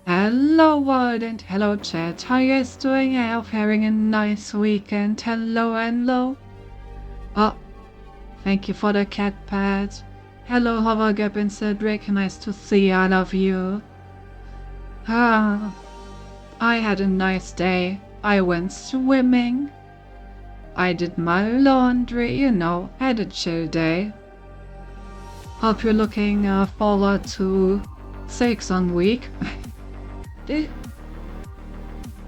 Hello world and hello chat, how you guys doing? I hope having a nice weekend. Hello. Oh, thank you for the cat pet. Hello Hovergap and Cedric, nice to see all of you. I had a nice day. I went swimming. I did my laundry, had a chill day. Hope you're looking forward to Silksong week.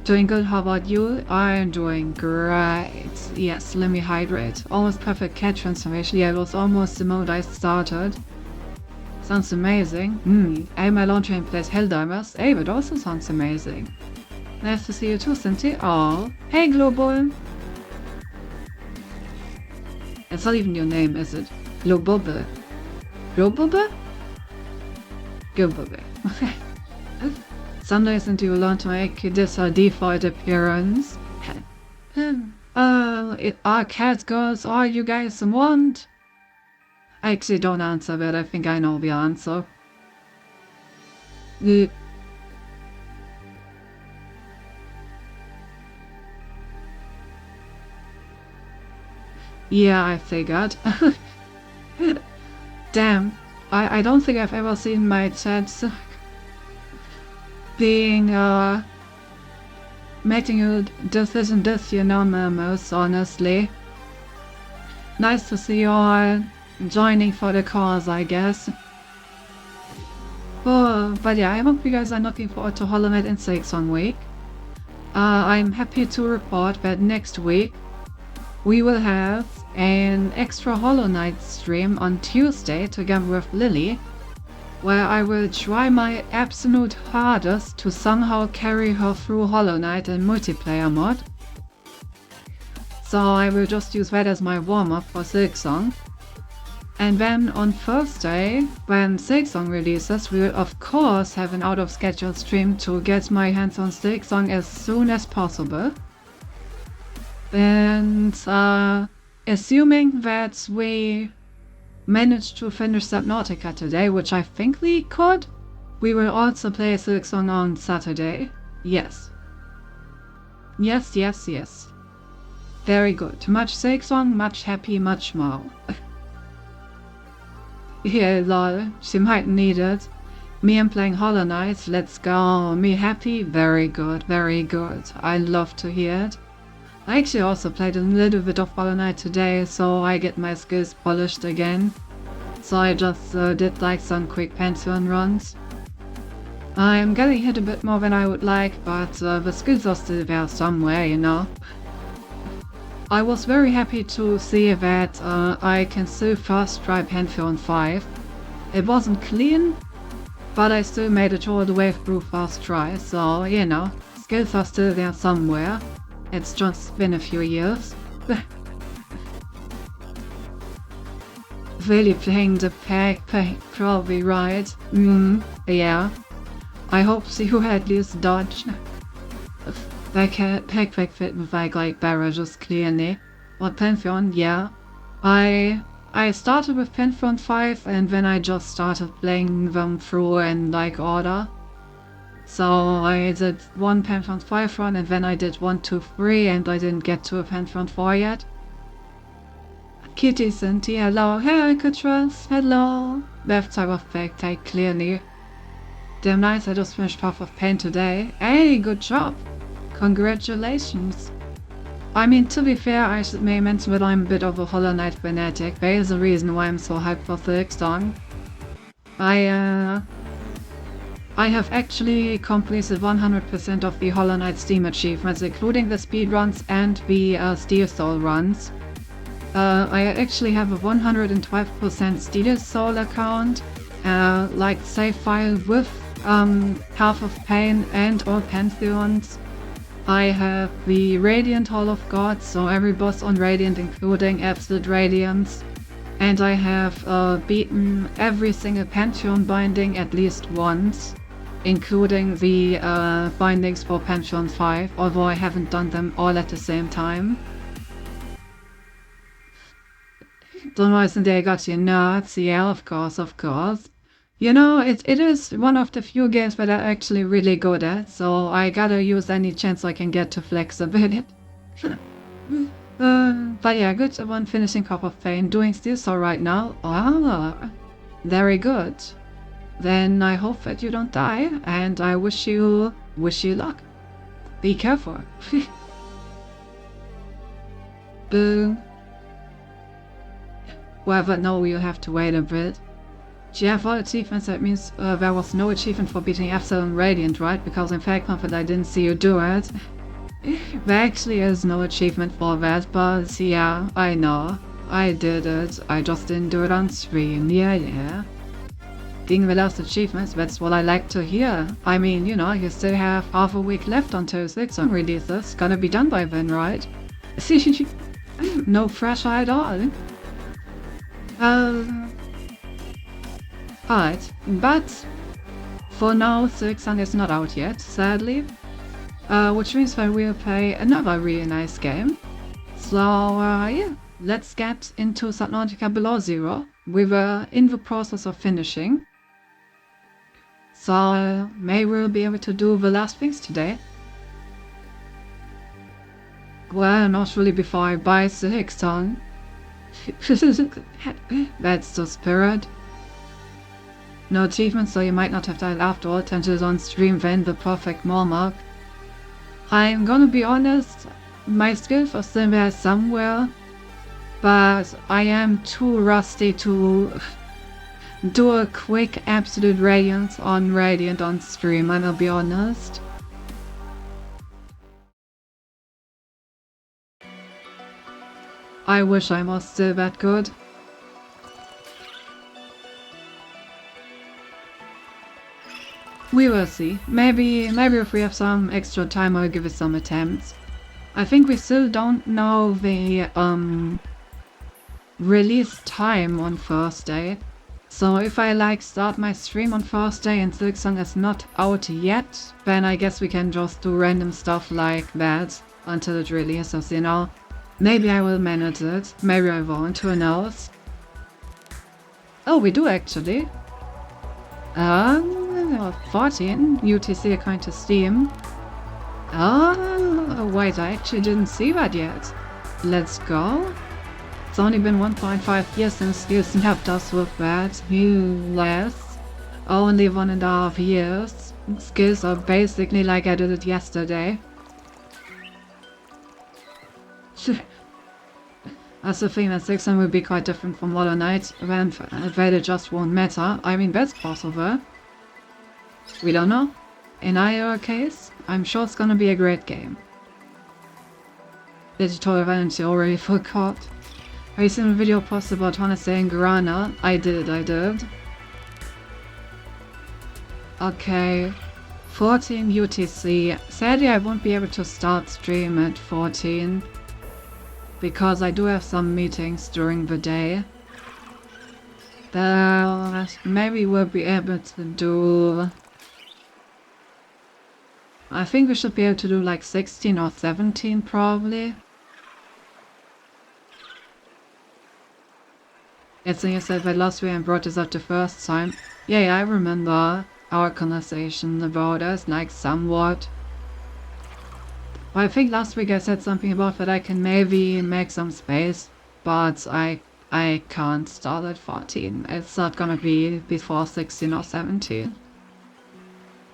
Doing good, how about you? I'm doing great. Yes, let me hydrate. Almost perfect cat transformation. Yeah, it was almost the mode I started. Sounds amazing. I my laundry in place Helldivers. Hey, but also sounds amazing. Nice to see you too, Cinti. Oh, hey Global. It's not even your name, is it? Globubbe. Globubbe? Globubbe. Sundays into you learn to make this a default appearance. Are cat girls all you guys want? I actually don't answer, but I think I know the answer. Yeah, I figured. Damn, I don't think I've ever seen my chats being, making you decision this, memos, honestly. Nice to see you all joining for the cause, I guess. Oh, but yeah, I hope you guys are looking forward to Hollow Knight and Silksong week. I'm happy to report that next week we will have an extra Hollow Knight stream on Tuesday together with Lily, where I will try my absolute hardest to somehow carry her through Hollow Knight in multiplayer mode. So I will just use that as my warm-up for Silksong. And then on Thursday, when Silksong releases, we will of course have an out-of-schedule stream to get my hands on Silksong as soon as possible. And assuming that we managed to finish Subnautica today, which I think we could, we will also play Silksong on Saturday. Yes. Yes. Very good. Much Silksong, much happy, much more. Yeah, lol. She might need it. Me and playing Hollow Knight, let's go. Me happy? Very good. I love to hear it. I actually also played a little bit of Hollow Knight today, so I get my skills polished again. so I just did like some quick Pantheon runs. I'm getting hit a bit more than I would like, but the skills are still there somewhere, you know. I was very happy to see that I can still first try Pantheon 5. It wasn't clean, but I still made it all the way through first try, so you know, skills are still there somewhere. It's just been a few years. Really playing the pack, probably right. Yeah. I hope you at least dodge. Pack fit with like barrages clearly. But Pantheon, yeah. I started with Pantheon 5 and then I just started playing them through in like order. So I did one Pantheon 5 run and then I did 1, 2, 3 and I didn't get to a Pantheon 4 yet. Kitty Cinti, hello. Hey Alcatraz, hello. Left side of Pack clearly. Damn nice, I just finished Path of Pain today. Hey, good job. Congratulations. I mean, to be fair, I may mention that I'm a bit of a Hollow Knight fanatic. There is a reason why I'm so hyped for Silksong. I have actually completed 100% of the Hollow Knight Steam achievements, including the speedruns and the Steel Soul runs. I actually have a 112% Steel Soul account, like save file with Path of Pain and all Pantheons. I have the Radiant Hall of Gods, so every boss on Radiant including Absolute Radiance. And I have beaten every single Pantheon binding at least once, including the bindings for Pantheon 5, although I haven't done them all at the same time. Don't worry, they got you nuts. Yeah, of course. You know, it is one of the few games that I'm actually really good at, so I gotta use any chance I can get to flex a bit. But yeah, good one finishing Cup of Pain, doing Steel Soul right now. Ah, very good. Then I hope that you don't die, and I wish you luck. Be careful. Boo. Well, but no, you have to wait a bit. Do you have all achievements? That means there was no achievement for beating Absolute Radiant, right? Because in fact, I didn't see you do it. There actually is no achievement for that, but yeah, I know. I did it. I just didn't do it on stream. Yeah. Being the last achievements, that's what I like to hear. I mean, you know, you still have half a week left until Silksong releases. Gonna be done by then, right? No pressure at all. Alright, but for now Silksong is not out yet, sadly, which means that we'll play another really nice game. So yeah, let's get into Subnautica Below Zero. We were in the process of finishing, so maybe we'll be able to do the last things today. Well, not really before I buy Silksong. That's the spirit. No achievements, so you might not have died after all. Tensions on stream, then the perfect Mormark. I'm gonna be honest, my skills are still there somewhere, but I am too rusty to do a quick Absolute Radiance on Radiant on stream, I'm gonna be honest. I wish I was still that good. We will see. Maybe if we have some extra time I'll give it some attempts. I think we still don't know the release time on Thursday. So if I like start my stream on Thursday and Silksong is not out yet, then I guess we can just do random stuff like that until it releases, you know. Maybe I will manage it, maybe I won't, who knows. Oh, we do actually. 14 UTC according to Steam. Oh, wait, I actually didn't see that yet. Let's go. It's only been 1.5 years since Skills helped us with that. Less. Only 1.5 years. Skills are basically like I did it yesterday. As the thing that 600 will be quite different from Hollow Knight, when that it just won't matter. I mean, that's possible. We don't know. In either case, I'm sure it's gonna be a great game. Digital Vanity already forgot. Have you seen a video posted about Honestly and Garana? I did. Okay. 14 UTC. Sadly, I won't be able to start stream at 14. Because I do have some meetings during the day. That maybe we'll be able to do... I think we should be able to do like 16 or 17 probably. It's when you said that last week and brought this up the first time. Yeah, I remember our conversation about us, like somewhat. Well, I think last week I said something about that I can maybe make some space, but I can't start at 14. It's not gonna be before 16 or 17.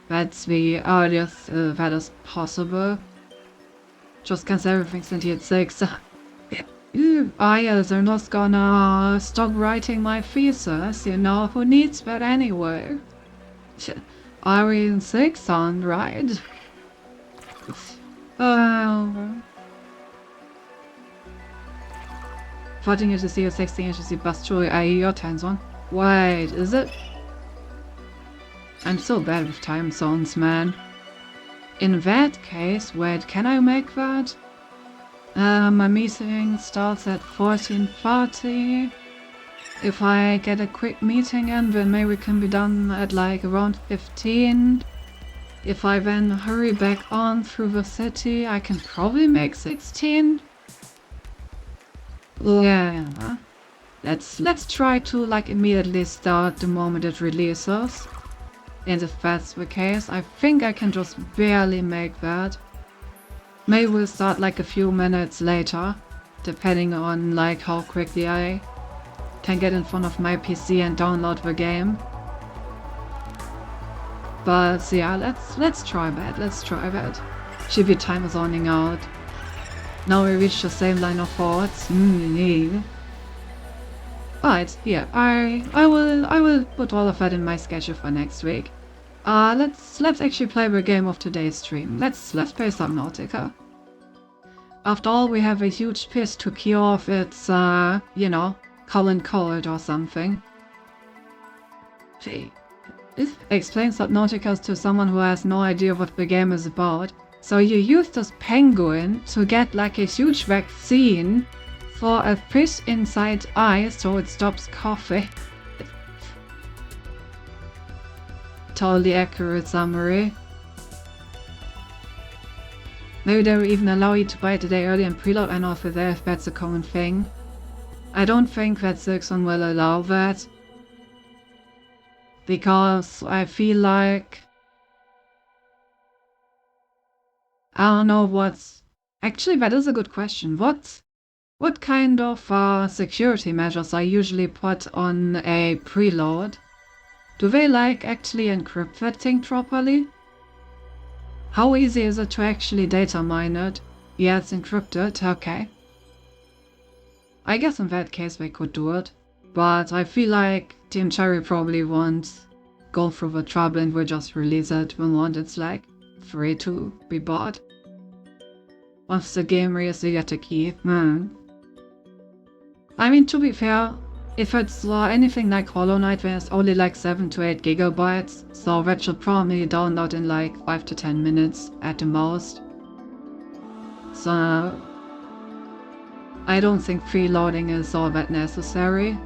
That's the earliest that is possible. Just cancel everything since at 6. Yeah, they're not gonna stop writing my thesis, you know, who needs that anyway? Are we in 6 on, right? Fighting is to see a 16 inch to see Basturi your time zone. Wait, is it? I'm so bad with time zones, man. In that case, wait, can I make that? My meeting starts at 14:30. If I get a quick meeting in, then maybe it can be done at like around 15. If I then hurry back on through the city, I can probably make 16. Yeah. Let's try to like immediately start the moment it releases. And if that's the case, I think I can just barely make that. Maybe we'll start like a few minutes later, depending on like how quickly I can get in front of my PC and download the game. But yeah, let's try that. Chibi time is running out. Now we reach the same line of thoughts. Right, yeah, I will put all of that in my schedule for next week. Let's actually play the game of today's stream. Let's play Subnautica. After all, we have a huge piss to cure if it's you know, current cold or something. Explain Subnautica to someone who has no idea what the game is about. So you use this penguin to get like a huge vaccine for a fish inside ice so it stops coughing. Totally accurate summary. Maybe they will even allow you to buy it a day early and preload. I know for that if that's a common thing. I don't think that Zixon will allow that. Because I feel like... I don't know what's... Actually, that is a good question. What kind of security measures are usually put on a preload? Do they like actually encrypt that thing properly? How easy is it to actually data mine it? Yeah, it's encrypted, okay. I guess in that case they could do it. But I feel like Team Cherry probably won't go through the trouble and will just release it when it's like free to be bought. Once the game is you get a key. I mean, to be fair, if it's anything like Hollow Knight, then it's only like 7 to 8 gigabytes, so that should probably download in like 5 to 10 minutes at the most. So I don't think preloading is all that necessary.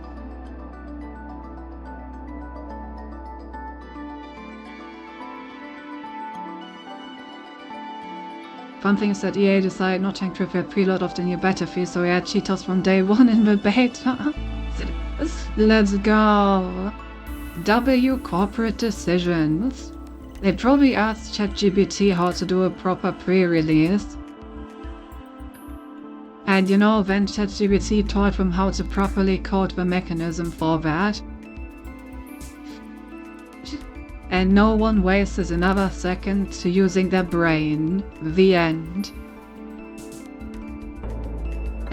Fun thing is that EA decided not to encrypt their preload of the new Battlefield, so we had cheaters from day one in the beta. Let's go! W corporate decisions. They probably asked ChatGPT how to do a proper pre-release. And you know, then ChatGPT taught them how to properly code the mechanism for that. And no one wasted another second to using their brain. The end.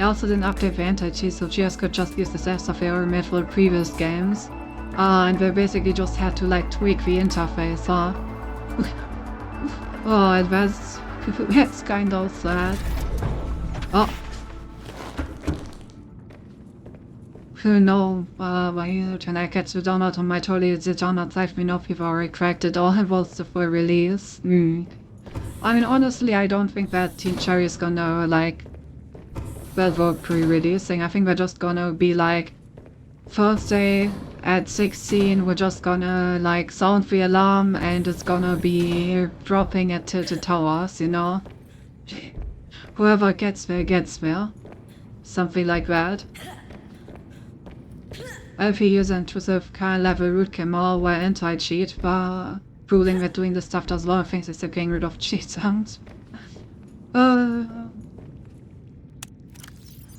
They also didn't update the anti-cheat, so GS could just use the save stuff they already made for the previous games. And they basically just had to like tweak the interface, huh? Oh, that's kind of sad. Oh. No, when I get to download on my totally the download site, we know people already cracked it all. It was the full release. I mean, honestly, I don't think that Team Cherry is gonna like work pre-releasing. I think we're just gonna be like Thursday at 16. We're just gonna like sound the alarm, and it's gonna be dropping at Tilted Towers. You know, whoever gets there gets there. Something like that. If you use intrusive kind level root malware anti-cheat, but proving that doing this stuff does a lot of things instead of getting rid of cheat sounds.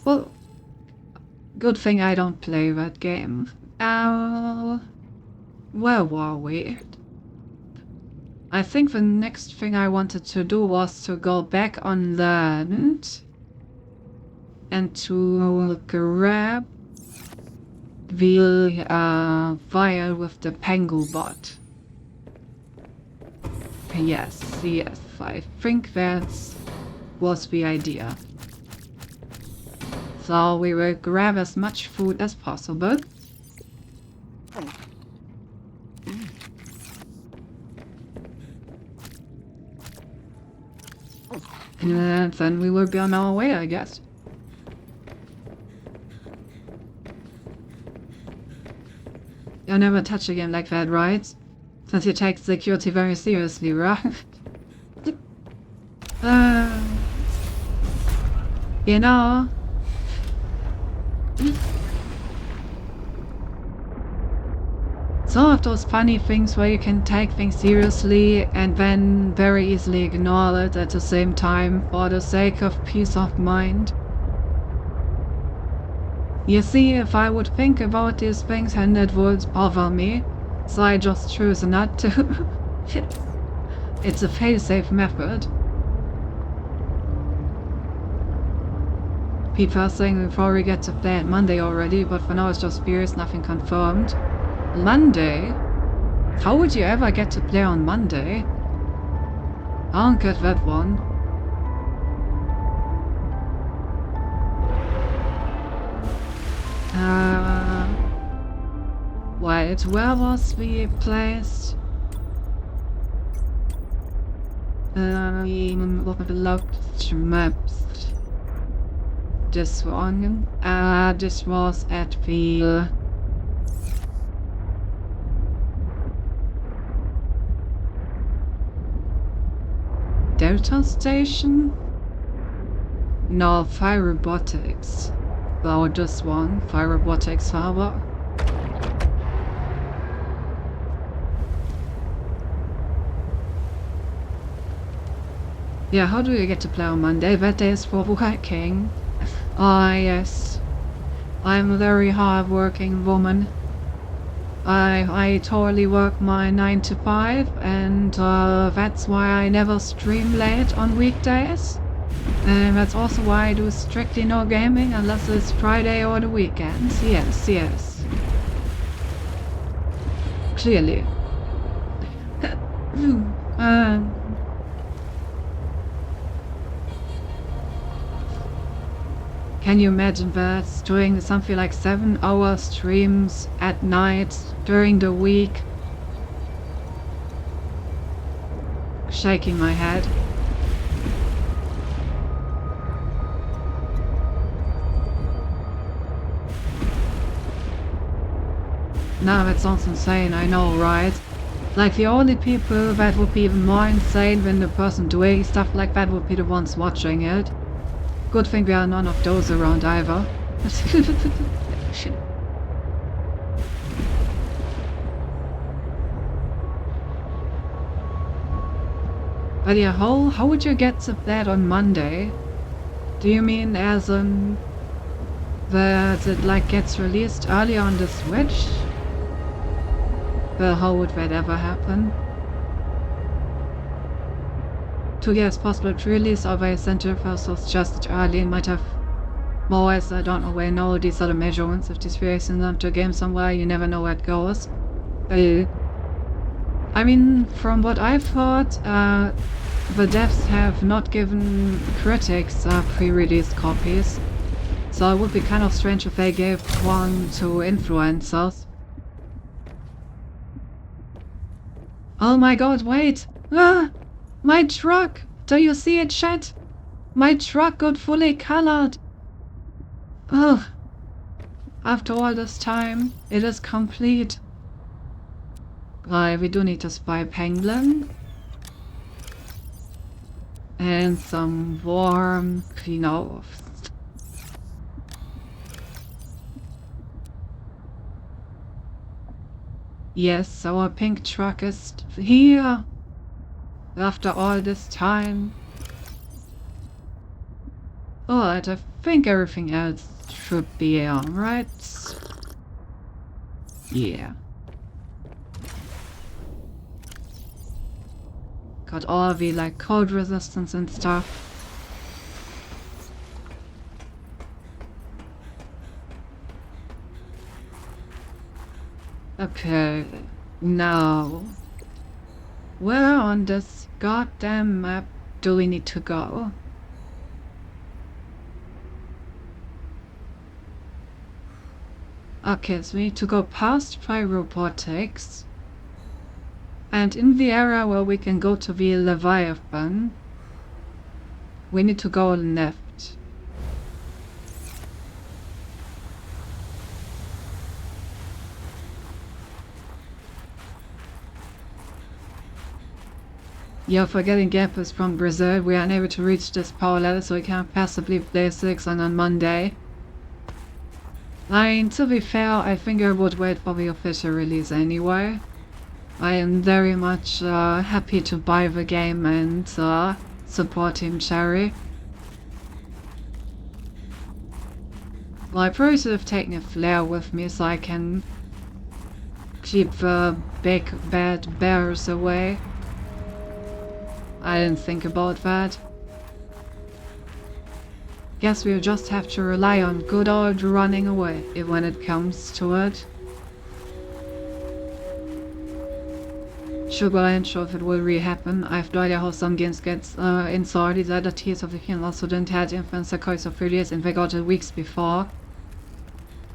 Well, good thing I don't play that game. Where were we? I think the next thing I wanted to do was to go back on land and to grab the vial with the Pengu bot. Yes, I think that was the idea. So we will grab as much food as possible. And then we will be on our way, I guess. You'll never touch a game like that, right? Since you take security very seriously, right? You know... Some of those funny things where you can take things seriously and then very easily ignore it at the same time for the sake of peace of mind. You see, if I would think about these things and it would bother me, so I just choose not to. It's a fail-safe method. People are saying we probably get to play it Monday already, but for now it's just fears, nothing confirmed. Monday? How would you ever get to play on Monday? I don't get that one. Wait, where was the place? Looked maps. This one. This was at the Delta Station? No, Fire Robotics. Well, this one, Fire Robotics Harbor. Yeah, how do you get to play on Monday? That day is for working. Ah, yes. I'm a very hard-working woman. I totally work my 9 to 5, and that's why I never stream late on weekdays. And that's also why I do strictly no gaming unless it's Friday or the weekends. Yes, yes. Clearly. Can you imagine that? Doing something like 7-hour streams at night during the week? Shaking my head. No, that sounds insane, I know, right? Like, the only people that would be even more insane than the person doing stuff like that would be the ones watching it. Good thing there are none of those around either. But yeah, how would you get to that on Monday? Do you mean as in that it like gets released earlier on the Switch? Well, how would that ever happen? To get as possible to release of a center versus just early might have More or less, I don't know these are the measurements. If this facing them to a game somewhere, you never know where it goes. I mean, from what I've heard, the devs have not given critics pre-release copies, so it would be kind of strange if they gave one to influencers. Oh my god, wait! Ah! My truck! Do you see it, chat? My truck got fully colored! Ugh! After all this time, it is complete. Right, we do need to spy Penguin. And some warm clothes. Yes, our pink truck is here. After all this time. Alright, I think everything else should be alright. Yeah. Got all the like cold resistance and stuff. Okay, now where on this goddamn map do we need to go? Okay, so we need to go past Pyroportics. And in the area where we can go to the Leviathan, we need to go left. Yeah, forgetting Gap is from Brazil, we are unable to reach this power level, so we can't possibly play 6 on Monday. I mean, to be fair, I think I would wait for the official release anyway. I am very much happy to buy the game and support Team Cherry. Well, I probably should have taken a flare with me so I can keep the big bad bears away. I didn't think about that. Guess we'll just have to rely on good old running away when it comes to it. Sugar and sure if it will re-happen. I have no idea how some games get inside. These other tiers of the game also didn't have influencer coins of 3 years and they got it weeks before.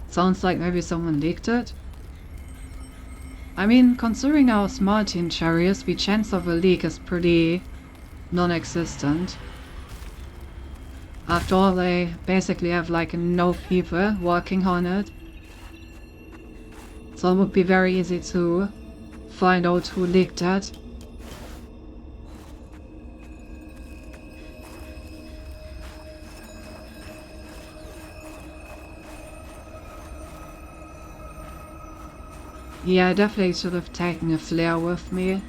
Sounds like maybe someone leaked it. I mean, considering how small Team Cherry is, the chance of a leak is pretty non-existent. After all, they basically have like no people working on it. So it would be very easy to find out who leaked that. Yeah, I definitely should have taken a flare with me.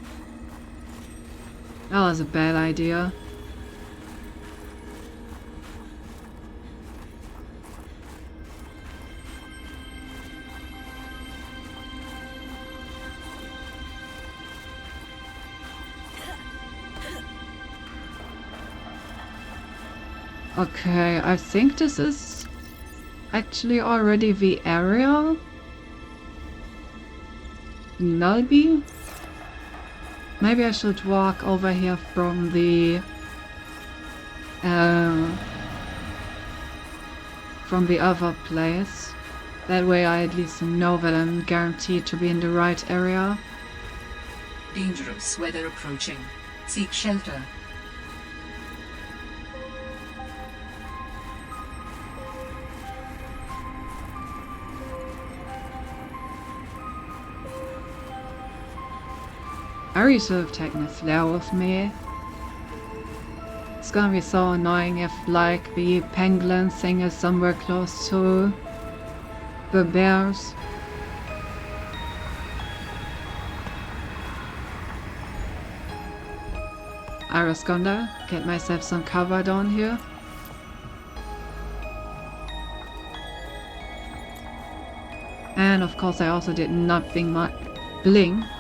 That was a bad idea. Okay, I think this is actually already the area. Maybe? Maybe I should walk over here from the other place. That way I at least know that I'm guaranteed to be in the right area. Dangerous weather approaching. Seek shelter. I really should have taken a flare with me. It's gonna be so annoying if like the penguin thing is somewhere close to the bears. I was gonna get myself some cover down here. And of course I also did not bling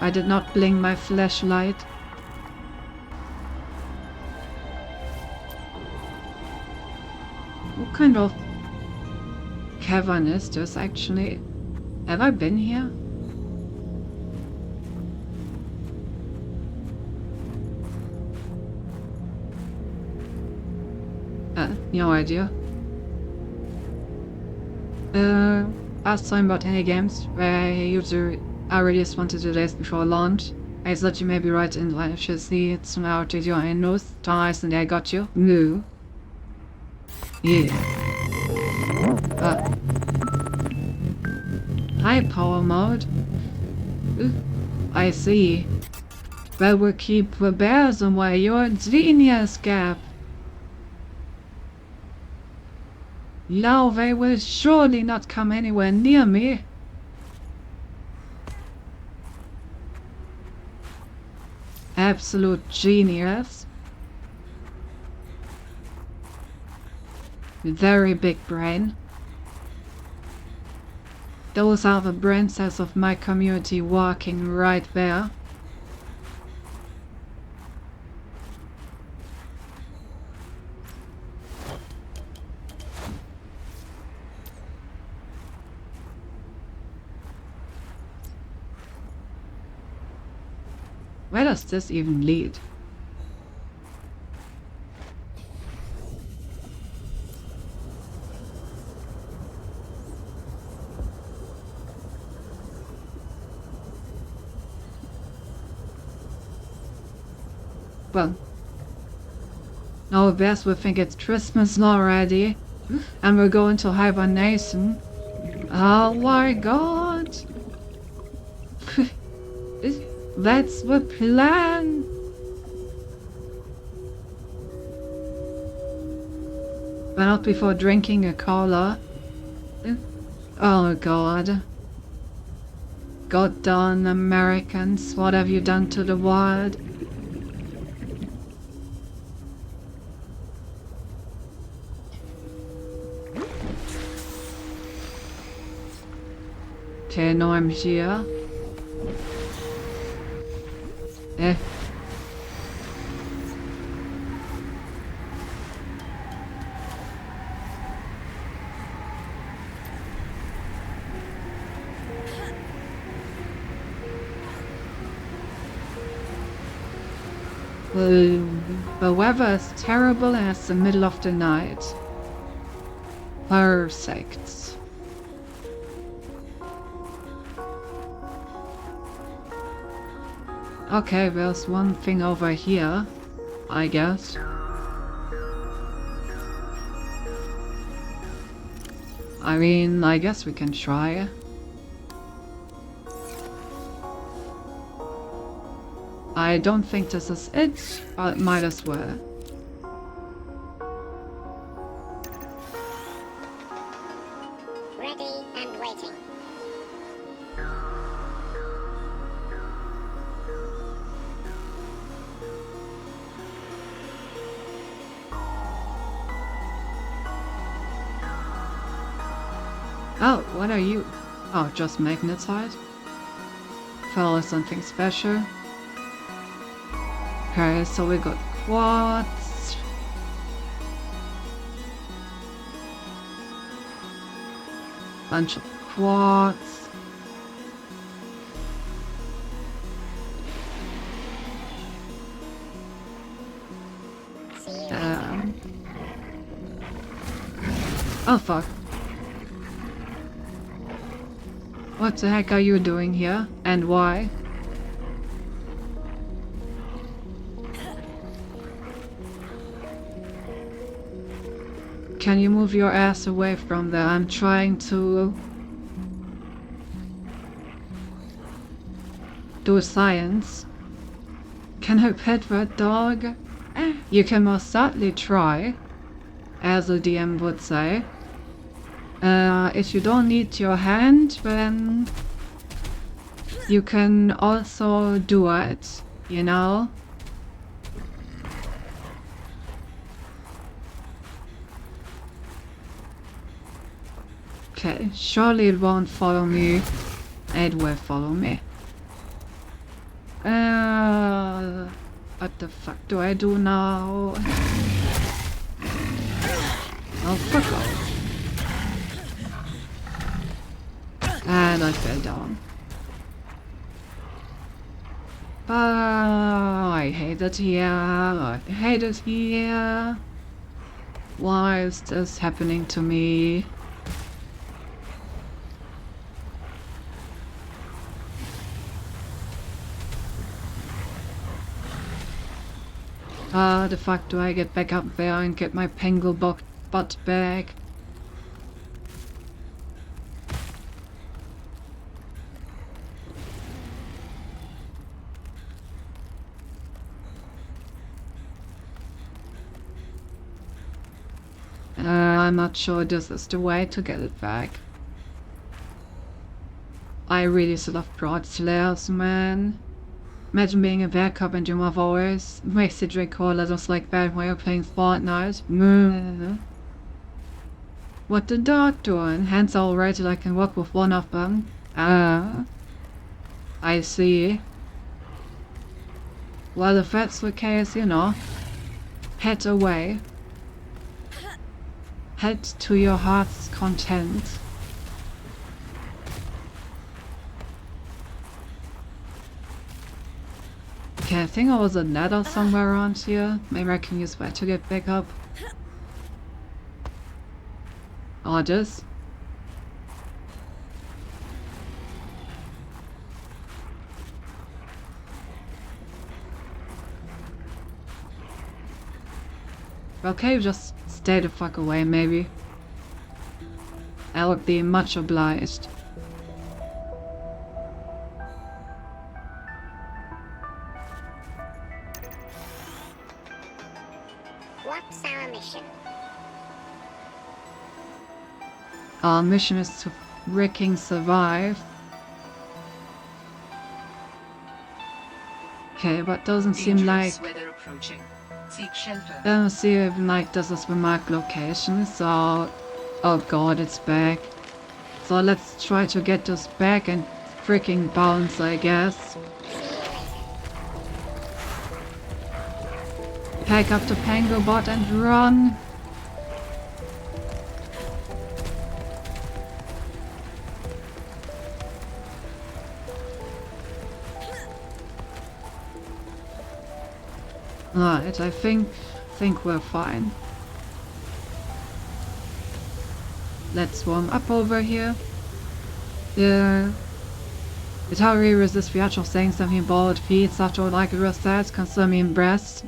I did not bling my flashlight. What kind of cavern is this actually? Have I been here? No idea. Last time about any games where I really just wanted to do this before launch. I thought you may be right in I should see it's now to your nose. Twice and I got you. No. Yeah. High power mode. I see. Well, we'll keep the bears away. You're a genius, Gap. Now they will surely not come anywhere near me. Absolute genius. Very big brain. Those are the brain cells of my community walking right there. Where does this even lead? Well, now bears will think it's Christmas already, and we're going to hibernation. Oh my god! That's the plan! But not before drinking a cola. Oh god. God darn Americans, what have you done to the world? Okay, now I'm here. The weather is terrible and it's the middle of the night. Perfect. Okay, there's one thing over here, I guess. I mean, I guess we can try. I don't think this is it, but might as well. Ready and waiting. Oh, what are you? Oh, just magnetite? Fell something special. Okay, so we got quartz. Bunch of quartz. Oh fuck. What the heck are you doing here? And why? Can you move your ass away from there? I'm trying to do science. Can I pet that dog? You can most certainly try, as a DM would say. If you don't need your hand, then you can also do it, you know? Okay, surely it won't follow me. It will follow me. What the fuck do I do now? Oh, fuck off. I fell down. I hate it here. I hate it here. Why is this happening to me? The fuck do I get back up there and get my Penguin butt back? I'm not sure this is the way to get it back. I really still love Broad Slayers, man. Imagine being a backup and doing my voice. Makes it recall just like that while you're playing Fortnite. What the dog doing? Hands all right that I can walk with one of them. Ah. I see. Well, if that's the case, you know, head away. Head to your heart's content. Okay, I think there was a ladder somewhere around here. Maybe I can use that to get back up. Or this. Okay, just stay the fuck away, maybe. I would be much obliged. What's our mission? Our mission is to freaking survive. Okay, but doesn't seem like... Weather approaching. Seek shelter. Doesn't seem like this is the marked location, so... Oh god, it's back. So let's try to get this back and freaking bounce, I guess. Pack up the Pango bot and run! Alright, I think we're fine. Let's warm up over here. The Atari resist Viacho saying something about feet after like resets concerning breasts.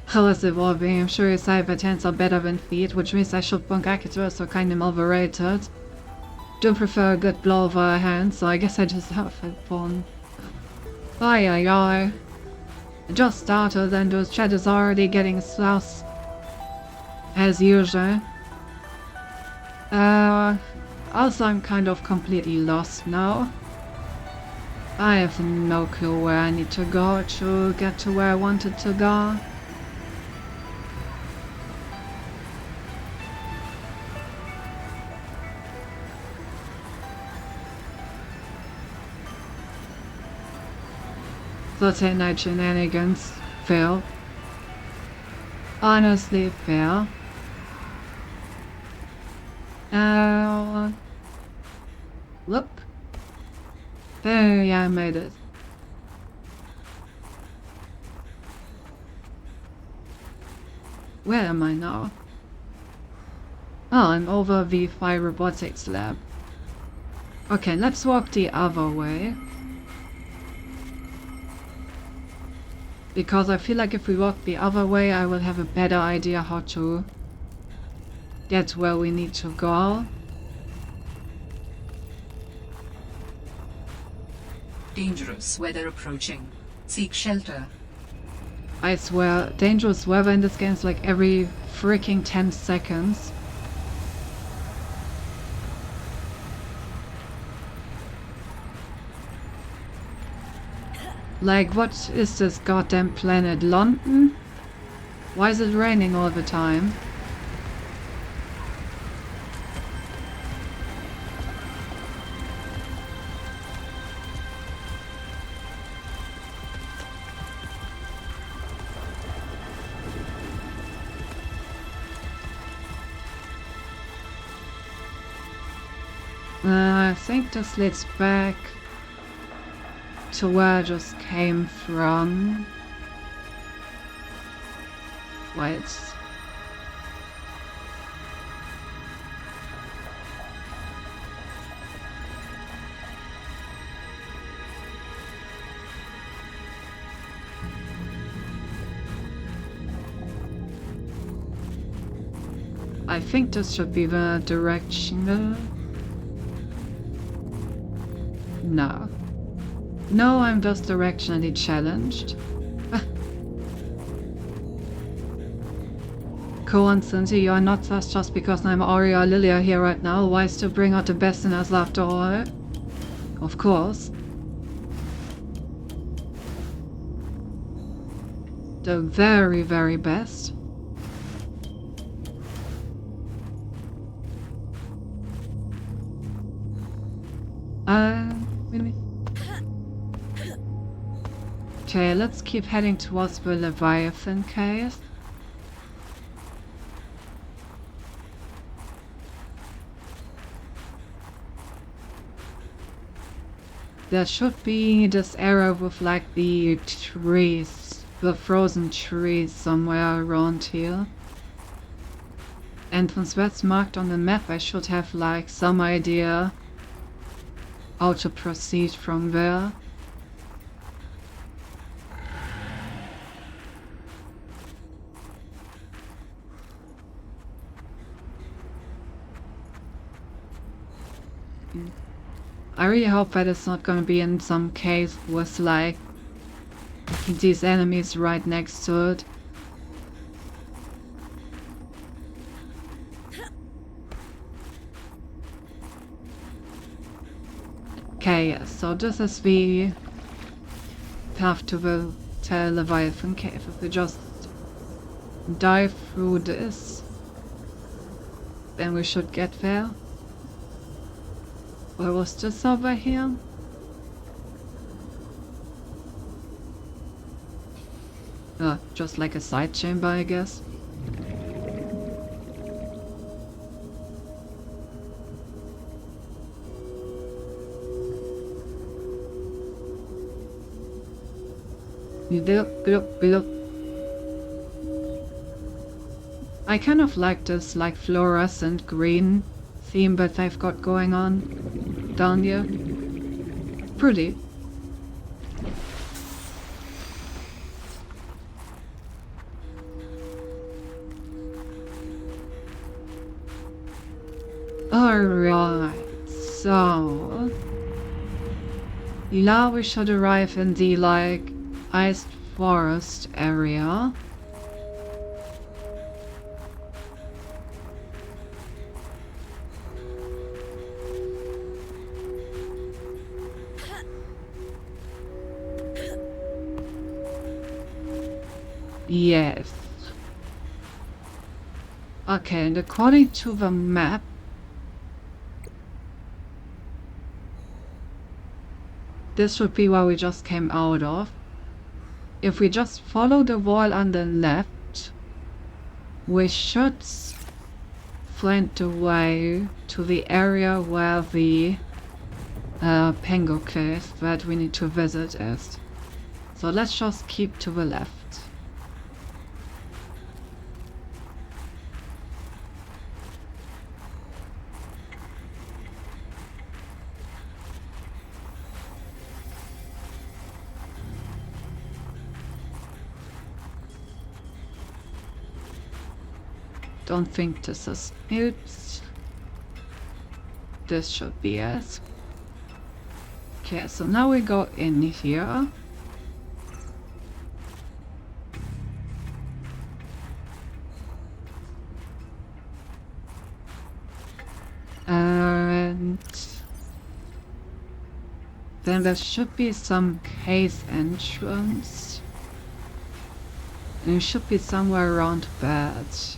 How is evolving? I'm sure his cyber hands are better than feet, which means I should bunk Akitura, are kind of overrated. Don't prefer a good blow over a hand, so I guess I just have fun. Aye. It just started and the chat is already getting sus. As usual. Also I'm kind of completely lost now. I have no clue where I need to go to get to where I wanted to go. Thursday night shenanigans. Fail. Honestly, fail. Look. There, yeah, I made it. Where am I now? Oh, I'm over the Fire Robotics lab. Okay, let's walk the other way. Because I feel like if we walk the other way, I will have a better idea how to get where we need to go. Dangerous weather approaching. Seek shelter. I swear, dangerous weather in this game is like every freaking 10 seconds. Like, what is this goddamn planet? London? Why is it raining all the time? I think this leads back to where I just came from. Wait. I think this should be the direction. No. No, I'm just directionally challenged. Coincidence, you are not sus just because I'm Aria Lilia here right now. Why still bring out the best in us after all? Of course. The very, very best. Really? Okay, let's keep heading towards the Leviathan cave. There should be this area with like the trees, the frozen trees somewhere around here. And since that's marked on the map, I should have like some idea how to proceed from there. I really hope that it's not gonna be in some cave with like these enemies right next to it. Okay, so this is the path to the Leviathan cave. If we just dive through this, then we should get there. Where was this over here? Just like a side chamber, I guess. I kind of like this like fluorescent green theme that they've got going on down here. Pretty. Alright, so now we should arrive in the like iced forest area. Yes. Okay, and according to the map, this would be where we just came out of. If we just follow the wall on the left, we should find the way to the area where the Pengo cave that we need to visit is. So let's just keep to the left. Don't think this is it. This should be it. Okay, so now we go in here. And then there should be some cave entrance. And it should be somewhere around that.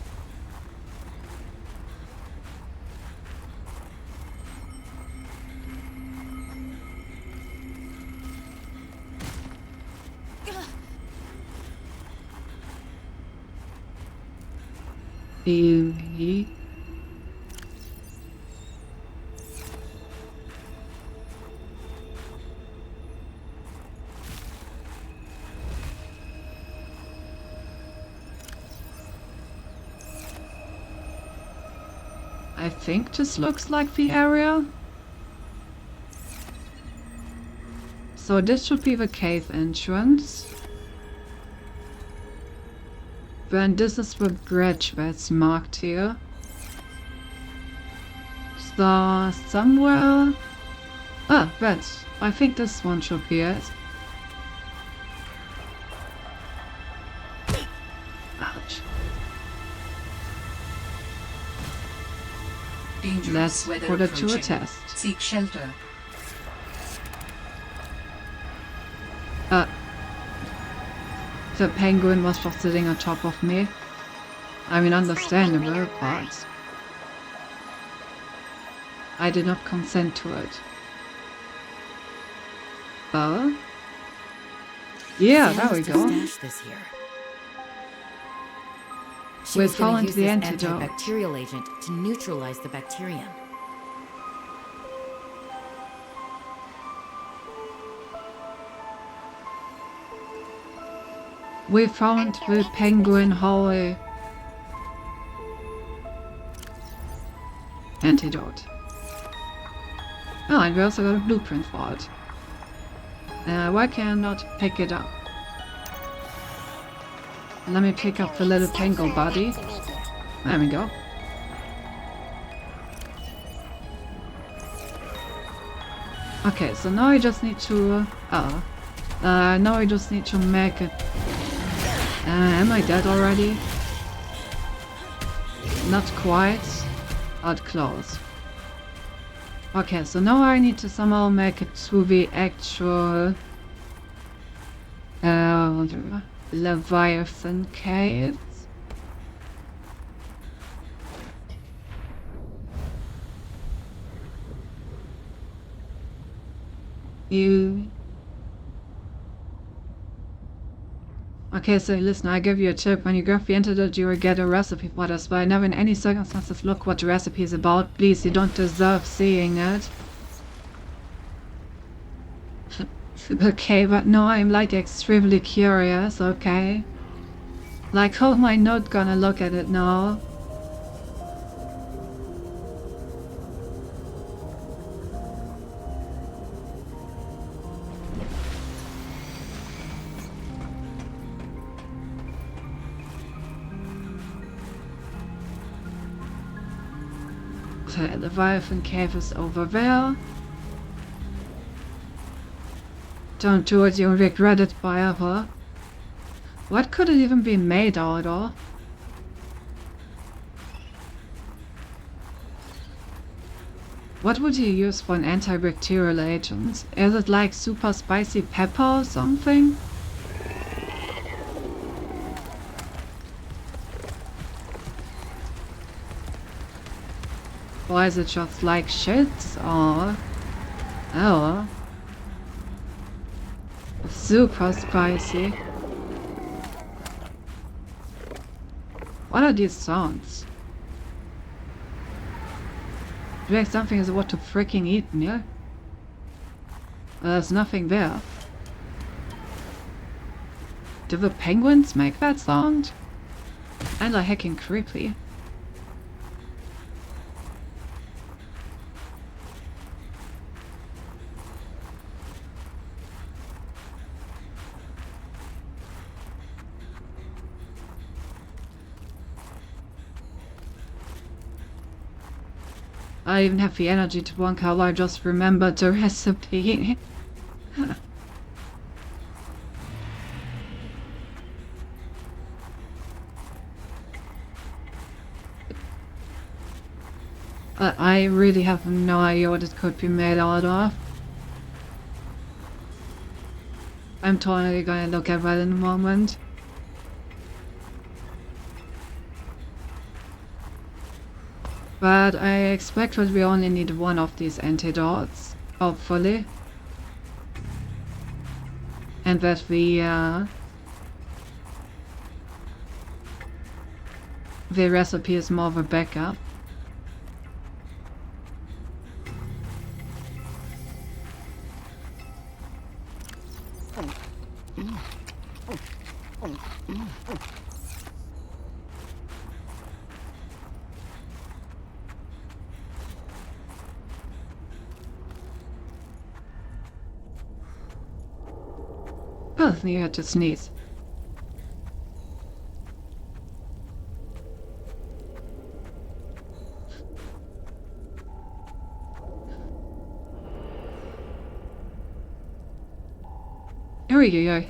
think this looks like the area. So this should be the cave entrance. Then this is the bridge that's marked here. So somewhere... Ah, that's... I think this one should be it. Ouch. Dangerous Let's weather put it to a approaching. test. Seek shelter. The penguin was just sitting on top of me. I mean, understandable, but I did not consent to it. Oh? Yeah, there we go. Stash this here. She We was gonna found use the this antidote. antibacterial agent to neutralize the bacterium. We found the penguin hole antidote. Oh, and we also got a blueprint for it. Why can I not pick it up? Let me pick up the little penguin body. There we go. Okay, so now I just need to... now I just need to make it... am I dead already? Not quite, but close. Okay, so now I need to somehow make it to the actual... Leviathan Caves. Okay, so listen, I give you a tip. When you grab the antidote, you will get a recipe for this, but I never in any circumstances look what the recipe is about. Please, you don't deserve seeing it. Okay, but no, I'm like extremely curious, okay? Like, how am I not gonna look at it now? Okay, the Leviathan Cave is over there. Don't do it, you'll regret it forever. What could it even be made out of? What would you use for an antibacterial agent? Is it like super spicy pepper or something? Or is it just like shit? Or... oh... super spicy. What are these sounds? Like something is about to freaking eat me. There's nothing there. Do the penguins make that sound? And are heckin' creepy. I even have the energy to one color, I just remembered the recipe. I really have no idea what it could be made out of. I'm totally gonna look at that in a moment. But I expect that we only need one of these antidotes, hopefully. And that the recipe is more of a backup. Jonathan, you had to sneeze. Here we go.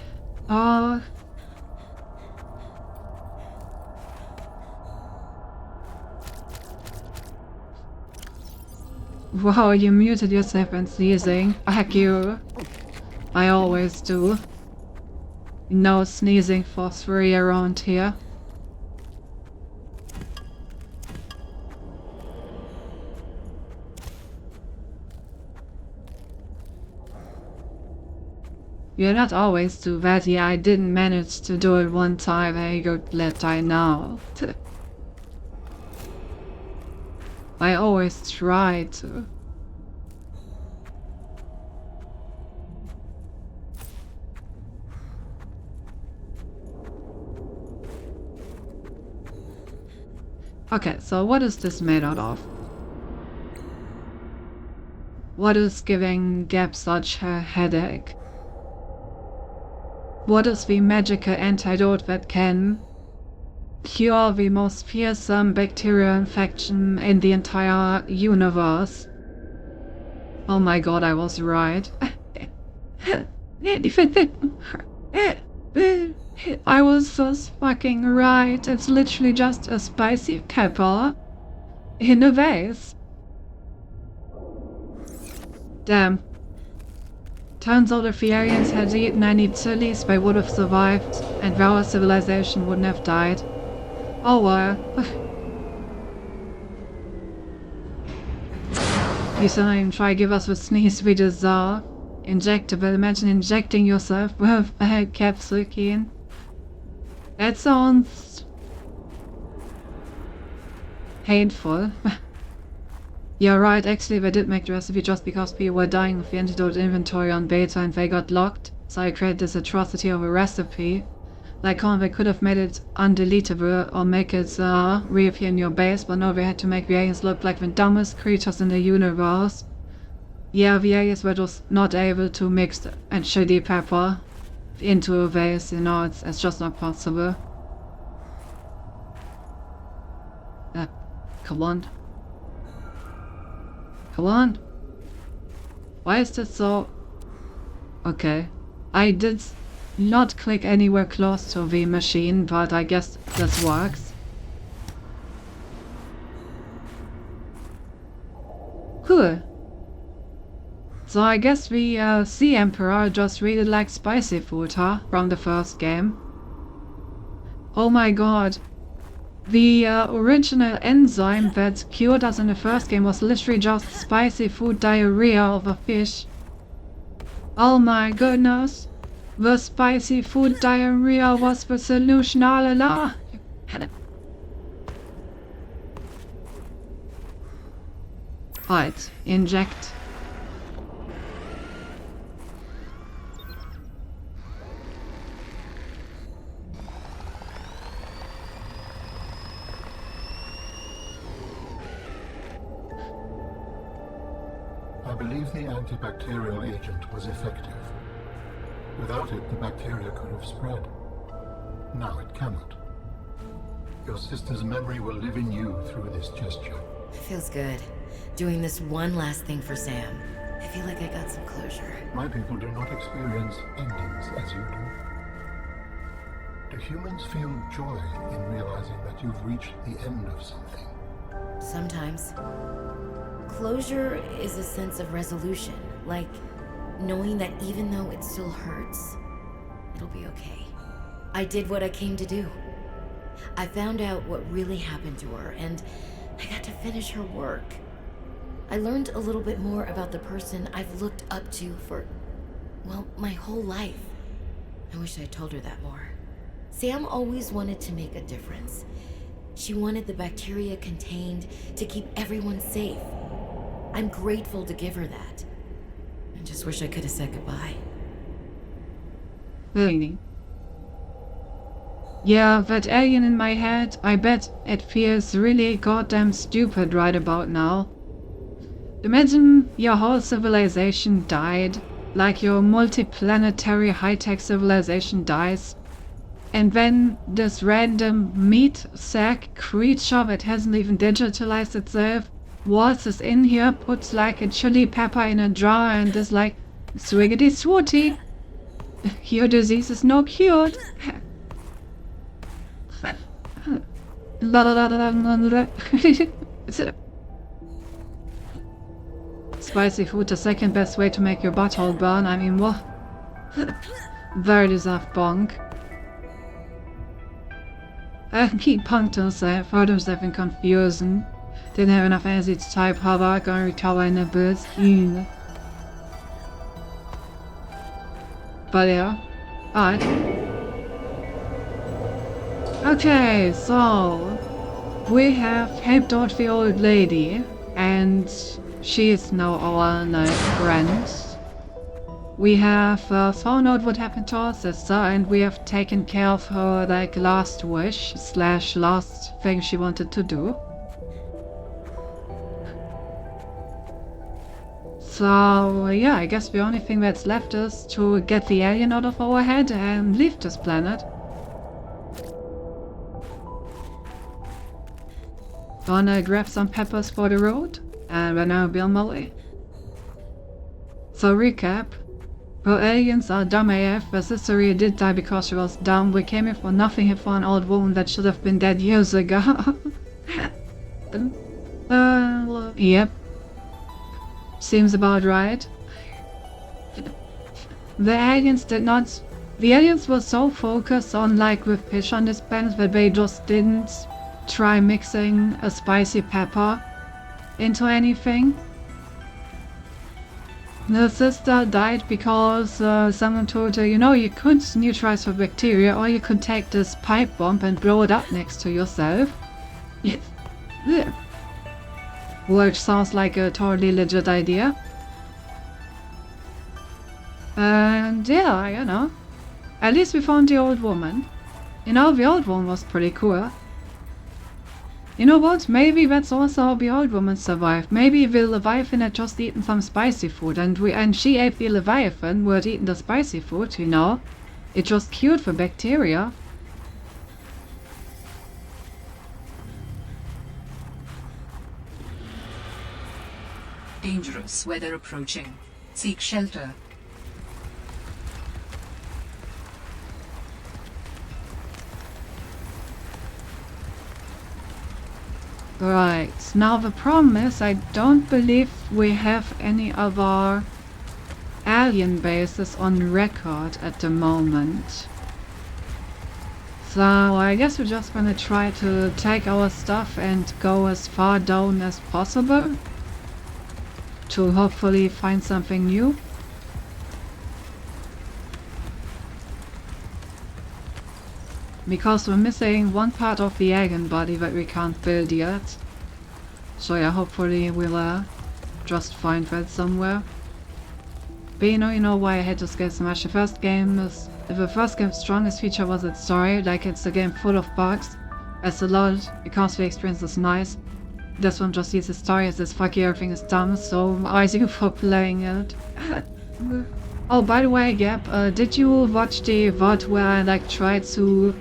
Wow, you muted yourself and sneezing. Heck you. I always do. No sneezing for free around here. You're not always do that. Yeah, I didn't manage to do it one time. I go let I know. I always try to. Okay, so what is this made out of? What is giving Gab such a headache? What is the magical antidote that can cure the most fearsome bacterial infection in the entire universe? Oh my god, I was right. I was just fucking right. It's literally just a spicy pepper in a vase. Damn. Turns out if the aliens had eaten any chilies, they would have survived, and our civilization wouldn't have died. Oh well. You don't even try to give us the sneeze we deserve. Injectable. Imagine injecting yourself with a capsule key. That sounds painful. You're right, actually they did make the recipe just because people were dying with the antidote inventory on beta and they got locked, so I created this atrocity of a recipe. Like how they could have made it undeletable or make it reappear in your base, but no, they had to make the aliens look like the dumbest creatures in the universe. Yeah, the aliens were just not able to mix a chili pepper into a vase, you know, it's just not possible. Come on. Come on. Why is this so... Okay. I did not click anywhere close to the machine, but I guess this works. Cool. So I guess the Sea Emperor just really likes spicy food, huh? From the first game. Oh my god. The original enzyme that cured us in the first game was literally just spicy food diarrhea of a fish. Oh my goodness. The spicy food diarrhea was the solution all along. Right, inject. I believe the antibacterial agent was effective. Without it, the bacteria could have spread. Now it cannot. Your sister's memory will live in you through this gesture. It feels good. Doing this one last thing for Sam. I feel like I got some closure. My people do not experience endings as you do. Do humans feel joy in realizing that you've reached the end of something? Sometimes. Closure is a sense of resolution, like knowing that even though it still hurts, it'll be okay. I did what I came to do. I found out what really happened to her, and I got to finish her work. I learned a little bit more about the person I've looked up to for, well, my whole life. I wish I'd told her that more. Sam always wanted to make a difference. She wanted the bacteria contained to keep everyone safe. I'm grateful to give her that. I just wish I could have said goodbye. Really? Yeah, that alien in my head, I bet it feels really goddamn stupid right about now. Imagine your whole civilization died, like your multi-planetary high-tech civilization dies, and then this random meat sack creature that hasn't even digitalized itself waltzes in here, puts like a chili pepper in a jar and is like, swiggity swooty, your disease is no cured. La la la la la la. Spicy food, the second best way to make your butthole burn. I mean, what? Very deserved bonk. He punked himself, heard himself in confusion. Didn't have enough energy to type havoc or recover in a boost. But yeah. Alright. Okay, so we have helped out the old lady, and she is now our nice friend. We have found out what happened to our sister, and we have taken care of her like last wish / last thing she wanted to do. So yeah, I guess the only thing that's left is to get the alien out of our head and leave this planet. Gonna grab some peppers for the road, and then I'll be on my way. So recap. The aliens are dumb AF, the sister really did die because she was dumb. We came here for nothing here for an old woman that should have been dead years ago. Yep. Seems about right. The aliens did not... The aliens were so focused on like with fish on this planet that they just didn't try mixing a spicy pepper into anything. The sister died because someone told her, you know, you could neutralize the bacteria, or you could take this pipe bomb and blow it up next to yourself. Which sounds like a totally legit idea. And yeah, you know, at least we found the old woman. You know, the old woman was pretty cool. You know what, maybe that's also how the old woman survived. Maybe the Leviathan had just eaten some spicy food, and she ate the Leviathan who had eaten the spicy food, you know. It just cured the bacteria. Dangerous weather approaching. Seek shelter. Right, now the problem is I don't believe we have any of our alien bases on record at the moment. So I guess we're just gonna try to take our stuff and go as far down as possible to hopefully find something new. Because we're missing one part of the alien body that we can't build yet. So yeah, hopefully we'll just find that somewhere. But you know why I hate this game so much. The first game's strongest feature was its story. Like, it's a game full of bugs. It's a lot because the experience is nice. This one just uses story as this fucky everything is dumb, so I see you for playing it. Oh, by the way, Gab, did you watch the VOD where I like tried to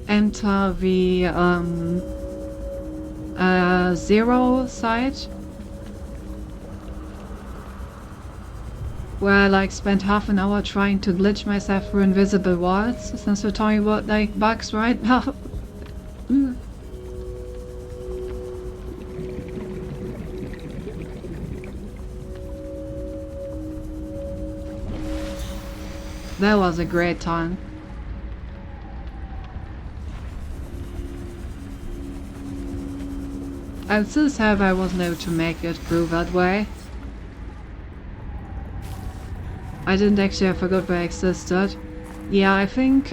enter the Zero site? Where I like spent half an hour trying to glitch myself through invisible walls, since we're talking about like bugs right now. That was a great time. I'm still sad I wasn't able to make it through that way. I didn't actually have forgot where I existed. Yeah, I think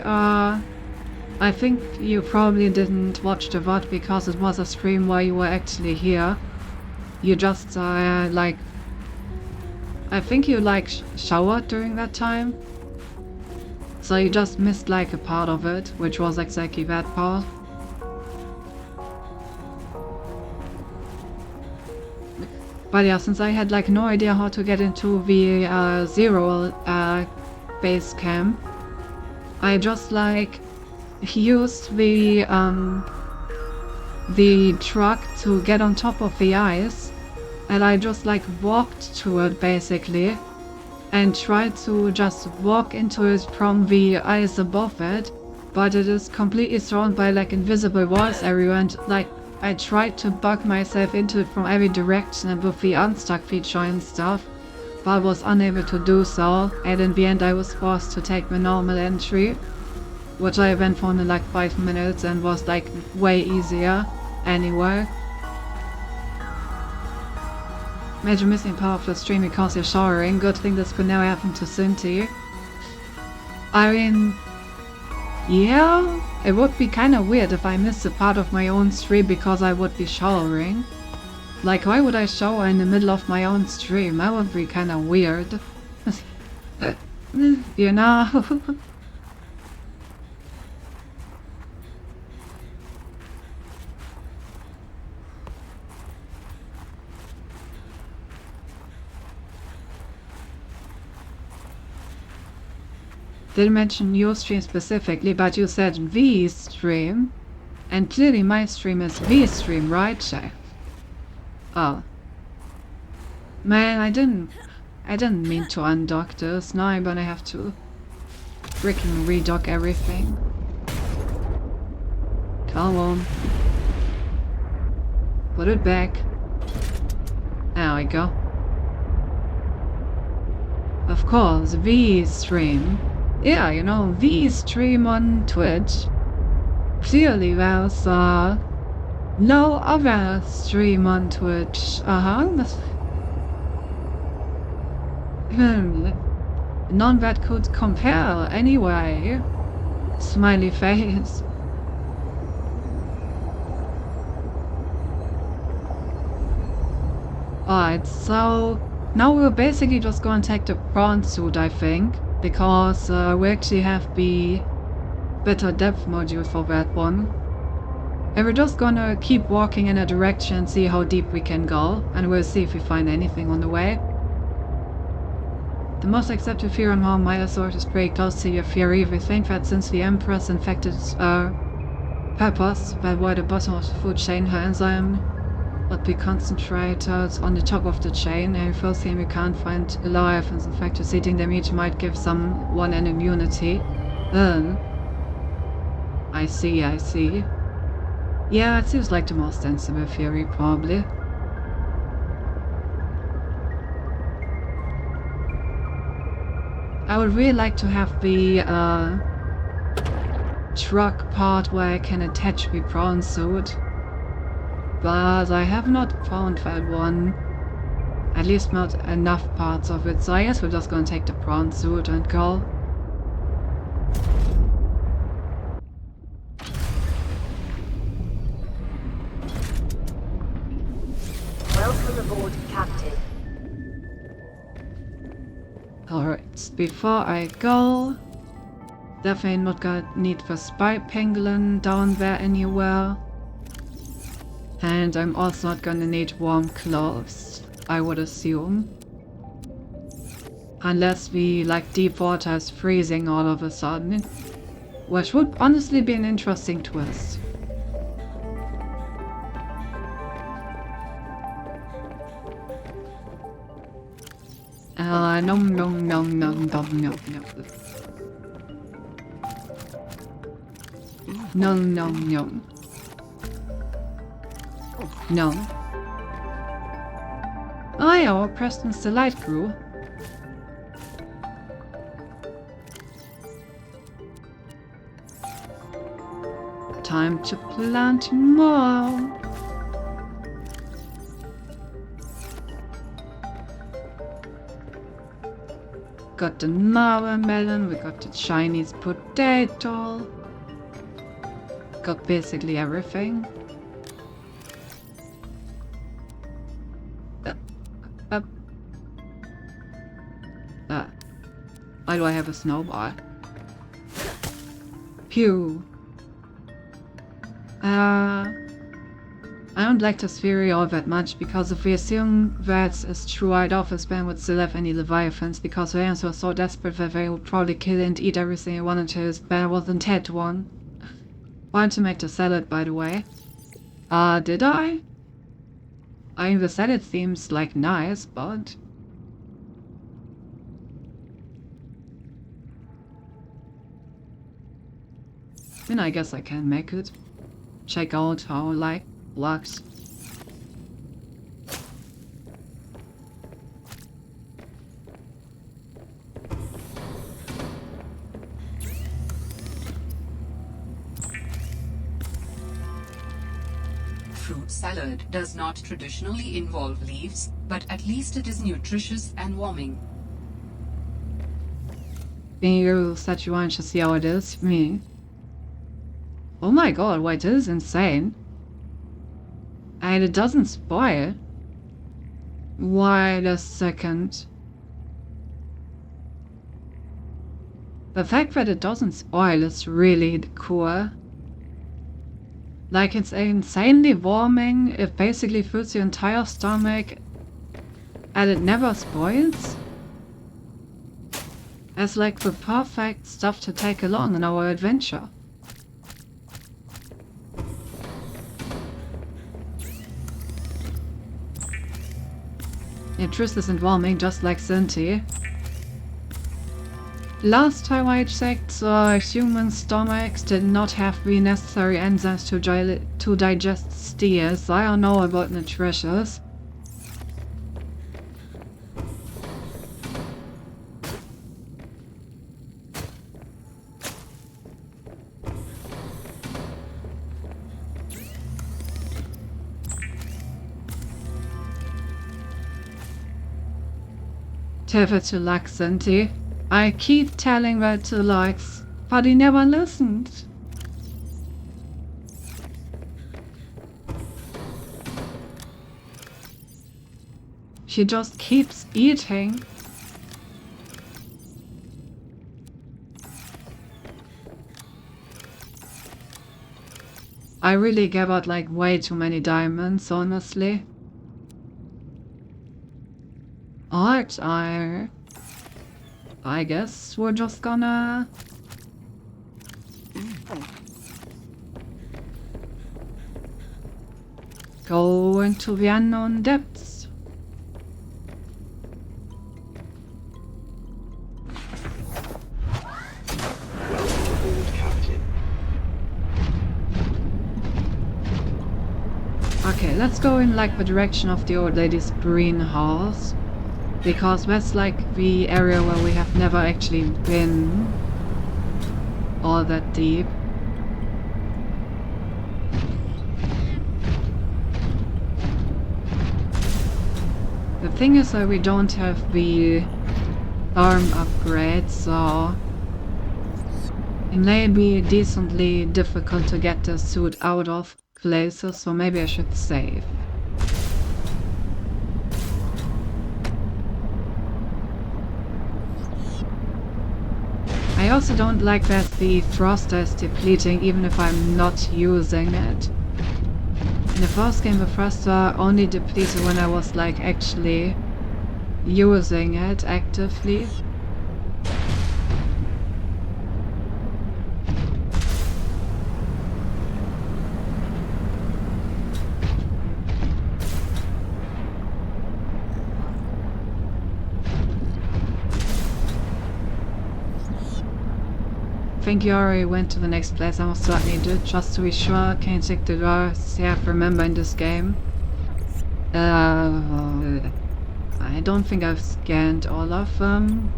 you probably didn't watch the VOD because it was a stream where you were actually here. You just like... I think you like showered during that time. So you just missed like a part of it, which was exactly that part. But yeah, since I had like no idea how to get into the Zero base camp, I just like used the truck to get on top of the ice, and I just like walked to it basically and tried to just walk into it from the ice above it, but it is completely surrounded by like invisible walls everywhere, and like I tried to bug myself into it from every direction and with the unstuck feature and stuff, but was unable to do so, and in the end I was forced to take the normal entry, which I went for in like 5 minutes and was like way easier anyway. Major missing part of the stream because you're showering. Good thing this could never happen to Cinti. I mean, yeah, it would be kind of weird if I missed a part of my own stream because I would be showering. Like, why would I shower in the middle of my own stream? That would be kind of weird. You know? Didn't mention your stream specifically, but you said V stream, and clearly my stream is V stream, right, Shay? Oh. Man, I didn't mean to undock this. Now I'm gonna have to freaking redock everything. Come on. Put it back. There we go. Of course, V stream. Yeah, you know, V stream on Twitch. Clearly there's no other stream on Twitch. None that could compare anyway. Smiley face. Alright, so now we're basically just gonna take the prawn suit, I think. Because we actually have the better depth module for that one. And we're just gonna keep walking in a direction and see how deep we can go, and we'll see if we find anything on the way. The most accepted theory on how Myosaurus is pretty close to your theory. We think that since the Empress infected peppers that were the bottom of the food chain, her enzyme would be concentrated on the top of the chain, and first thing we can't find alive, and in fact just eating them each might give someone an immunity. I see. Yeah, it seems like the most sensible theory, probably. I would really like to have the truck part where I can attach the prawn suit. But I have not found that one. At least not enough parts of it, so I guess we're just gonna take the prawn suit and go. Welcome aboard, Captain. Alright, before I go, definitely not gonna need the spy pangolin down there anywhere. And I'm also not gonna need warm clothes, I would assume. Unless we, like, deep water is freezing all of a sudden. Which would honestly be an interesting twist. Nom nom nom nom nom nom nom. Nom nom nom. No. Oh yeah, or Preston's Delight Crew. Time to plant more. Got the watermelon, we got the Chinese potato. Got basically everything. Why do I have a snowball? Pew. I I don't like this theory all that much, because if we assume that is true, I'd offer Ben would still have any Leviathans, because the aliens were so desperate that they would probably kill and eat everything they wanted until his Ben wasn't dead one. Wanted to make the salad, by the way. Did I? I mean, the salad seems like nice, but... I mean, I guess I can make it. Check out how, like, works. Fruit salad does not traditionally involve leaves, but at least it is nutritious and warming. You said you wanted to see how it is. Me. Oh my god, wait, this is insane. And it doesn't spoil. Wait a second. The fact that it doesn't spoil is really cool. Like, it's insanely warming, it basically fills your entire stomach, and it never spoils. It's like the perfect stuff to take along on our adventure. Interest isn't warming, just like Cinti. Last time I checked, human stomachs did not have the necessary enzymes to digest steers. I don't know about nutritious. Tell it to Laxanti. I keep telling that to Lux, but he never listened. She just keeps eating. I really gave out like way too many diamonds, honestly. Alright, I guess we're just gonna... go into the unknown depths. Welcome aboard, Captain. Okay, let's go in like the direction of the old lady's greenhouse. Because that's like the area where we have never actually been all that deep. The thing is that we don't have the arm upgrade, so it may be decently difficult to get the suit out of places, so maybe I should save. I also don't like that the thruster is depleting even if I'm not using it. In the first game the thruster only depleted when I was like actually using it actively. I think you already went to the next place. I must certainly do it just to be sure. Can you check the doors? Yeah, remember in this game. I don't think I've scanned all of them.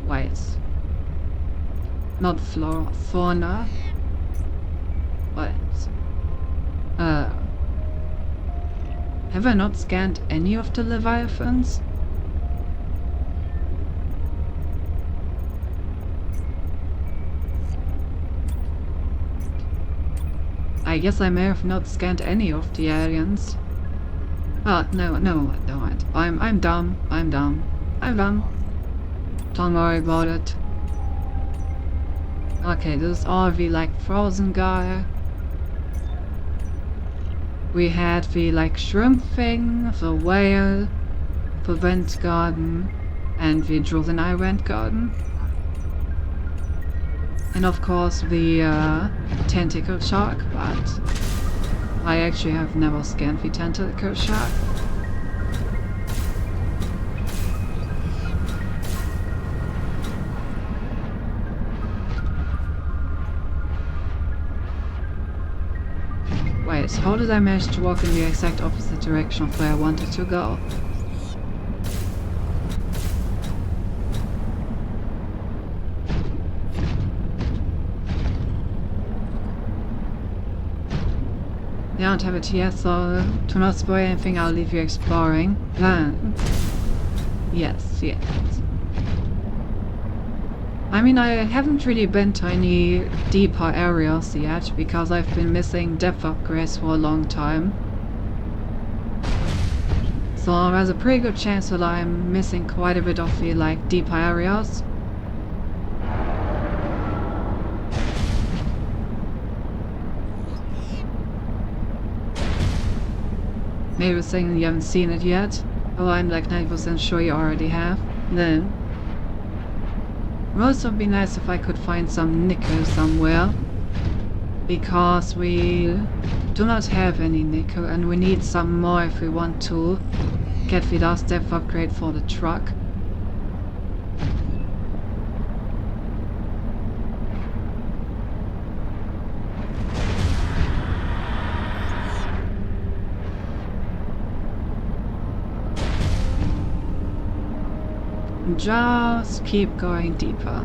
Wait. Not fauna. What? Have I not scanned any of the Leviathans? I guess I may have not scanned any of the aliens. No, don't. I'm dumb. I'm dumb. Don't worry about it. Okay, this is all the like frozen guy. We had the like shrimp thing, the whale, the vent garden, and the Drozenai vent garden. And of course the tentacle shark, but I actually have never scanned the tentacle shark. Wait, how did I manage to walk in the exact opposite direction of where I wanted to go? I don't have it yet, so to not spoil anything, I'll leave you exploring. Yes. I mean, I haven't really been to any deeper areas yet, because I've been missing depth upgrades for a long time. So there's a pretty good chance that I'm missing quite a bit of the, like, deeper areas. Maybe you're saying you haven't seen it yet. Oh, I'm like 90% sure you already have. Then it would also be nice if I could find some nickel somewhere, because we do not have any nickel and we need some more if we want to get the last depth upgrade for the truck. Just keep going deeper.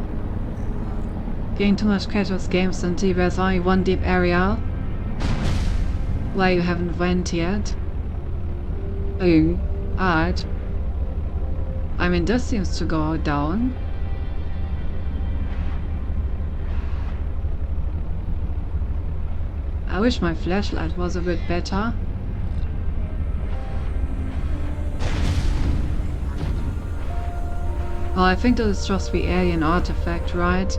Getting too much Kratos games until there's only one deep area where you haven't went yet. Oh, odd. I mean, this seems to go down. I wish my flashlight was a bit better. Well, I think this is just the alien artifact, right?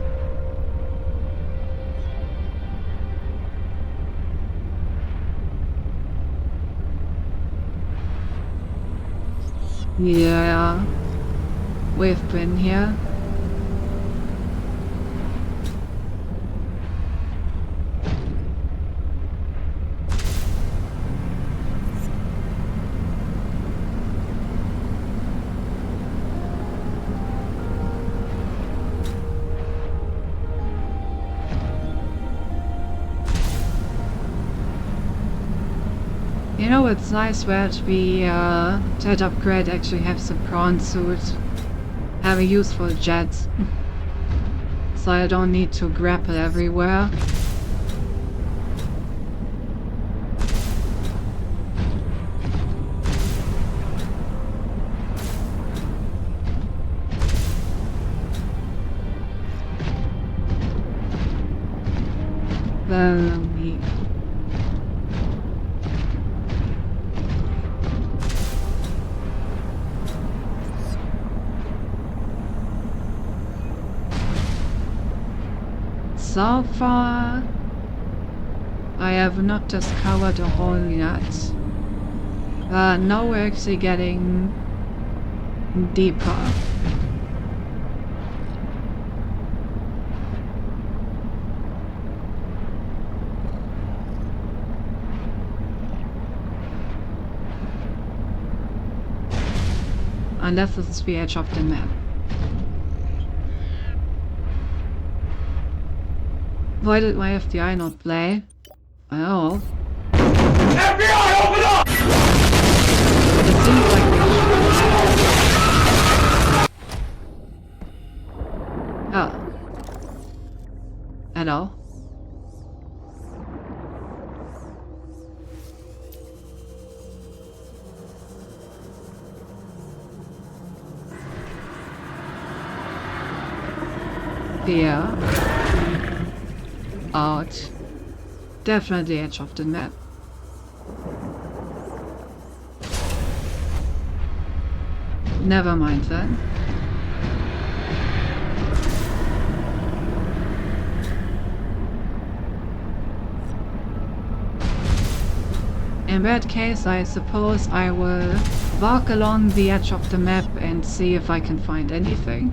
Yeah, we've been here. You know, it's nice that the jet upgrade actually has a prawn suit. Have a use for jets. So I don't need to grapple everywhere. So far, I have not discovered a hole yet. Now we're actually getting deeper. Unless this is the edge of the map. Why did my FBI not play? Oh. FBI, open up! It seems like we should. Oh. Hello? Yeah. Ouch. Definitely edge of the map. Never mind then. In that case, I suppose I will walk along the edge of the map and see if I can find anything.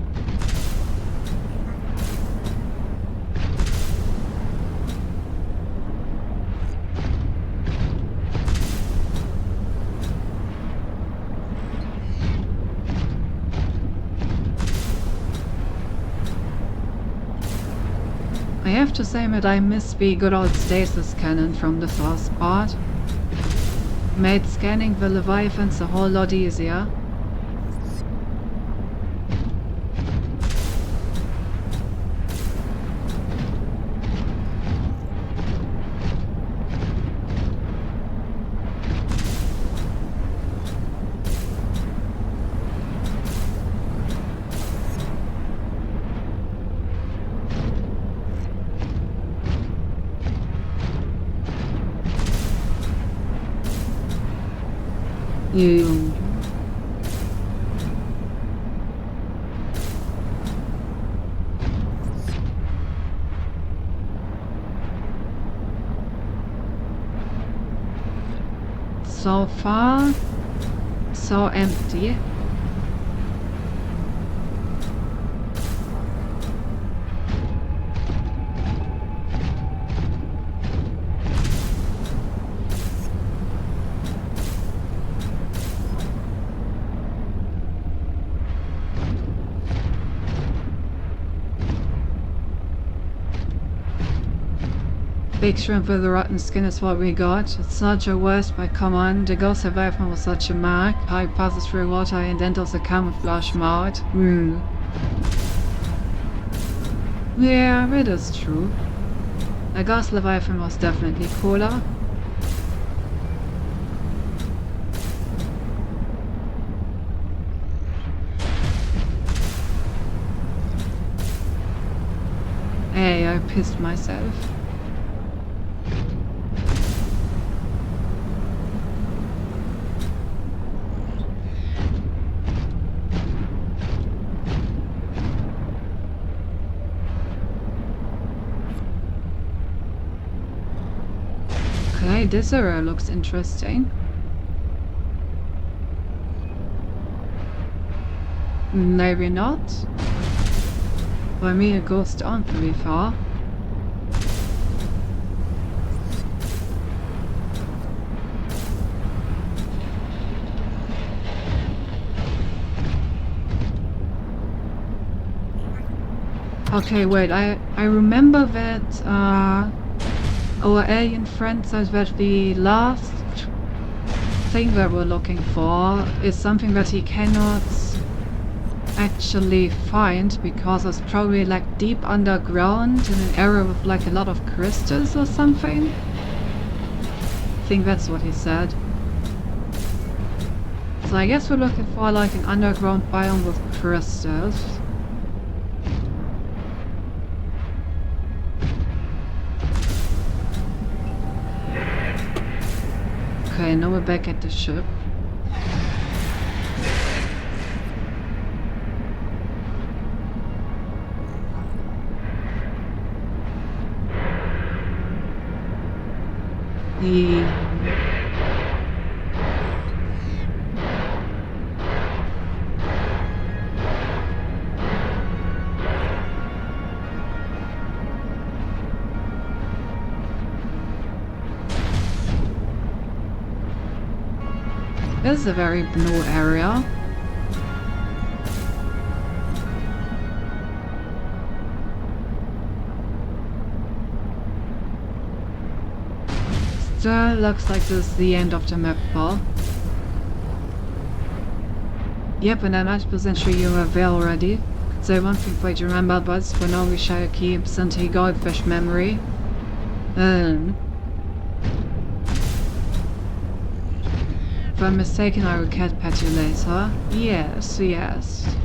I have to say that I miss the good old stasis cannon from the first part. Made scanning the Leviathans a whole lot easier. You. So far, so empty. Big shrimp with a rotten skin is what we got. It's not your worst, but come on. The ghost survivor was such a mark. Pipe passes through water and enters a camouflage mode. Yeah, it is true. A ghost Leviathan was definitely cooler. Hey, I pissed myself. Okay, this area looks interesting. Maybe not. By me it goes down pretty far. Okay, wait, I remember that our alien friend says that the last thing that we're looking for is something that he cannot actually find because it's probably like deep underground in an area with like a lot of crystals or something. I think that's what he said. So I guess we're looking for like an underground biome with crystals. Okay, now we're back at the ship. This is a very blue area. Still looks like this is the end of the map ball. Yep, and I'm 90% sure you are there already. So one thing for you to remember, but for now we shall keep Santi Goldfish memory. If I'm mistaken, I will cat pet you later. Yes, yes.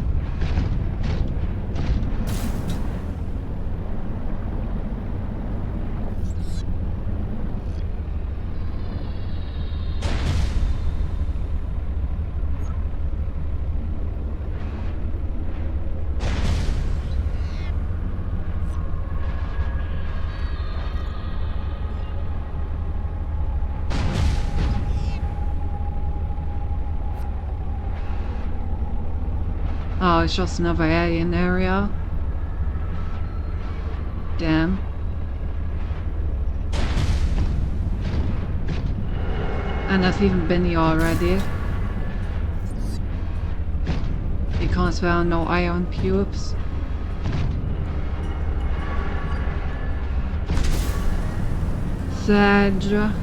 Oh, it's just another alien area. Damn. And I've even been here already. Because there are no iron pubes. Sad.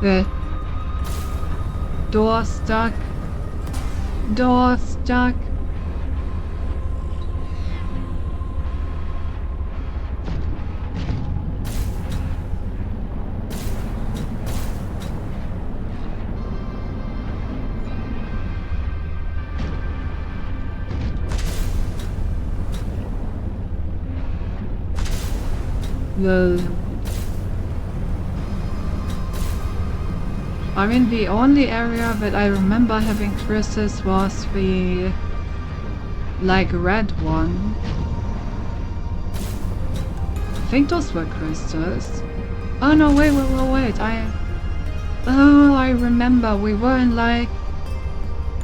The door stuck. Door stuck. I mean, the only area that I remember having crystals was the, like, red one. I think those were crystals. Oh no, wait, oh, I remember, we were in, like...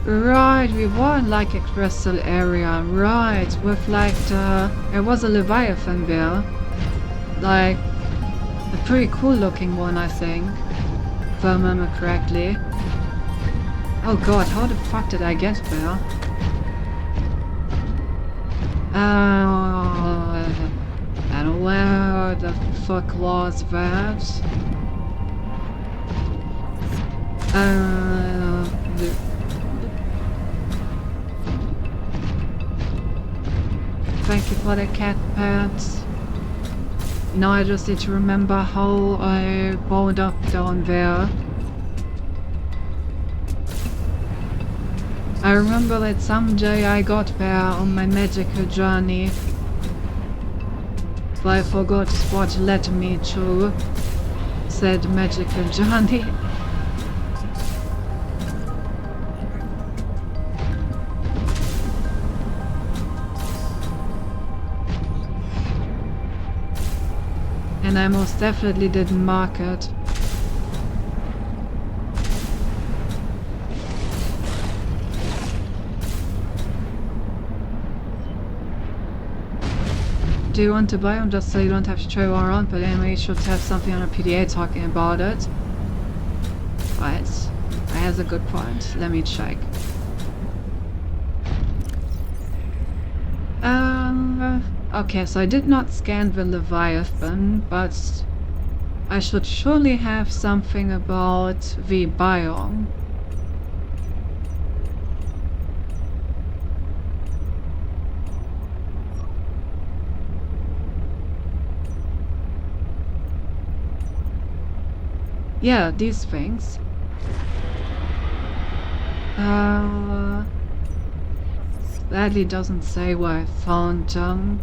Right, we were in, like, a crystal area, right, with, like, there was a Leviathan there. Like, a pretty cool looking one, I think. If I remember correctly. Oh god, how the fuck did I get there? And where the fuck was that? Thank you for the cat pets. Now I just need to remember how I wound up down there. I remember that someday I got there on my magical journey. But I forgot what led me to said magical journey. And I most definitely didn't mark it. Do you want to buy them just so you don't have to travel around? But anyway, you should have something on a PDA talking about it. Right, that has a good point. Let me check. Okay, so I did not scan the Leviathan, but I should surely have something about the biome. Yeah, these things. Sadly doesn't say where I found them.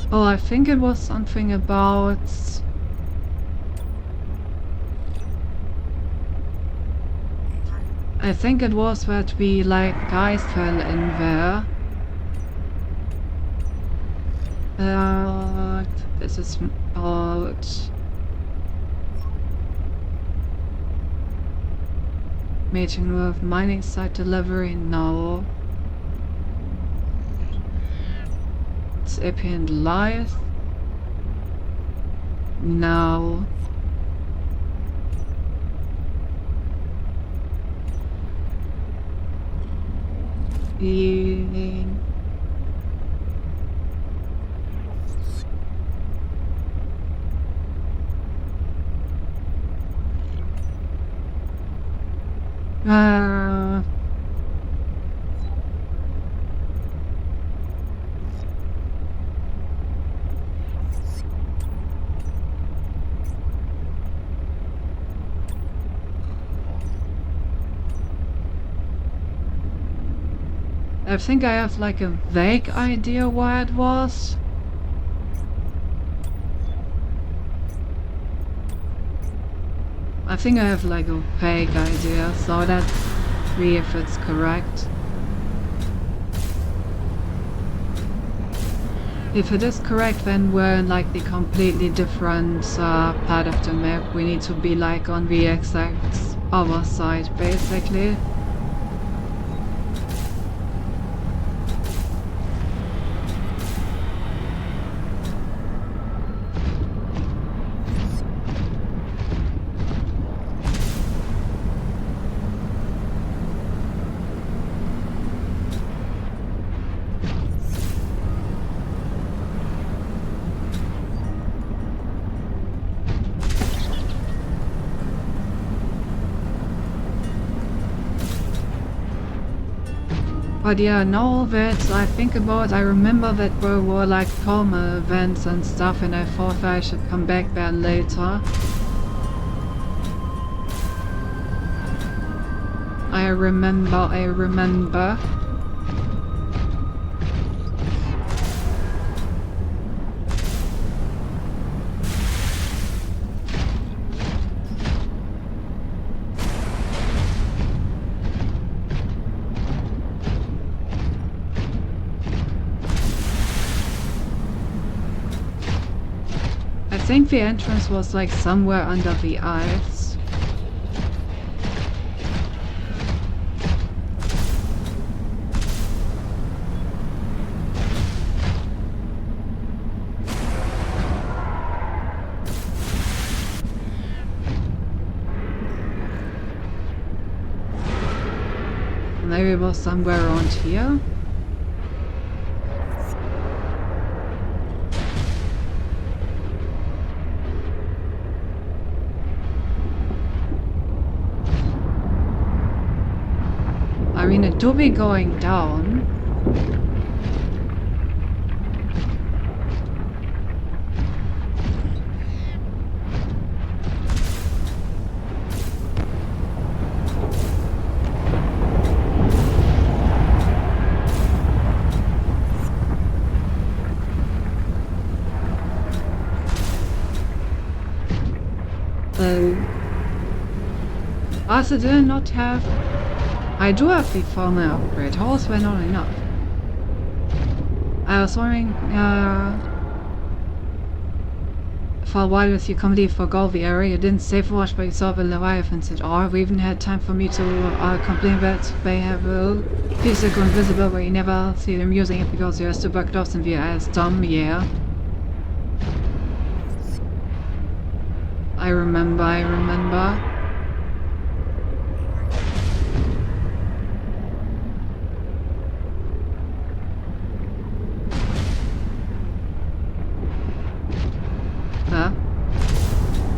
Oh, I think it was something about... I think it was that we, like, guys fell in there. This is about... Meeting with mining site delivery? No. It's Appian Life? No. Eh, Uh, I think I have like a vague idea where it was. I think I have like a vague idea, so let's see if it's correct. If it is correct, then we're in like the completely different part of the map. We need to be like on the exact other side, basically. But yeah, now that I think about, I remember that there were like formal events and stuff, and I thought I should come back there later. I remember. I think the entrance was like somewhere under the ice. Maybe it was somewhere around here. I mean, it do be going down. Also did I not have... I do have the former upgrade. Halls were not enough. I was wondering, for a while if you completely forgot the area, you didn't save watch, but you saw the Leviathans at all. We even had time for me to complain that they have a piece of invisible, but you never see them using it because you're super close and we are as dumb, yeah. I remember.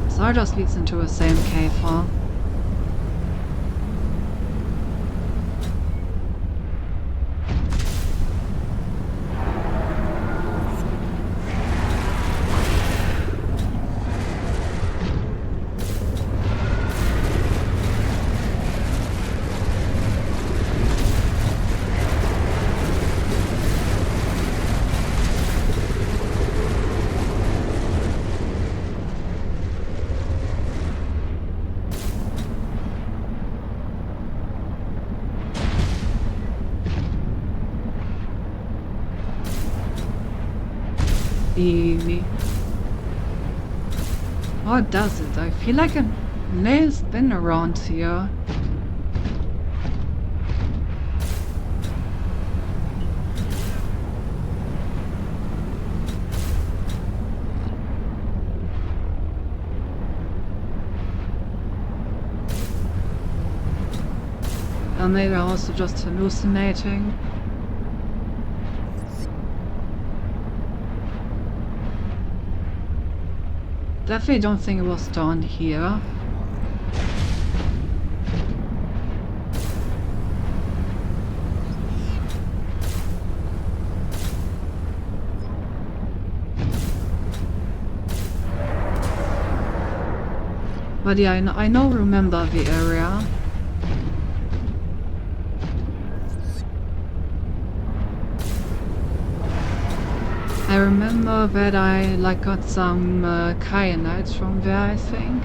Stardust leads into the same cave, huh? What does it? I feel like a nail's been around here. Or maybe I'm also just hallucinating. Definitely don't think it was down here. But yeah, I know, remember the area. I remember that I like got some kyanites from there, I think.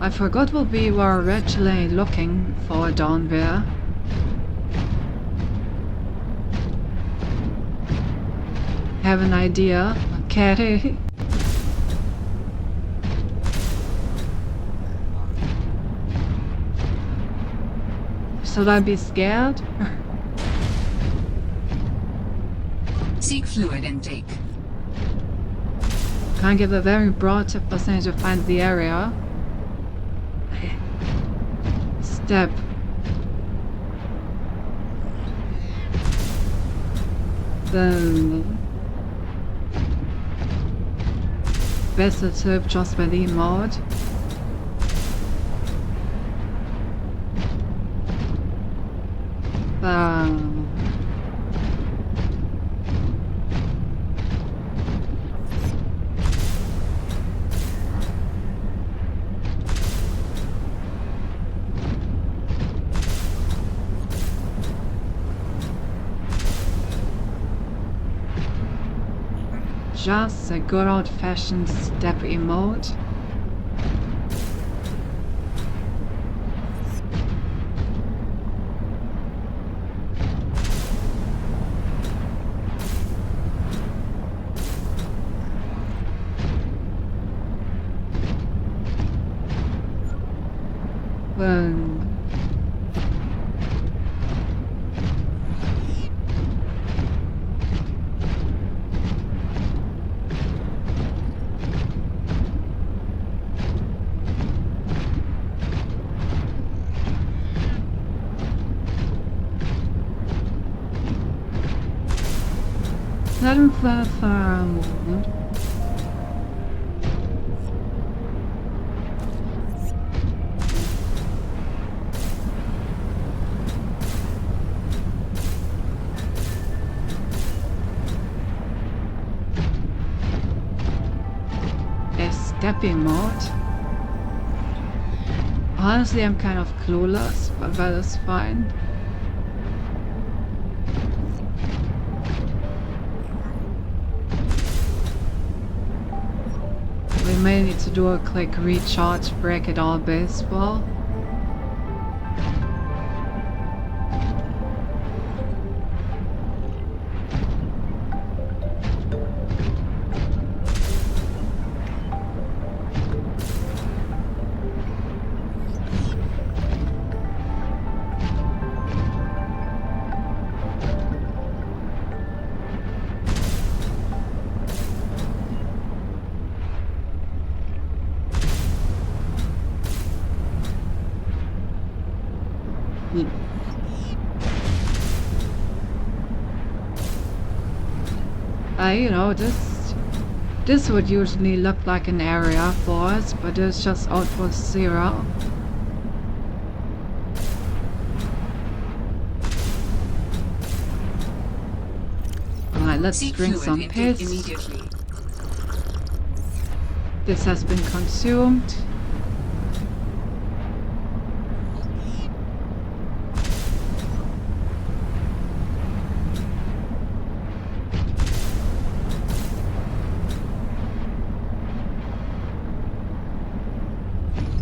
I forgot what we were originally looking for down there. Have an idea? Okay. Should I be scared? Seek fluid intake. Can't give a very broad tip percentage to find the area. Step. Then beste tip just by the mod. Just a good old-fashioned step emote. Let him fly far more. A stepping mode. Honestly, I'm kind of clueless, but that is fine. We may need to do a quick recharge break at all baseball. You know, this would usually look like an area for us, but it's just Outpost Zero. Alright, let's Seek drink fluid some intake piss. immediately. This has been consumed.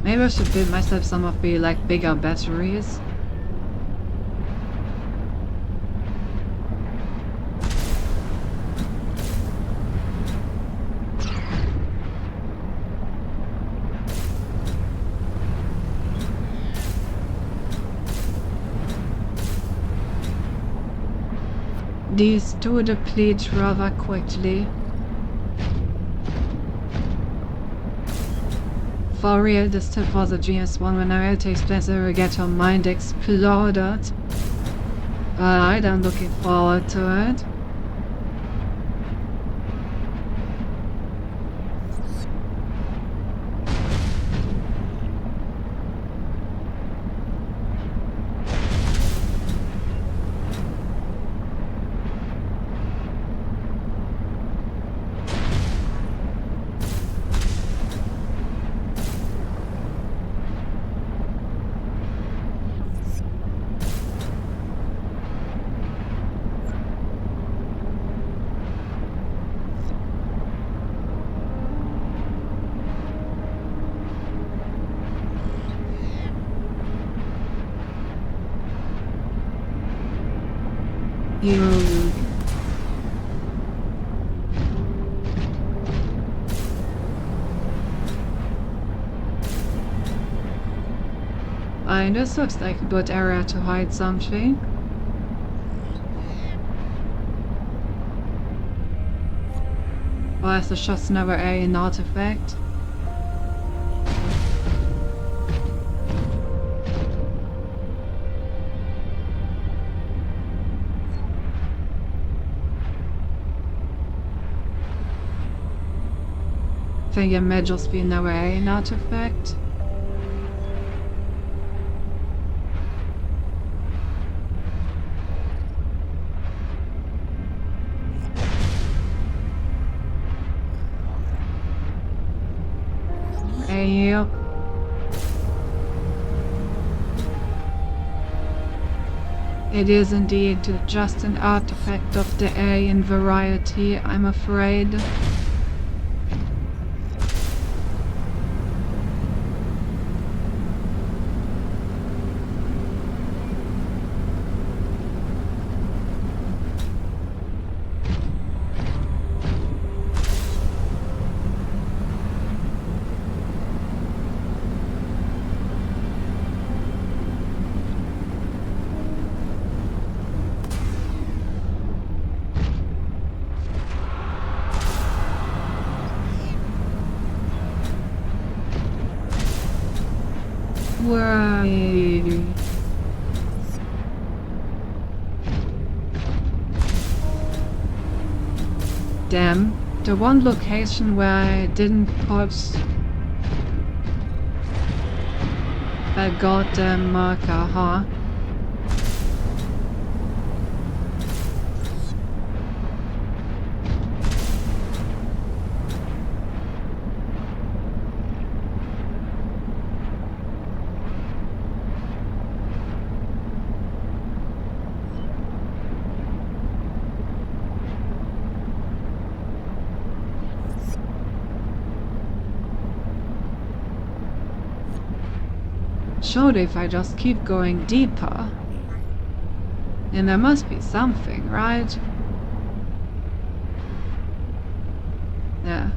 Maybe I should build myself some of the like bigger batteries. these to deplete rather quickly. For real, this tip was a genius one. When I takes place, I will get her mind exploded. Alright, I'm looking forward to it. You... this looks like a good area to hide something. Or is this just another alien artifact? I think it may just be another alien artifact. Yep. It is indeed just an artifact of the alien variety, I'm afraid. Where are you? Damn, the one location where I didn't put a goddamn marker, huh? Surely if I just keep going deeper, then there must be something, right? Yeah.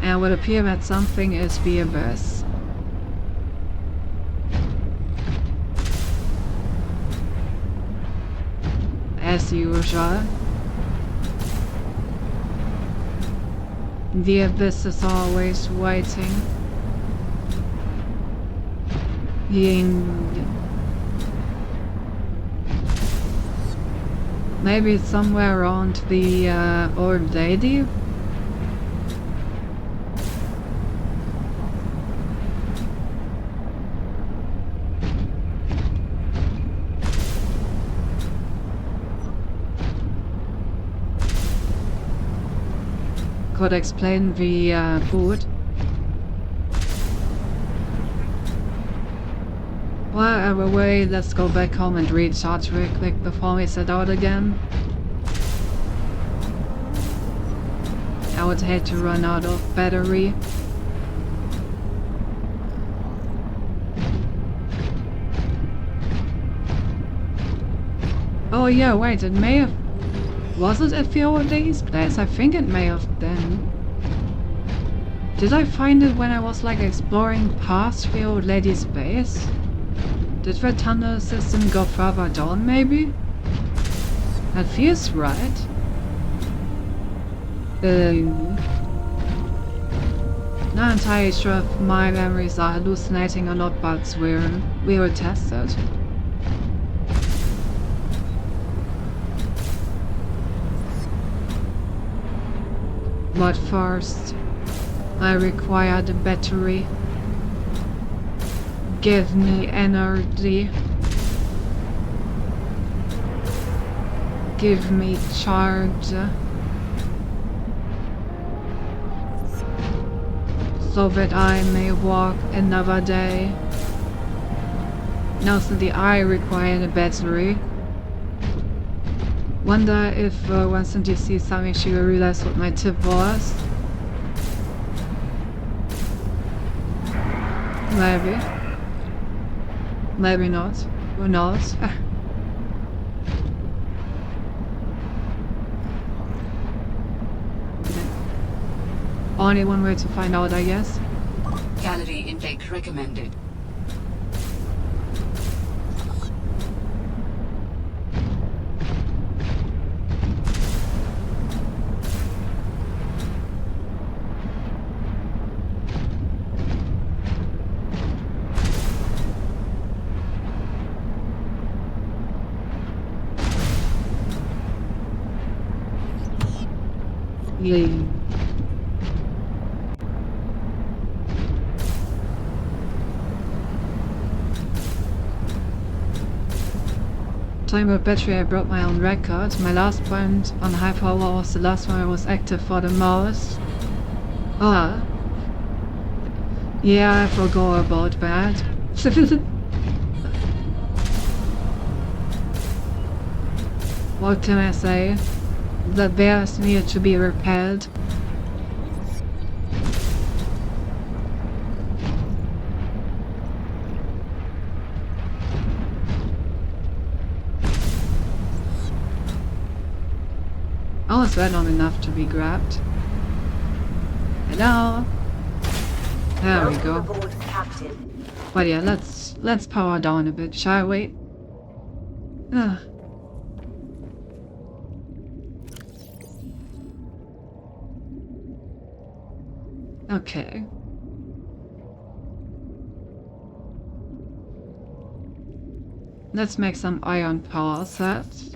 And it would appear that something is the abyss. As usual. The abyss is always waiting. Maybe it's somewhere around the old lady? Could explain the food. Whatever way, let's go back home and recharge real quick before we set out again. I would hate to run out of battery. Oh yeah, wait, it may have... Was it at the old lady's place? I think it may have been. Did I find it when I was like exploring past the old lady's base? Did the tunnel system go further down, maybe? That feels right. Not entirely sure if my memories are hallucinating or not, but we will test it. But first, I require the battery. Give me energy. Give me charge. So that I may walk another day. Now suddenly I require the battery. Wonder if once Cynthia sees something she will realize what my tip was. Maybe. Maybe not. Who knows? Only one way to find out, I guess. Calorie intake recommended. Yay. Talking about battery, I broke my own record. My last point on high power was the last one I was active for the most. Ah. Yeah, I forgot about that. What can I say? The bears needed to be repaired. Oh, is that not enough to be grabbed? Hello? There we go. Welcome aboard, Captain. But yeah, let's power down a bit, shall we? Ugh. Okay. Let's make some ion power sets.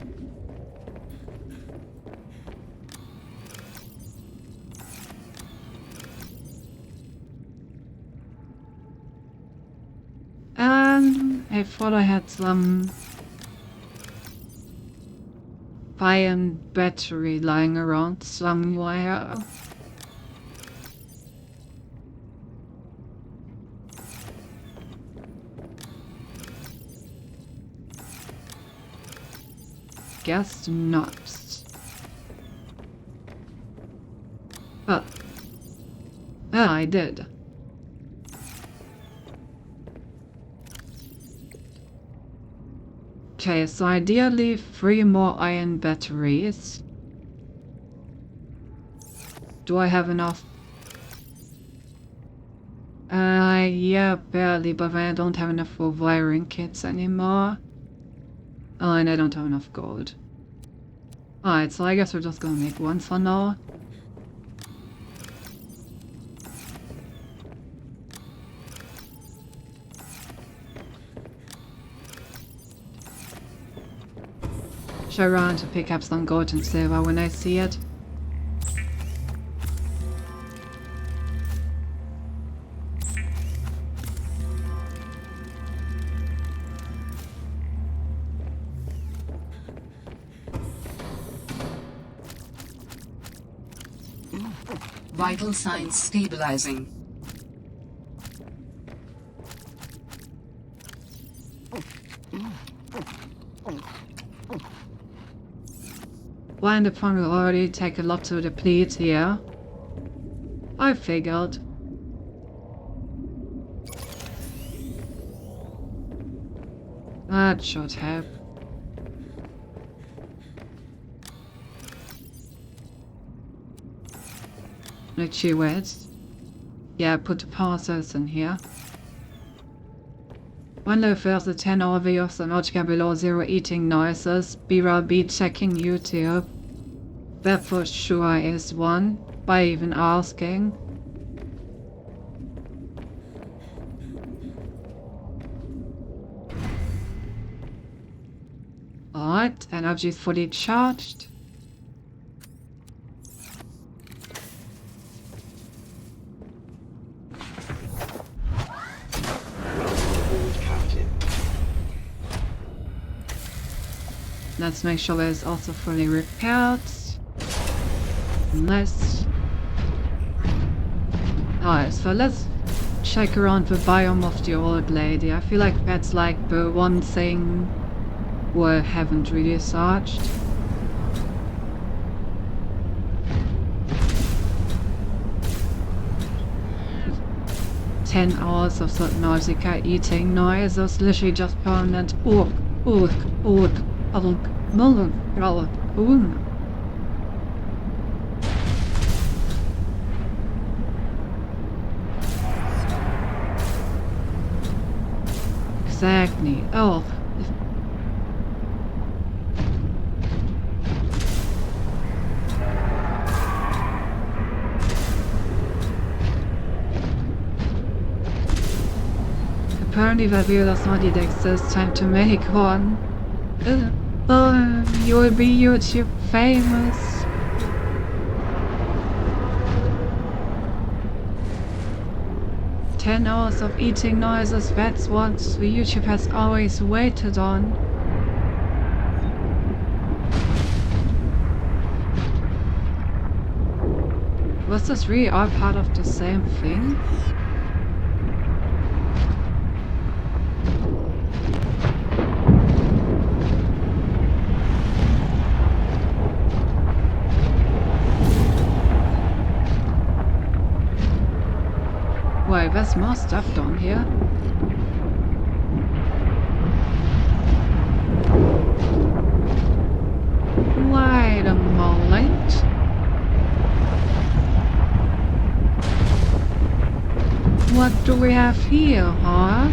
I thought I had some iron battery lying around somewhere. Guess not. But I did. Okay, so ideally 3 more iron batteries. Do I have enough? Yeah, barely, but then I don't have enough for wiring kits anymore. Oh, and I don't have enough gold. Alright, so I guess we're just gonna make one for now. Should I run to pick up some gold and silver when I see it? Vital signs stabilizing. Blind upon will already take a lot to deplete here. I figured. That should help. Let's wet. Yeah, put the power cells in here. When there first 10 videos on Oczka below 0 eating noises, be checking YouTube. That for sure is one, by even asking. Alright, energy is fully charged. Let's make sure that it's also fully repaired. Alright, so let's check around the biome of the old lady. I feel like that's like the one thing we haven't really searched. $10 of Subnautica eating noises, literally just permanent ork. Exactly. Oh. Apparently that view does not yet exist. Time to make one. You will be YouTube famous. $10 of eating noises, that's what YouTube has always waited on. Was this really all part of the same thing? Wait, there's more stuff down here. Wait a moment. What do we have here, huh?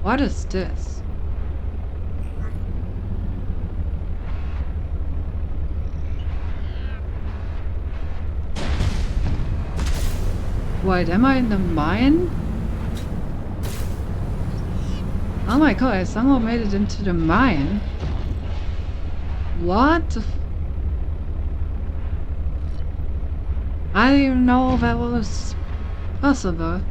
What is this? Wait, am I in the mine? Oh my god, I somehow made it into the mine. What the I didn't even know that was possible.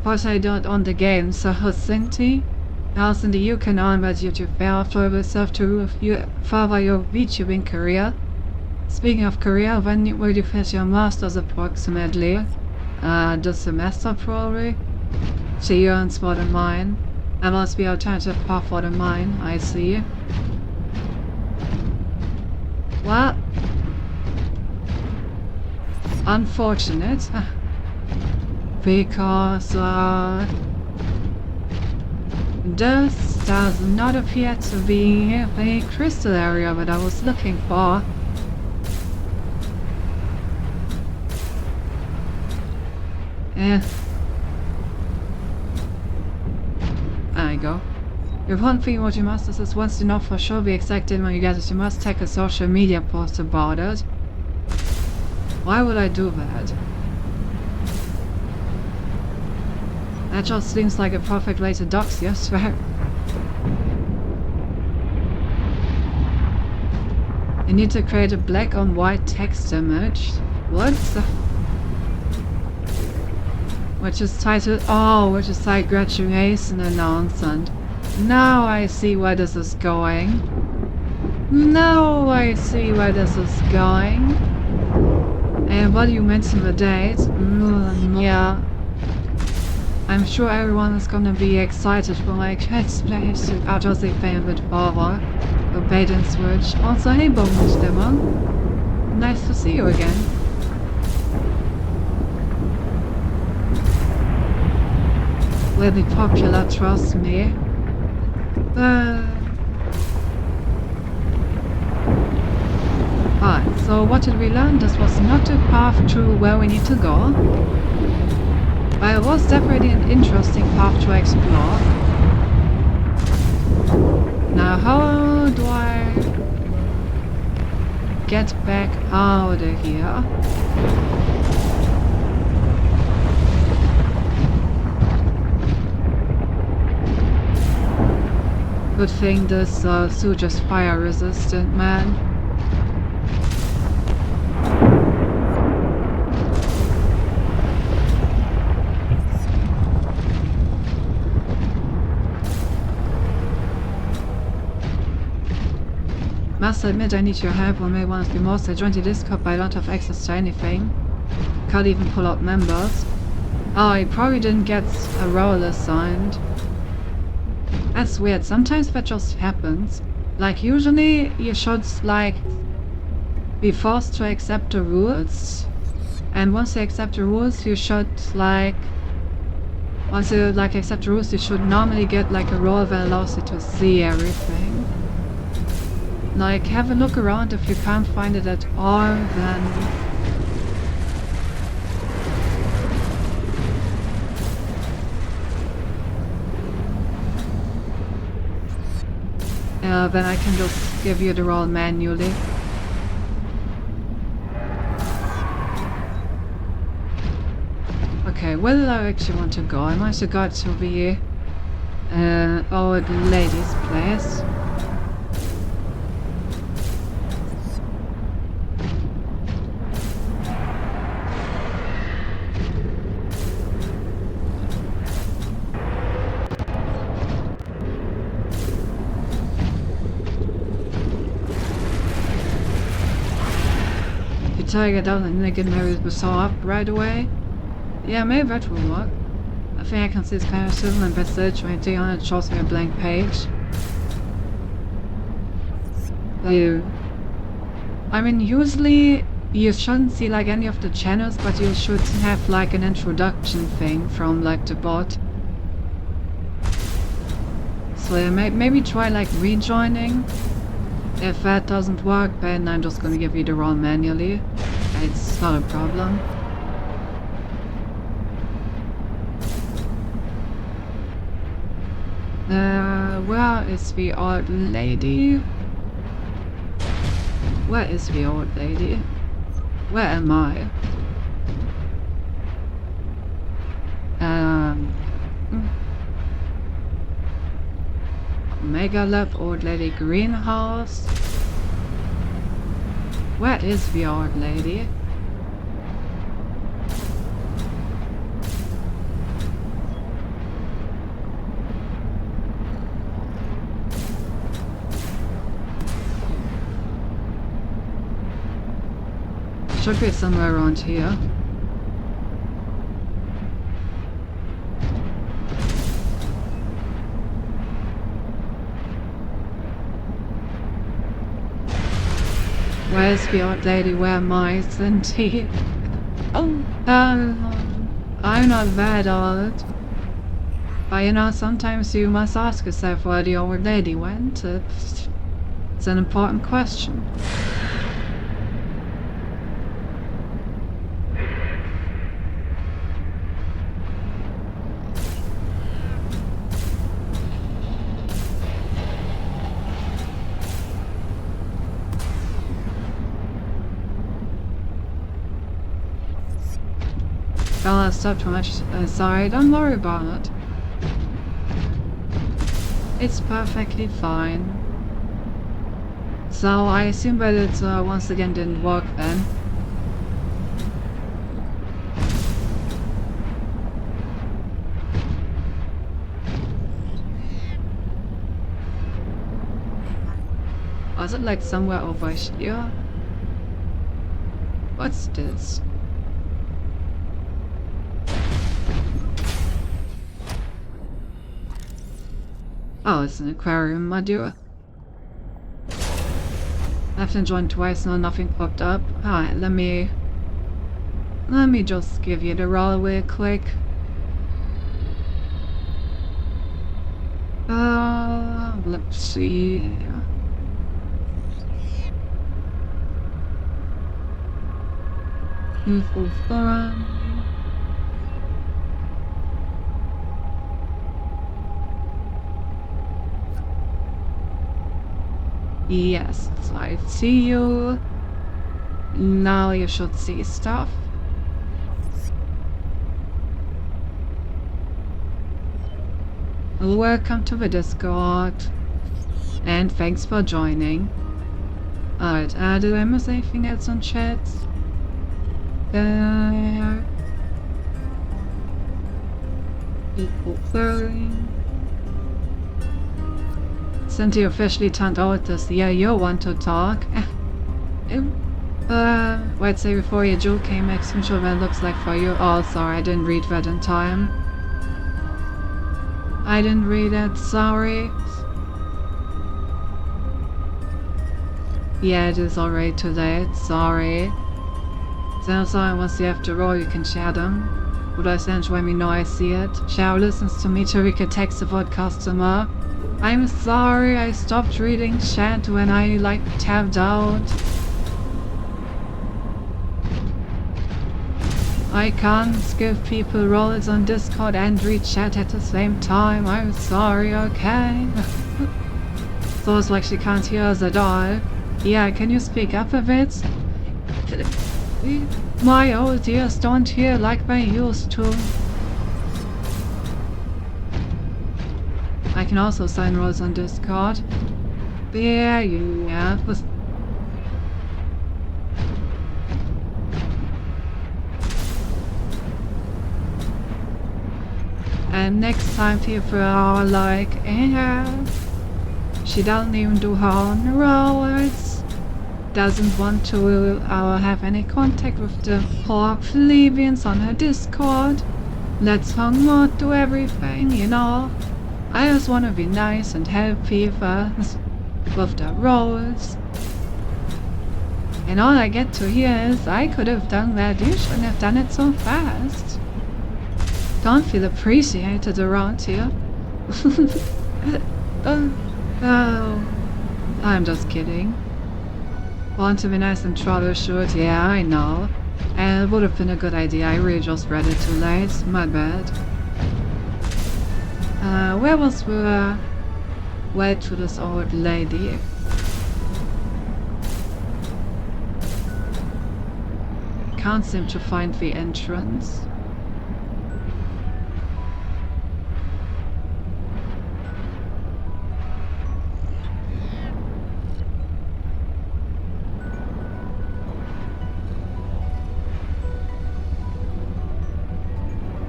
But I don't own the game, so Helsinki. Helsinki, you can onward YouTube fair for yourself to further your VTubing career. Speaking of career, when will you finish your masters approximately? This semester probably. She earns more than mine. I must be alternative path for the mine, I see. What? Unfortunate. Because this does not appear to be the crystal area that I was looking for. There you go. If one thing what you must is once to know for sure the exact date when you get it, you must take a social media post about it. Why would I do that? That just seems like a perfect way to dox you, I swear. You need to create a black on white text image. What the? Which is titled, which is like graduation announcement. Now I see where this is going. Now I see where this is going. And what you mentioned the date. Yeah. I'm sure everyone is gonna be excited for my Let's out of the favorite father. The bait and switch. Also, hey Bogenstimmer. Nice to see you again. Really popular, trust me. Alright, so what did we learn? This was not a path to where we need to go. But it was definitely an interesting path to explore. Now how do I get back out of here? Good thing this suit is fire resistant, man. Must admit I need your help on May 1 of the most. I joined the Discord but I don't have access to anything. Can't even pull out members. Oh, I probably didn't get a role assigned. That's weird, sometimes that just happens. Like usually you should like be forced to accept the rules. And once you accept the rules you should like... Once you like accept the rules you should normally get like a role that allows you to see everything. Like have a look around, if you can't find it at all then... then I can just give you the role manually. Okay, where do I actually want to go? I might have got to the old lady's place. Until I get down and then get married with Saw up right away. Yeah, maybe that will work. I think I can see it's kind of soon and message 20 on it shows me a blank page. I mean, usually you shouldn't see like any of the channels, but you should have like an introduction thing from like the bot. So yeah, maybe try like rejoining. If that doesn't work, then I'm just gonna give you the role manually. It's not a problem. Where is the old lady? Where is the old lady? Where am I? Mega Lab, Old Lady Greenhouse. Where is the old lady? Should be somewhere around here. Where's the old lady? Where am I? Cindy? Oh, I'm not that old. But you know, sometimes you must ask yourself where the old lady went. It's an important question. Well, I stopped too much. Sorry, don't worry about it. It's perfectly fine. So I assume that it once again didn't work then. Was it like somewhere over here? What's this? Oh, it's an aquarium module. Left and joined twice, no, nothing popped up. Alright, let me just give you the roll real quick. Let's see. Useful forum. Yes, I see you. Now you should see stuff. Welcome to the Discord. And thanks for joining. Alright, did I miss anything else on chat? There. People flirting. Cynthia officially turned out this. Yeah, you want to talk. Wait, say before you Joe came, make me sure what it looks like for you. Oh, sorry, I didn't read that in time. I didn't read it, sorry. Yeah, it is already too late, sorry. So sorry, once you have to roll, you can share them. Would I send when we know I see it? Share listens to me to Rika tech support customer. I'm sorry, I stopped reading chat when I tabbed out. I can't give people roles on Discord and read chat at the same time. I'm sorry, okay? So it's like she can't hear us at all. Yeah, can you speak up a bit? My old ears don't hear like they used to. I can also sign roles on Discord. Yeah. And next time people are like, she doesn't even do her own roles, doesn't want to have any contact with the poor plebeians on her Discord, lets her not do everything, you know. I just want to be nice and help people with their roles. And all I get to hear is, I could have done that, you shouldn't have done it so fast. Don't feel appreciated around here. Oh, I'm just kidding. Want to be nice and troubleshoot? Yeah, I know. And it would have been a good idea, I really just read it too late, my bad. Where was the way to this old lady? Can't seem to find the entrance.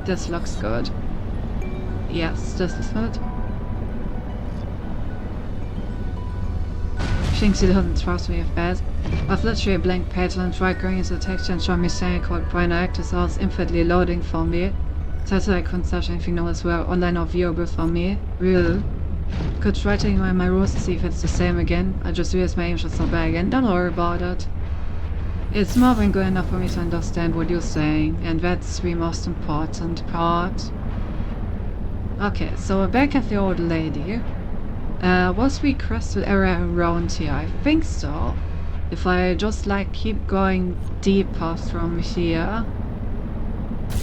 This looks good. Yes, this is good. Thinks he doesn't trust me if bad. I've literally a blank page and tried going into the text and showing me saying called Brian Actors House infinitely loading for me. Says I couldn't search anything no as well online or viewable for me. Real. Could try taking away my rules to see if it's the same again. I just realized my aim should not bad again. Don't worry about it. It's more than good enough for me to understand what you're saying, and that's the most important part. Okay, so we're back at the old lady. Was the crystal area around here? I think so. If I just keep going deeper from here.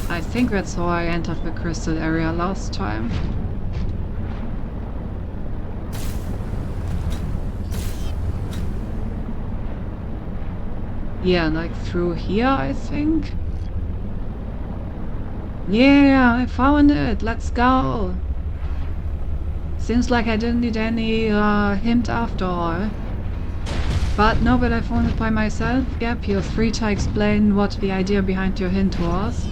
I think that's how I entered the crystal area last time. Yeah, through here, I think. Yeah, I found it. Let's go. Seems like I didn't need any hint after all. But now that I found it by myself, yep, you're free to explain what the idea behind your hint was.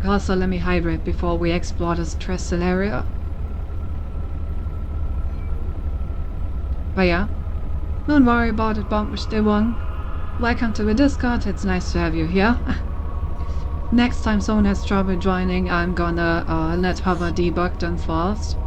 Also, let me hydrate before we explore this crystal area. But yeah, don't worry about it, Bomb1. Welcome to the Discord, it's nice to have you here. Next time someone has trouble joining, I'm gonna let Hover debug them first.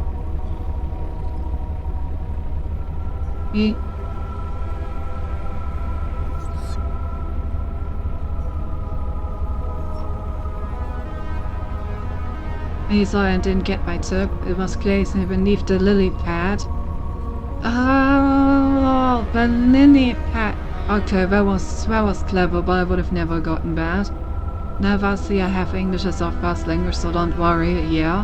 He saw and didn't get my tip. It was placed beneath the lily pad. Oh, the lily pad. Okay, that was clever, but I would have never gotten that. Never see I have English as our first language, so don't worry, yeah.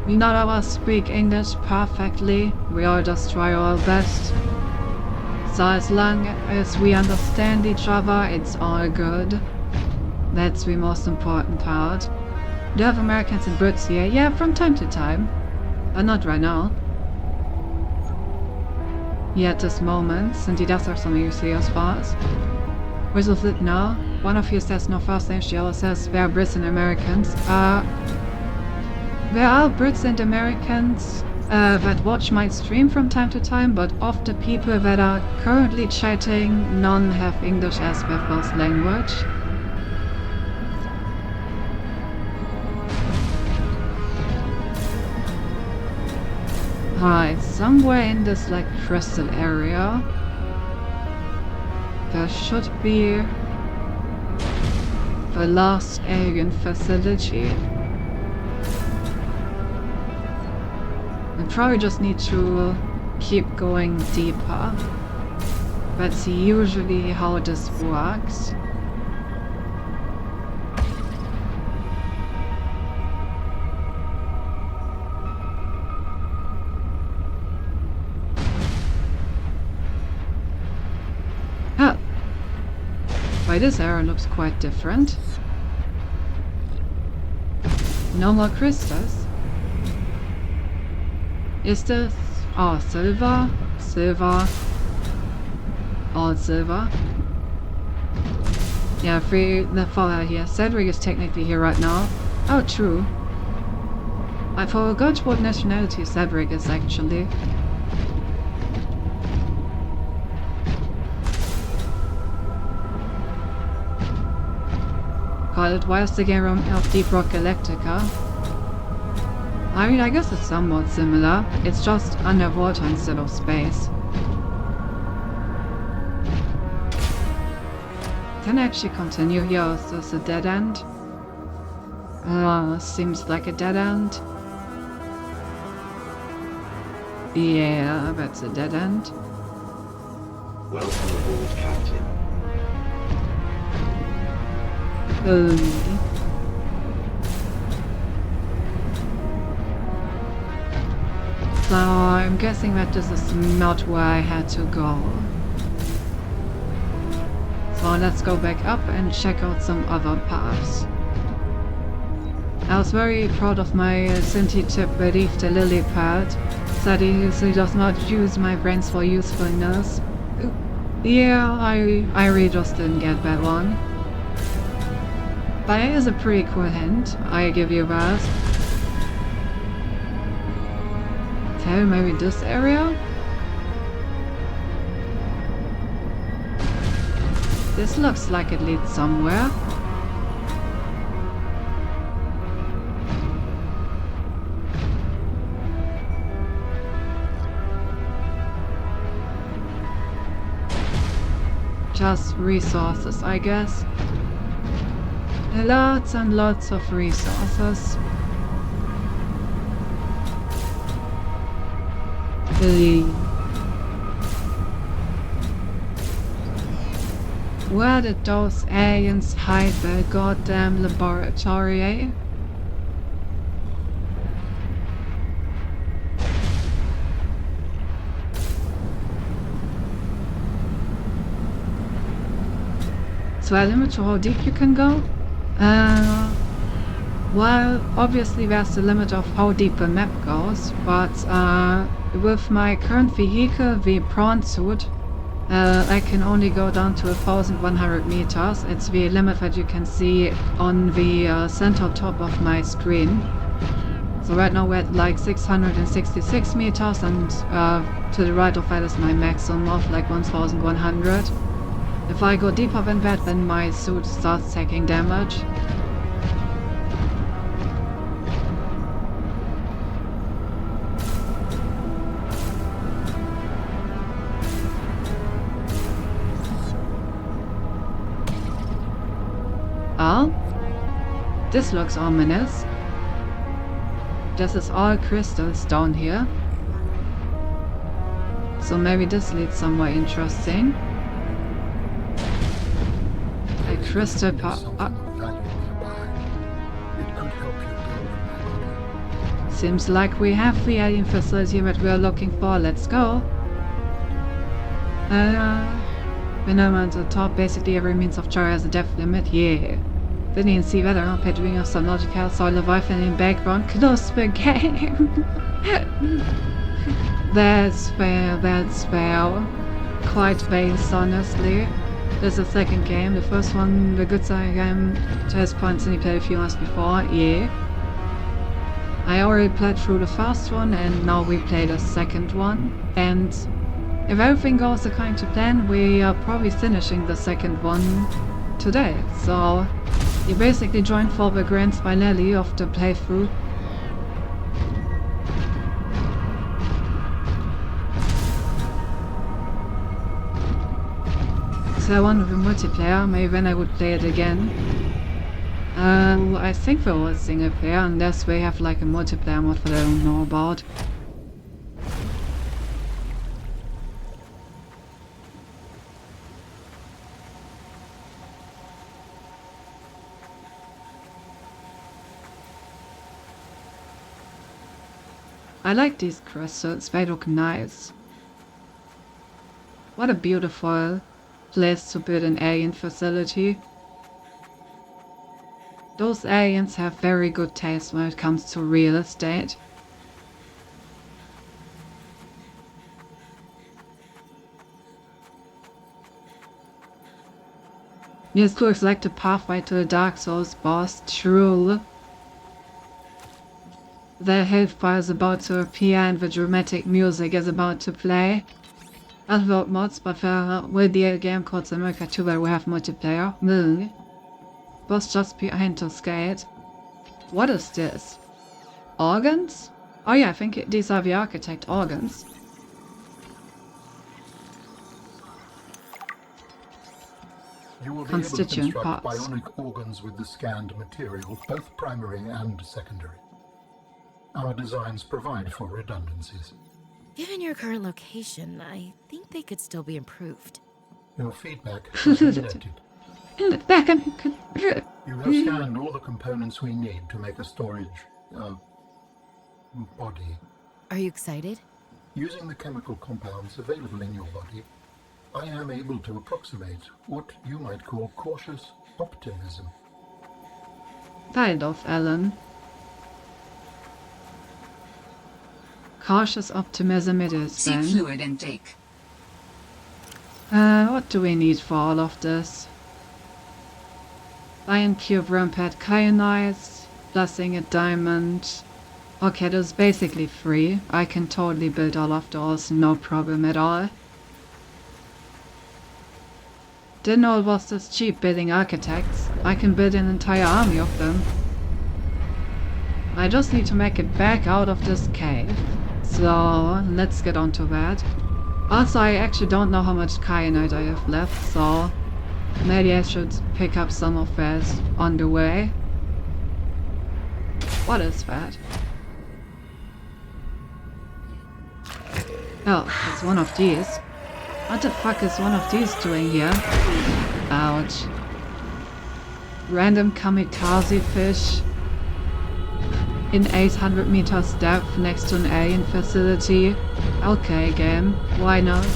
We none of us speak English perfectly, we all just try our best. So as long as we understand each other, it's all good. That's the most important part. Do you have Americans and Brits here? Yeah, from time to time. But not right now. Yeah, at this moment, and he does have some UCS files. Where's it now? One of you says no first name, the other says there are Brits and Americans. There are Brits and Americans that watch my stream from time to time, but of the people that are currently chatting, none have English as their first language. Right, somewhere in this like crystal area there should be the last alien facility. I probably just need to keep going deeper. That's usually how this works. Why this area looks quite different. No more crystals. Is this... oh, silver, silver, all silver. Yeah, the follower here. Cedric is technically here right now. Oh, true. I forgot what nationality Cedric is actually. Call it Why is the game of Deep Rock Galactica? I mean, I guess it's somewhat similar. It's just underwater instead of space. Can I actually continue here? Is this a dead end? Seems like a dead end. Yeah, that's a dead end. Welcome aboard, Captain. So I'm guessing that this is not where I had to go. So let's go back up and check out some other paths. I was very proud of my Sinti tip beneath the lily pad. Said he does not use my brains for usefulness. Yeah, I really just didn't get that one. But it is a pretty cool hint, I give you that. Okay, maybe this area? This looks like it leads somewhere. Just resources, I guess. Lots and lots of resources. Where did those aliens hide their goddamn laboratory, eh? Is there a limit to how deep you can go? Well, obviously there's the limit of how deep the map goes, but with my current vehicle, the prawn suit, I can only go down to 1,100 meters. It's the limit that you can see on the center top of my screen. So right now we're at like 666 meters, and to the right of that is my maximum of like 1100. If I go deeper than that, then my suit starts taking damage. Oh, this looks ominous. This is all crystals down here. So maybe this leads somewhere interesting. A crystal Something of value nearby. It could help you build my body. Seems like we have the alien facility that we're looking for. Let's go. Venom at the top. Basically every means of terror has a depth limit. Yeah. Didn't even see that. I'm doing of some logical soil Leviathan in background. Close the game. That's fair. That's fair. Quite based, honestly. There's a second game. The first one, the good side game, has points and you played a few months before. Yeah. I already played through the first one and now we play the second one. And if everything goes according to plan, we are probably finishing the second one today. So you basically joined for the grand finale of the playthrough. So I wonder the multiplayer, maybe when I would play it again. I think there was single player, unless we have like a multiplayer mod that I don't know about. I like these crystals, they look nice. What a beautiful place to build an alien facility. Those aliens have very good taste when it comes to real estate. This looks like the pathway to the Dark Souls boss, true. The hellfire is about to appear and the dramatic music is about to play. I wrote mods, but there will be a game called America 2 where we have multiplayer. Boss just behind to skate. What is this? Organs? Oh yeah, I think these are the architect organs. You will be Constituent able to construct parts. bionic organs with the scanned material, both primary and secondary. Our designs provide for redundancies. Given your current location, I think they could still be improved. Your feedback has been noted. You have scanned all the components we need to make a storage body. Are you excited? Using the chemical compounds available in your body, I am able to approximate what you might call cautious optimism. Kind of, Alan. Cautious optimism it is, See then. fluid intake. What do we need for all of this? Iron cube rampart kyanite, blessing a diamond. Okay, that's basically free. I can totally build all of those, no problem at all. Didn't know it was this cheap building architects. I can build an entire army of them. I just need to make it back out of this cave. So, let's get on to that. Also, I actually don't know how much kyanite I have left, so maybe I should pick up some of that on the way. What is that? Oh, it's one of these. What the fuck is one of these doing here? Ouch. Random kamikaze fish in 800 meters depth next to an alien facility. Okay, game. Why not?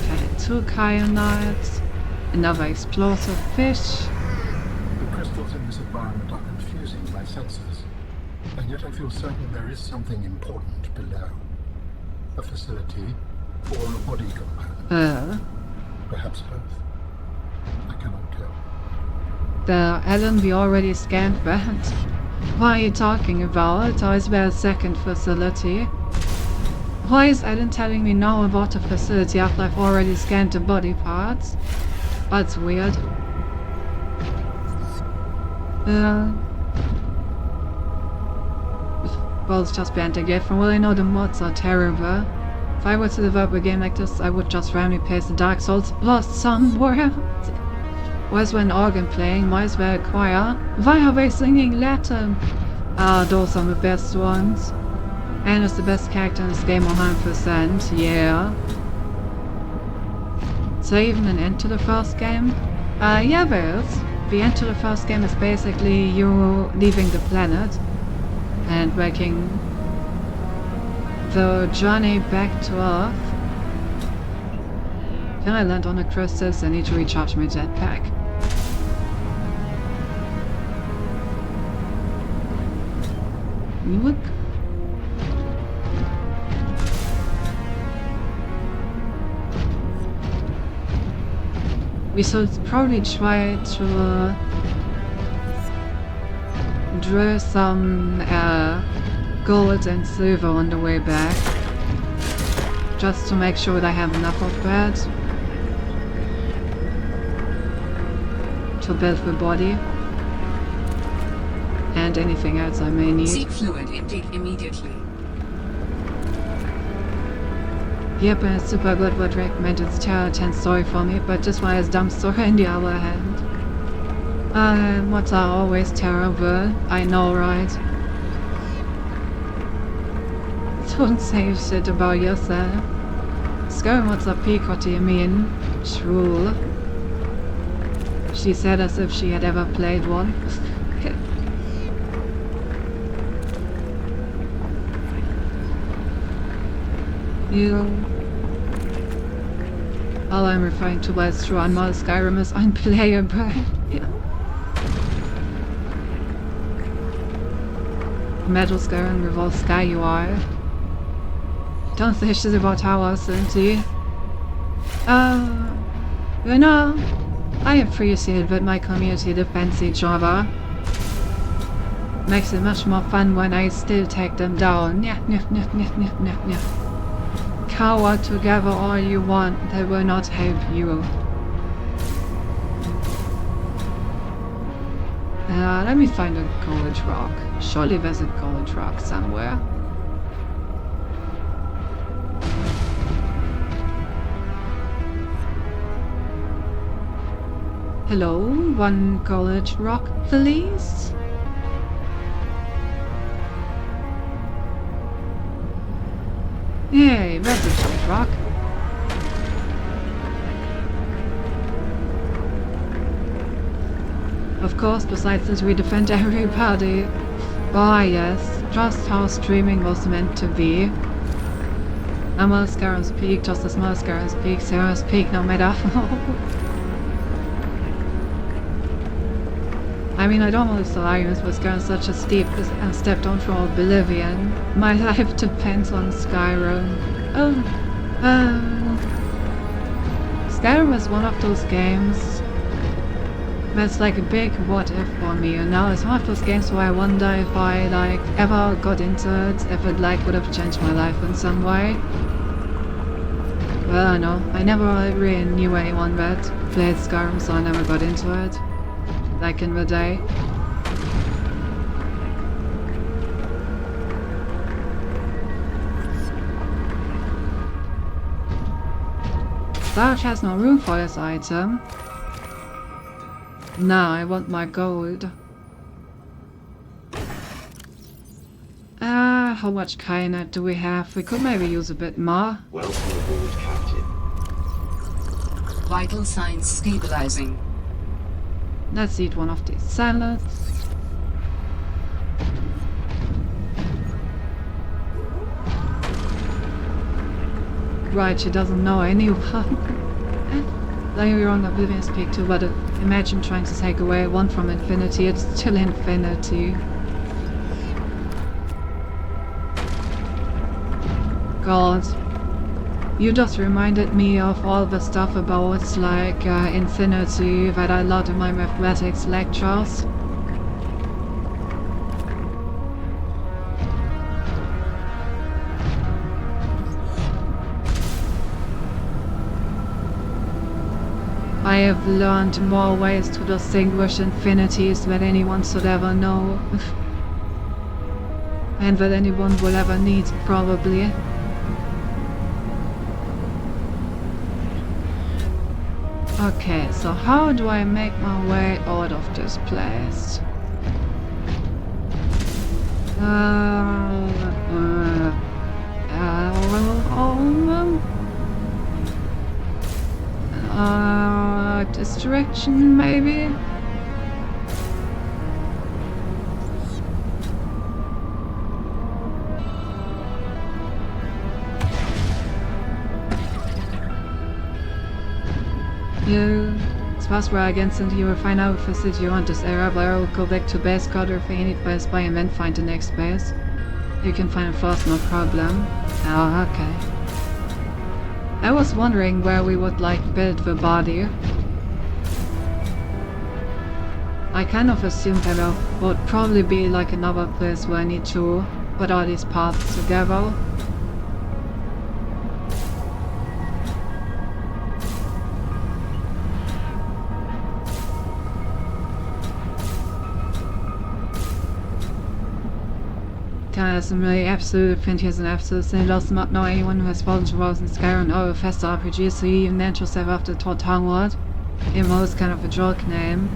Okay, 2 kyanites. Another explosive fish. The crystals in this environment are confusing my senses, and yet I feel certain there is something important below. A facility or a body component. Perhaps both. I cannot tell. the Ellen, we already scanned that. What are you talking about? Or is there a second facility? Why is Ellen telling me now about a facility after I've already scanned the body parts? That's weird. Well, it's just banned again. From what I know, the mods are terrible. If I were to develop a game like this, I would just randomly paste the Dark Souls Lost somewhere. Where's an organ playing? Why is there a choir? Why are they singing Latin? Ah, those are the best ones. And it's the best character in this game 100%, yeah. Is there even an end to the first game? Yeah, there is. The end to the first game is basically you leaving the planet and making the journey back to Earth. Can I land on a crystal? I need to recharge my jetpack. Look. We should probably try to drill some gold and silver on the way back, just to make sure that I have enough of that to build the body and anything else I may need. Seek fluid intake immediately. Yep, and it's super good what recommended Terra 10 story for me, but this one is dumb story on the other hand. Mods are always terrible, I know, right? Don't say shit about yourself. Skyrim mods are peak, what do you mean? True. She said as if she had ever played one. All I'm referring to is true on mod Skyrim is unplayable. Yeah. Metal Skyrim revolves Sky UI. Don't say shit about how Cindy. You know, I appreciate that my community defends each other. Makes it much more fun when I still take them down. Cower together all you want, they will not help you. Let me find a gold rock. Surely there's a gold rock somewhere. Hello, one gold rock, please? Yay, that's a gold rock. Of course, besides this, we defend everybody. Ah, yes, just how streaming was meant to be. I'm on Skyrim's Peak, just as much Skyrim's Peak, Sarah's Peak, no matter how. I mean, I don't want to Skyrim, but Skyrim's such a steep step down from Oblivion. My life depends on Skyrim. Skyrim is one of those games that's like a big what if for me, and now it's one of those games where I wonder if I like ever got into it, if it like would have changed my life in some way. Well, I know, I never really knew anyone that played Skyrim, so I never got into it, like in the day. Sarge has no room for this item. Now I want my gold. How much kyanite do we have? We could maybe use a bit more. Welcome aboard, Captain. Vital signs stabilizing. Let's eat one of these salads. Right, she doesn't know anyone. Don't get me wrong, Oblivion's Peak too, but imagine trying to take away one from infinity, it's still infinity. God. You just reminded me of all the stuff about, like, infinity that I learned in my mathematics lectures. I have learned more ways to distinguish infinities than anyone should ever know. And that anyone will ever need, probably. Okay, so how do I make my way out of this place? Distraction, maybe? Password against and you will find out if it's you want this area, but I will go back to base code if you need base by and then find the next base. You can find it first, no problem. Oh, okay. I was wondering where we would like build the body. I kind of assumed there would probably be like another place where I need to put all these parts together. Really absolute Fintiers and absolutely does not know anyone who has fallen to Rose and Skyrim or Festa RPG, so he even named yourself after Todd Tongward. It was kind of a joke name.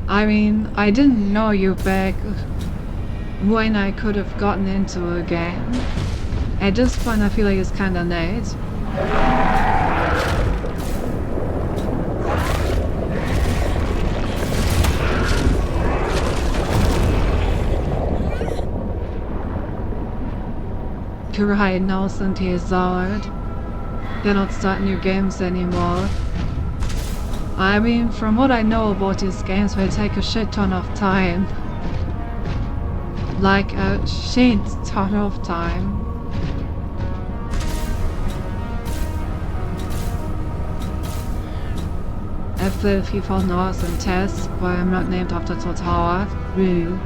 I mean, I didn't know you back when I could have gotten into a game. At this point I feel like it's kinda late. Right now, Santi is out. They don't start new games anymore. I mean, from what I know about these games, they take a shit ton of time. Like a shit ton of time. I've played a few Thousand Hours and tests, but I'm not named after Todd Howard. Really.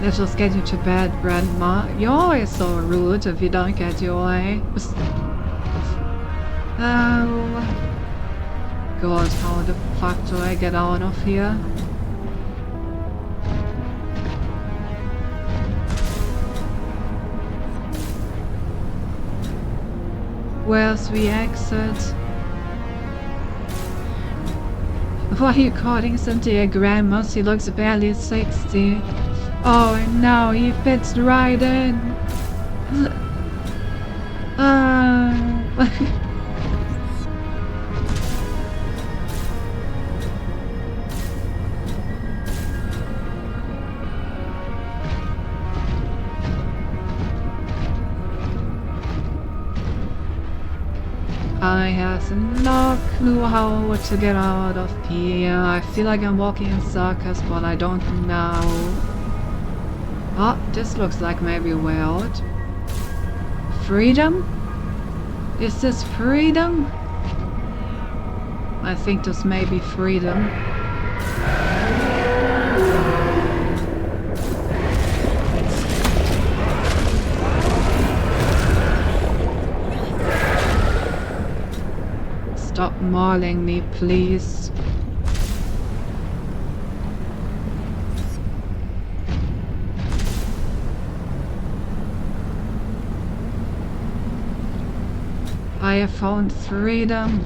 Let's just get you to bed, Grandma. You're always so rude if you don't get your way. Oh. God, how the fuck do I get out of here? Where's the exit? Why are you calling Cynthia Grandma? She looks barely 60. Oh no, he fits right in. I have no clue how to get out of here. I feel like I'm walking in circles, but I don't know. Oh, this looks like maybe a way out. Freedom? Is this freedom? I think this may be freedom. Stop mauling me, please. I have found freedom.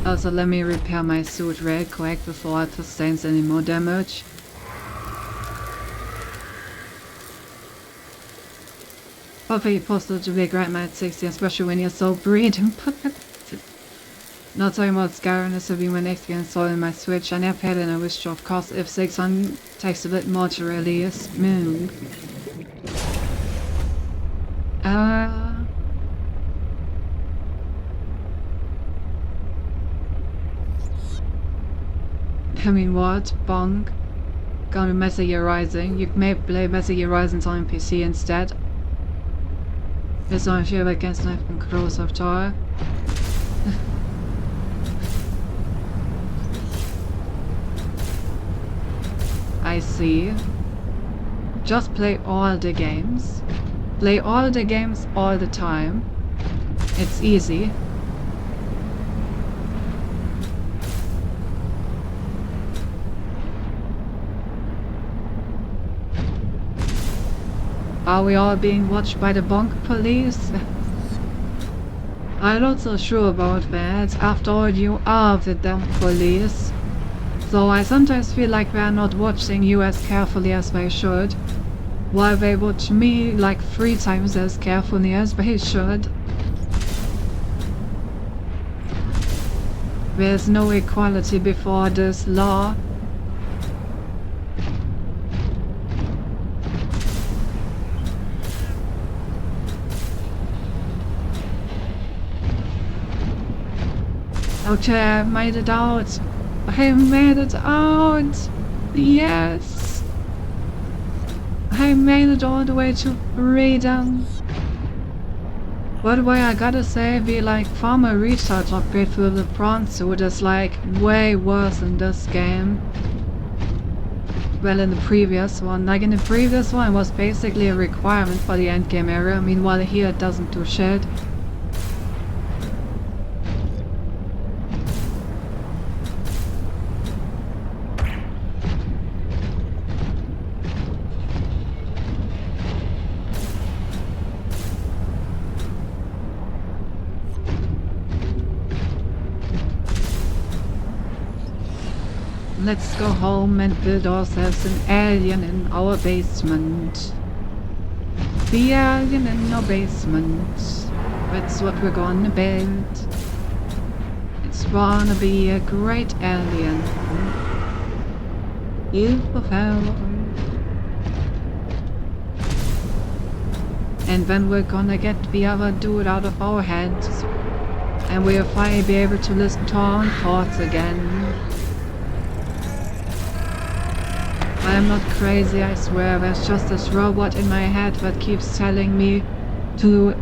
Also, let me repair my suit real quick before it sustains any more damage. Hopefully you're supposed to be great at 60, especially when you're so breeding. Not talking about Skyrim, this will be my next game installed in my Switch. I never had it and I wish to, of course, if 600 takes a bit more to release. I mean, what? Bonk. Gonna Metal Gear Rising. You may play Metal Gear Rising on PC instead. It's not sure against Knife and Crows of Tar. I see. Just play all the games. Play all the games all the time. It's easy. Are we all being watched by the bonk police? I'm not so sure about that. After all, you are the damn police. So I sometimes feel like they're not watching you as carefully as they should, while they watch me like 3 times as carefully as they should. There's no equality before this law. Okay, I made it out. I made it out. Yes. I made it all the way to freedom. By the way, I gotta say, the farmer research upgrade for the prawn suit is way worse in this game. Well, in the previous one. In the previous one, it was basically a requirement for the endgame area. Meanwhile, here it doesn't do shit. Let's go home and build ourselves an alien in our basement. The alien in our basement. That's what we're gonna build. It's gonna be a great alien. And then we're gonna get the other dude out of our heads. And we'll finally be able to listen to our own thoughts again. I'm not crazy, I swear. There's just this robot in my head that keeps telling me to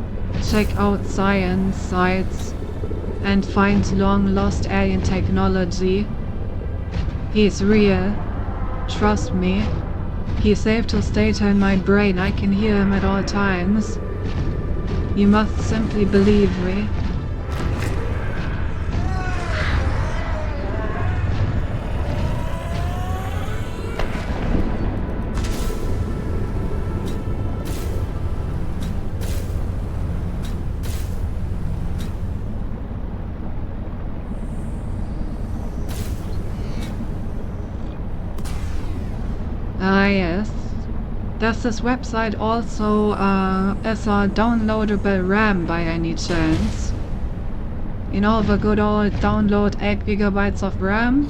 check out science sites and find long-lost alien technology. He's real. Trust me. He saved his data in my brain. I can hear him at all times. You must simply believe me. Ah, yes. Does this website also as a downloadable RAM by any chance? You know, the good old download 8 gigabytes of RAM?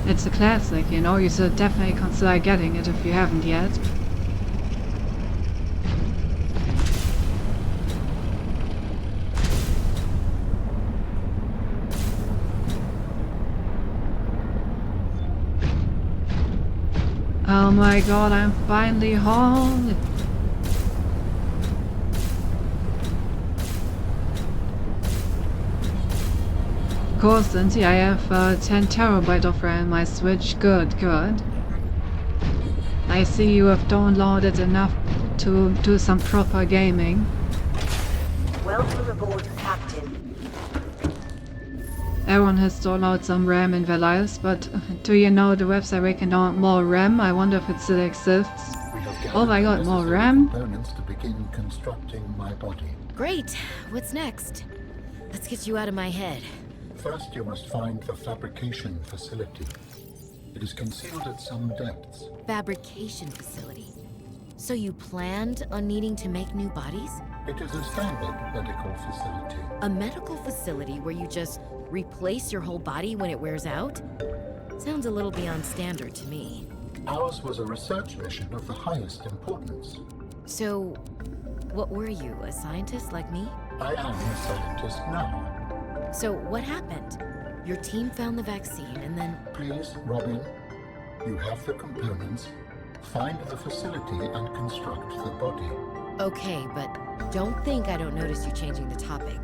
It's a classic, you know, you should definitely consider getting it if you haven't yet. Oh my god, I'm finally home! Of course, since I have 10 terabyte of RAM on my Switch. Good, good. I see you have downloaded enough to do some proper gaming. Welcome aboard, Captain. Everyone has downloaded some RAM in their lives, but do you know the website where you can download more RAM? I wonder if it still exists. Oh my god, more RAM? Components to begin constructing my body. Great. What's next? Let's get you out of my head. First, you must find the fabrication facility. It is concealed at some depths. Fabrication facility. So you planned on needing to make new bodies? It is a standard medical facility. A medical facility where you just replace your whole body when it wears out? Sounds a little beyond standard to me. Ours was a research mission of the highest importance. So, what were you, a scientist like me? I am a scientist now. So what happened? Your team found the vaccine and then... Please, Robin, you have the components. Find the facility and construct the body. Okay, but don't think I don't notice you changing the topic.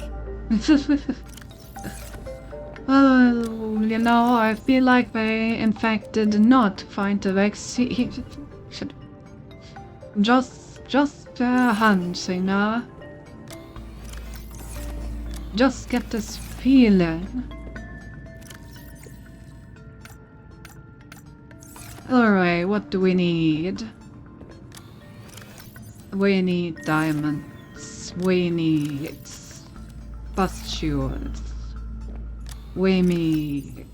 Well, you know, I feel like they in fact did not find the vaccine. Just a hunch, you know? Just get this feeling. Alright, what do we need? We need diamonds. We need pustules. We need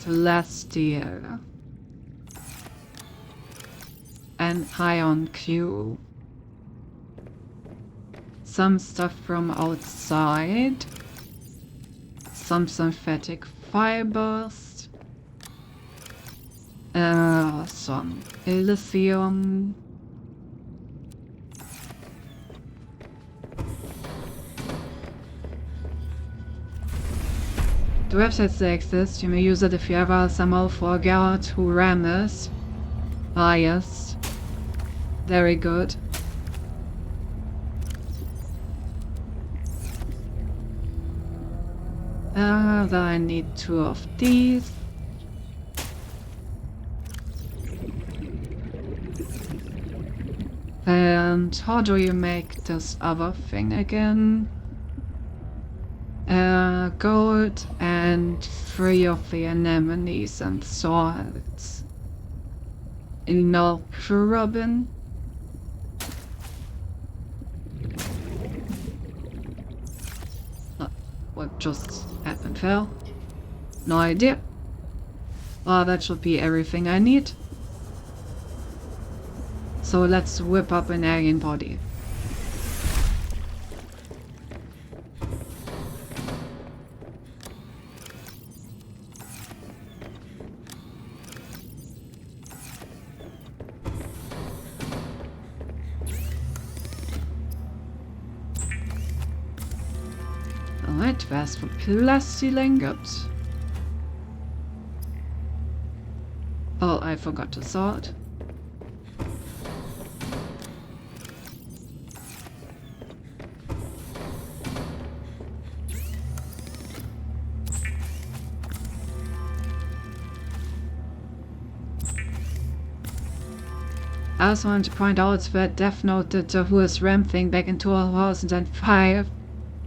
celestial and ion cube. Some stuff from outside. Some synthetic fibers. Some lithium. The website still exists. You may use it if you ever somehow forgot who ran this. Ah, yes. Very good. Then I need 2 of these. And how do you make this other thing again? Gold and 3 of the anemones and swords. No problem. What just happened, fell? No idea. Well, that should be everything I need. So let's whip up an alien body. Alright, where's the plastic ingot? Oh, I forgot the sword. I also want to point out that Death Note did the Who is Ram thing back in 2005.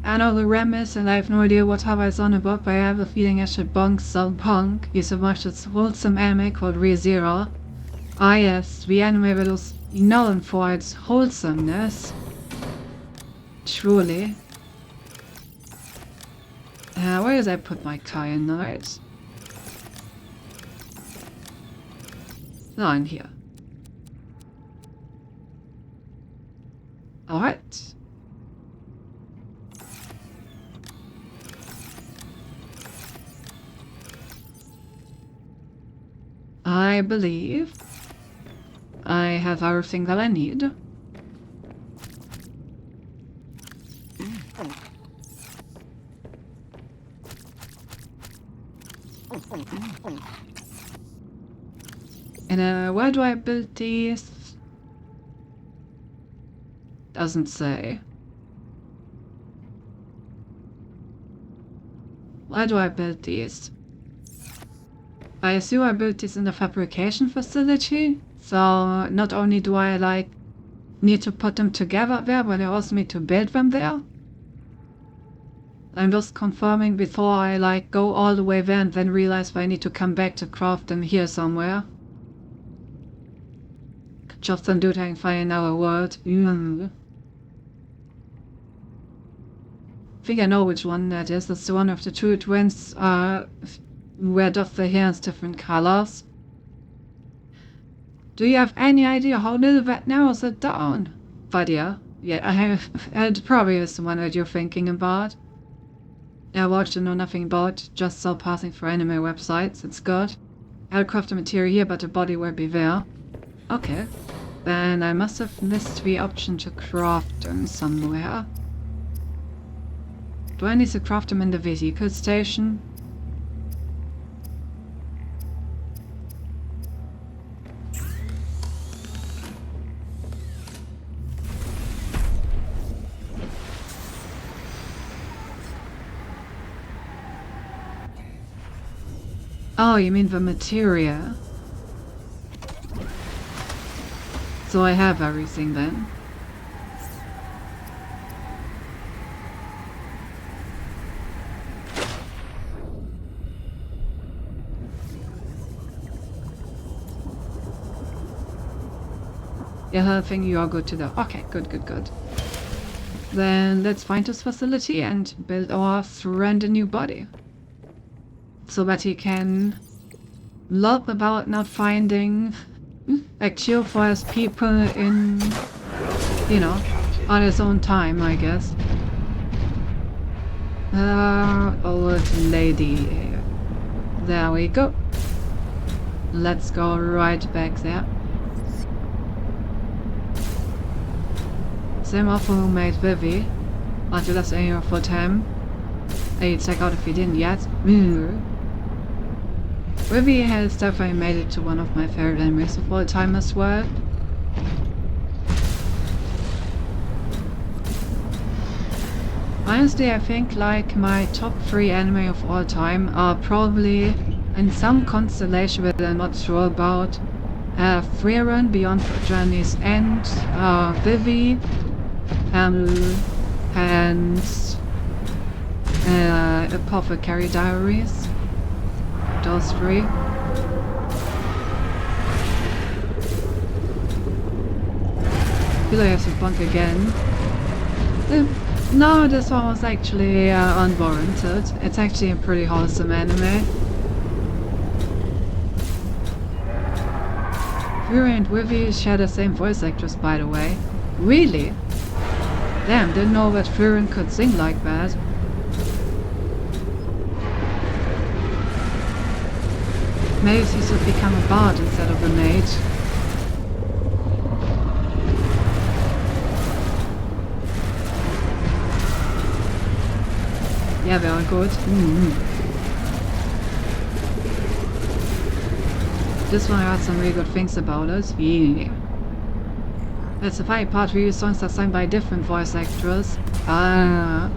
I know the Ram is, and I have no idea what Hawaii's on about, but I have a feeling I should bonk some punk. He so much this wholesome anime called ReZero. Ah yes, the anime that was known for its wholesomeness. Truly. Where did I put my kyanite? No, in here. Alright. I believe I have everything that I need. And where do I build these? Doesn't say. Why do I build these? I assume I built this in the fabrication facility, so not only do I need to put them together there, but I also need to build them there. I'm just confirming before I go all the way there and then realize that I need to come back to craft them here somewhere. Just undo it and find another word. I think I know which one that is. That's the one of the two twins where does the hair is different colors. Do you have any idea how little that narrows it down? But yeah, I have. It probably is the one that you're thinking about. I watched and know nothing about, just saw passing for anime websites. It's good. I'll craft the material here, but the body will be there. Okay. Then I must have missed the option to craft them somewhere. Do I need to craft them in the vehicle station? Oh, you mean the materia? So I have everything then. Yeah, I think you are good to go. Okay, good, good, good. Then let's find this facility and build our friend a new body. So that he can love about not finding actual forest people in, you know, on his own time, I guess. Old lady. There we go. Let's go right back there. Same offer who made Vivi. Until that's in your full time. Hey, check out if you didn't yet. Vivi has definitely made it to one of my favorite animes of all time as well. Honestly, I think like my top 3 anime of all time are probably in some constellation that I'm not sure about. Frieren, Beyond Journey's End, Vivi, and Apothecary Diaries. Those 3. I feel like I have to bunk again. No, this one was actually unwarranted. It's actually a pretty wholesome anime. Fury and Vivi share the same voice actress, by the way. Really? Damn, didn't know that Fury could sing like that. Maybe he should become a bard instead of a mage. Yeah, very good. This one I heard some really good things about it. Yeah. That's the funny part, review songs are sung by different voice actors. I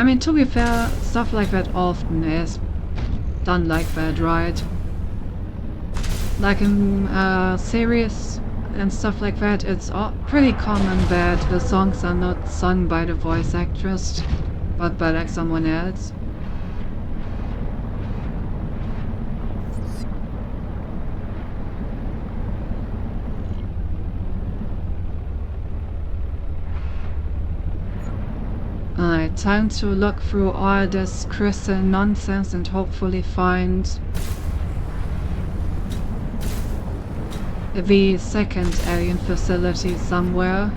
mean, to be fair, stuff like that often is done like that, right? Like in series and stuff like that, it's pretty common that the songs are not sung by the voice actress, but by like someone else. Alright, time to look through all this crystal nonsense and hopefully find the second alien facility somewhere.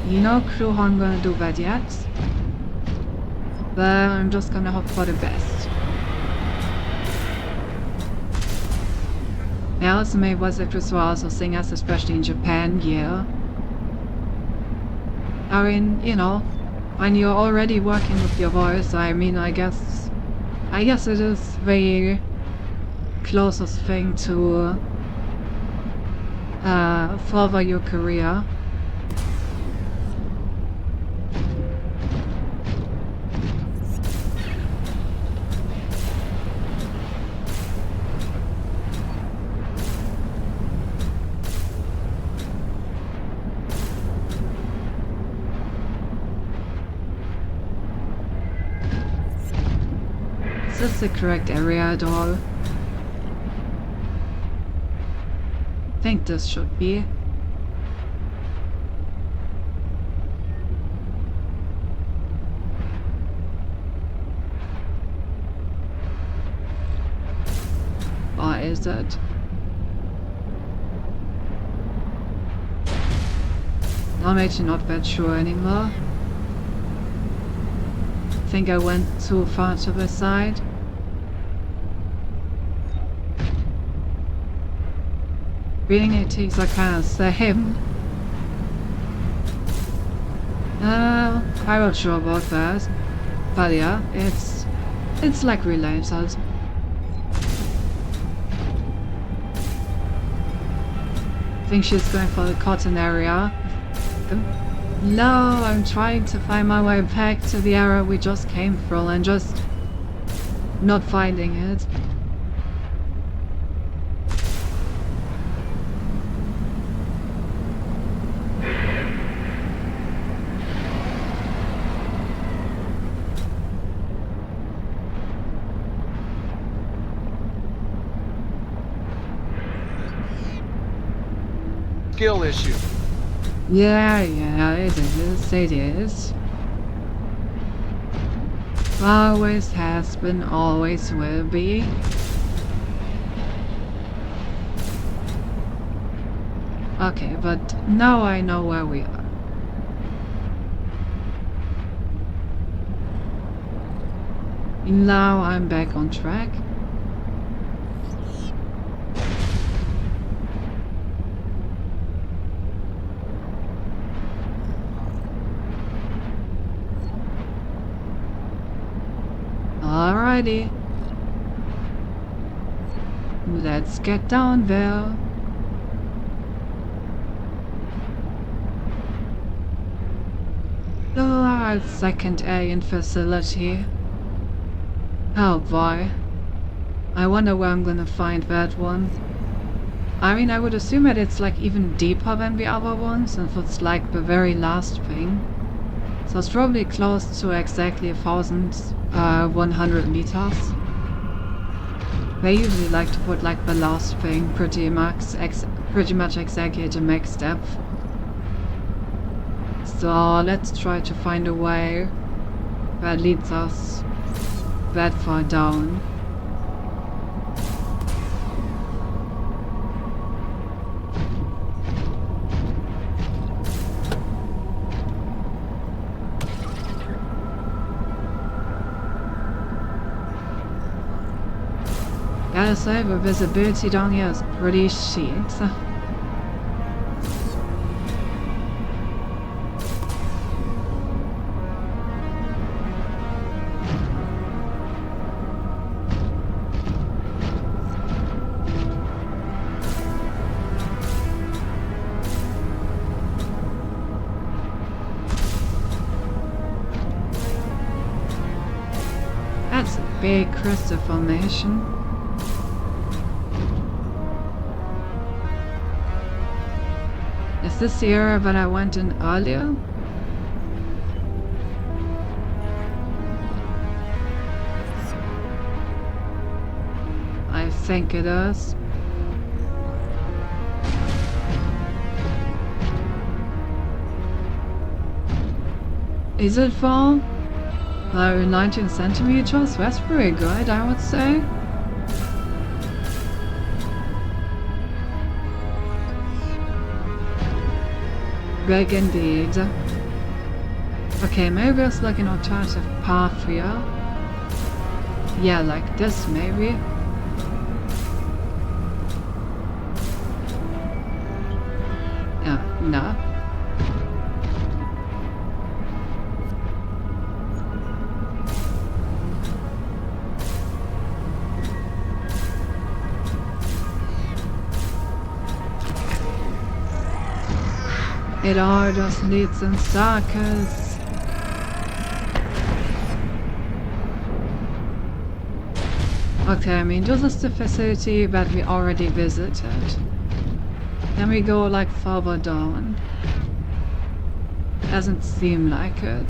No clue how I'm gonna do that yet, but I'm just gonna hope for the best. Yeah, also maybe voice actors were also singers, especially in Japan, yeah. I mean, you know, when you're already working with your voice, I mean, I guess it is the closest thing to further your career. Is this the correct area at all? I think this should be. Or is it? I'm actually not that sure anymore. I think I went too far to the side. being it is a kind of same. I'm not sure about that. But yeah, it's like related. I think she's going for the cotton area. No, I'm trying to find my way back to the area we just came from and just not finding it. Skill issue. Yeah, it is. Always has been, always will be. Okay, but now I know where we are. Now I'm back on track. Alrighty. Let's get down there. The second alien facility. Oh boy. I wonder where I'm gonna find that one. I mean, I would assume that it's like even deeper than the other ones, and it's like the very last thing. So it's probably close to exactly 1,100 meters. They usually like to put like the last thing pretty much exactly at the max depth. So let's try to find a way that leads us that far down. Gotta say, the visibility down here is pretty shit. That's a big crystal formation. Is this the area that I went in earlier? I think it is. Is it far? 19 centimeters? That's pretty good, I would say. Big indeed. Okay, maybe there's like an alternative path here. Yeah, like this maybe. Yeah, no. It all just leads in circles. Okay, I mean, this is the facility that we already visited. Then we go like further down. Doesn't seem like it.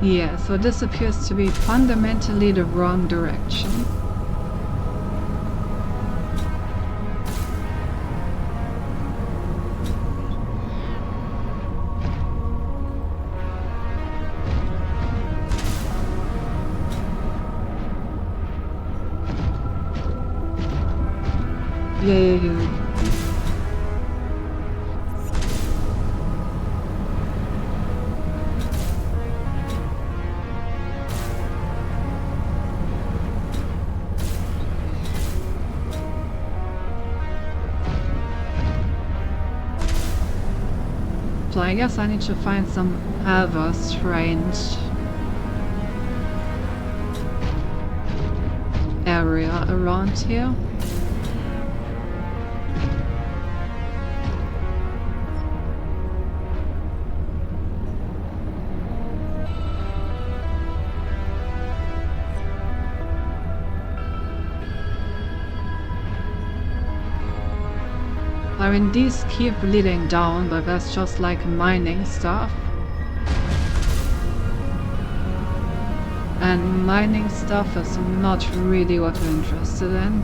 Yeah, so this appears to be fundamentally the wrong direction. Hello. So I guess I need to find some other strange area around here. I mean, these keep leading down, but that's just like mining stuff. And mining stuff is not really what we're interested in.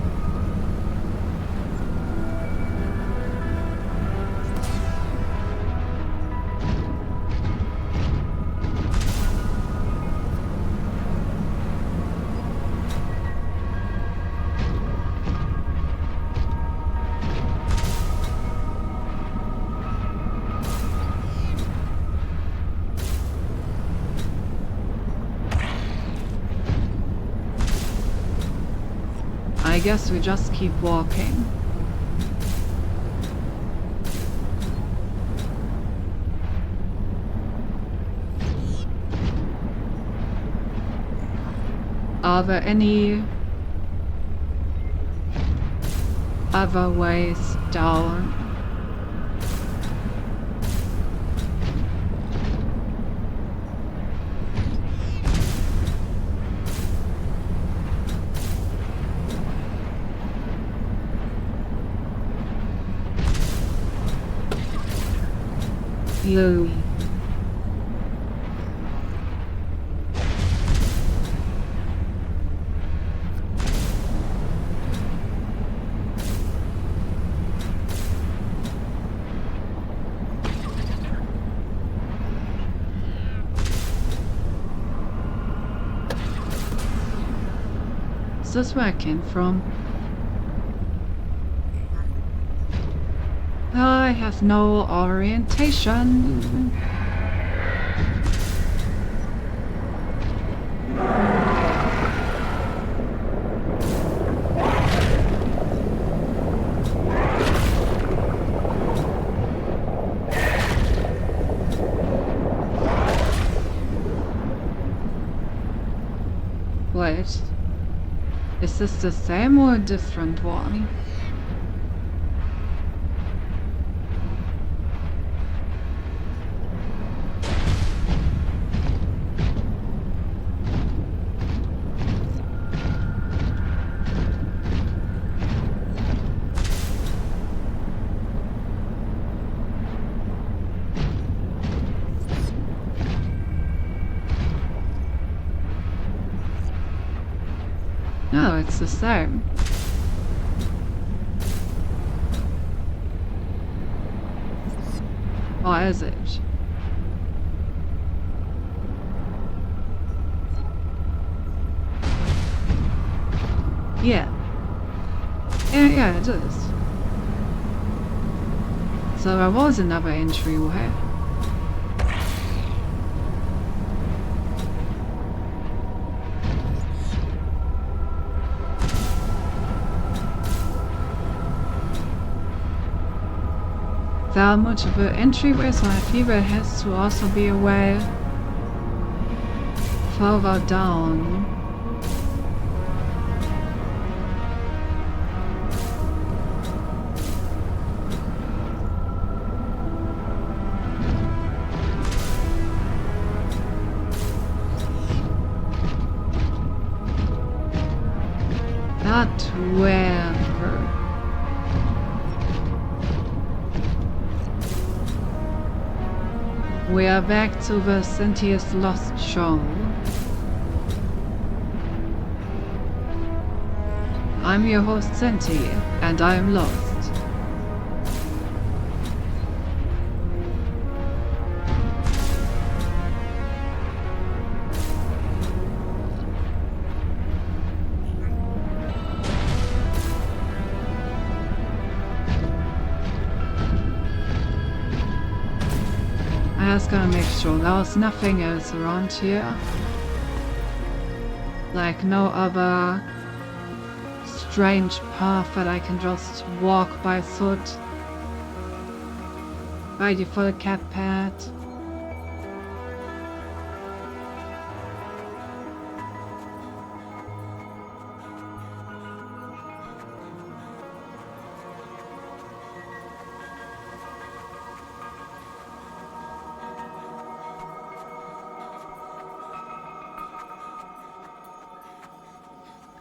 I guess we just keep walking. Are there any other ways down? Hello. Is this where I came from? I have no orientation. Wait, is this the same or a different one? No, it's the same. Or is it? Yeah. Yeah, it is. So there was another entryway. There are multiple entryways, so I feel there has to also be a way further down. But where? We are back to the Sentius Lost Shoal. I'm your host Senti, and I am lost. I was gonna make sure there was nothing else around here. Like no other strange path that I can just walk by foot. Ready for the cat pad.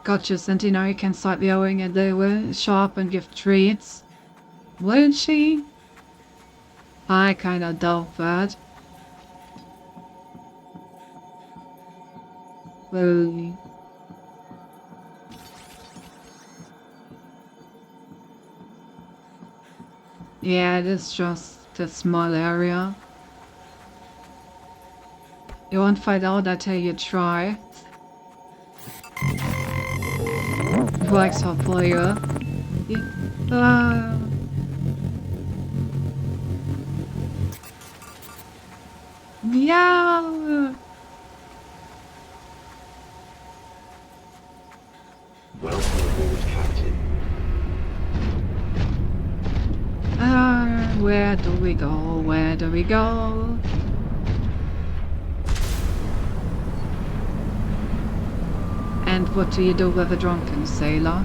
Gotcha, Centenary can start yelling at the shop and give treats. Will she? I kinda doubt that. Well, yeah, it is just a small area. You won't find out until you try. Works hopefully, yeah. Welcome aboard, Captain. Where do we go? Where do we go? And what do you do with a drunken sailor?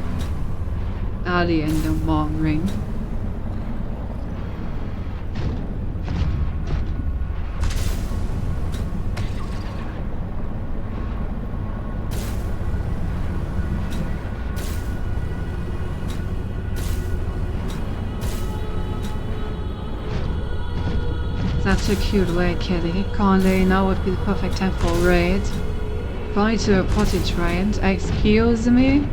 Early in the morning. That's a cute way, kitty. Currently, now would be the perfect time for a raid. Going to a potty trained. Excuse me?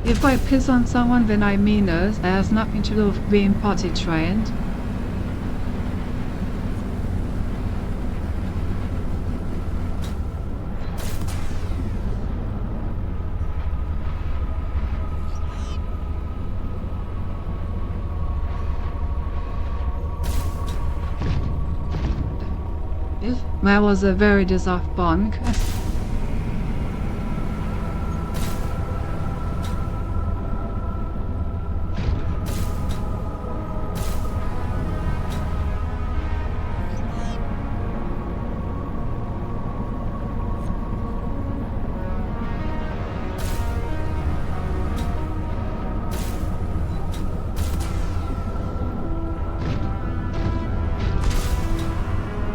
If I piss on someone, then I mean it. It has nothing to do with being potty trained. That was a very deserved bonk.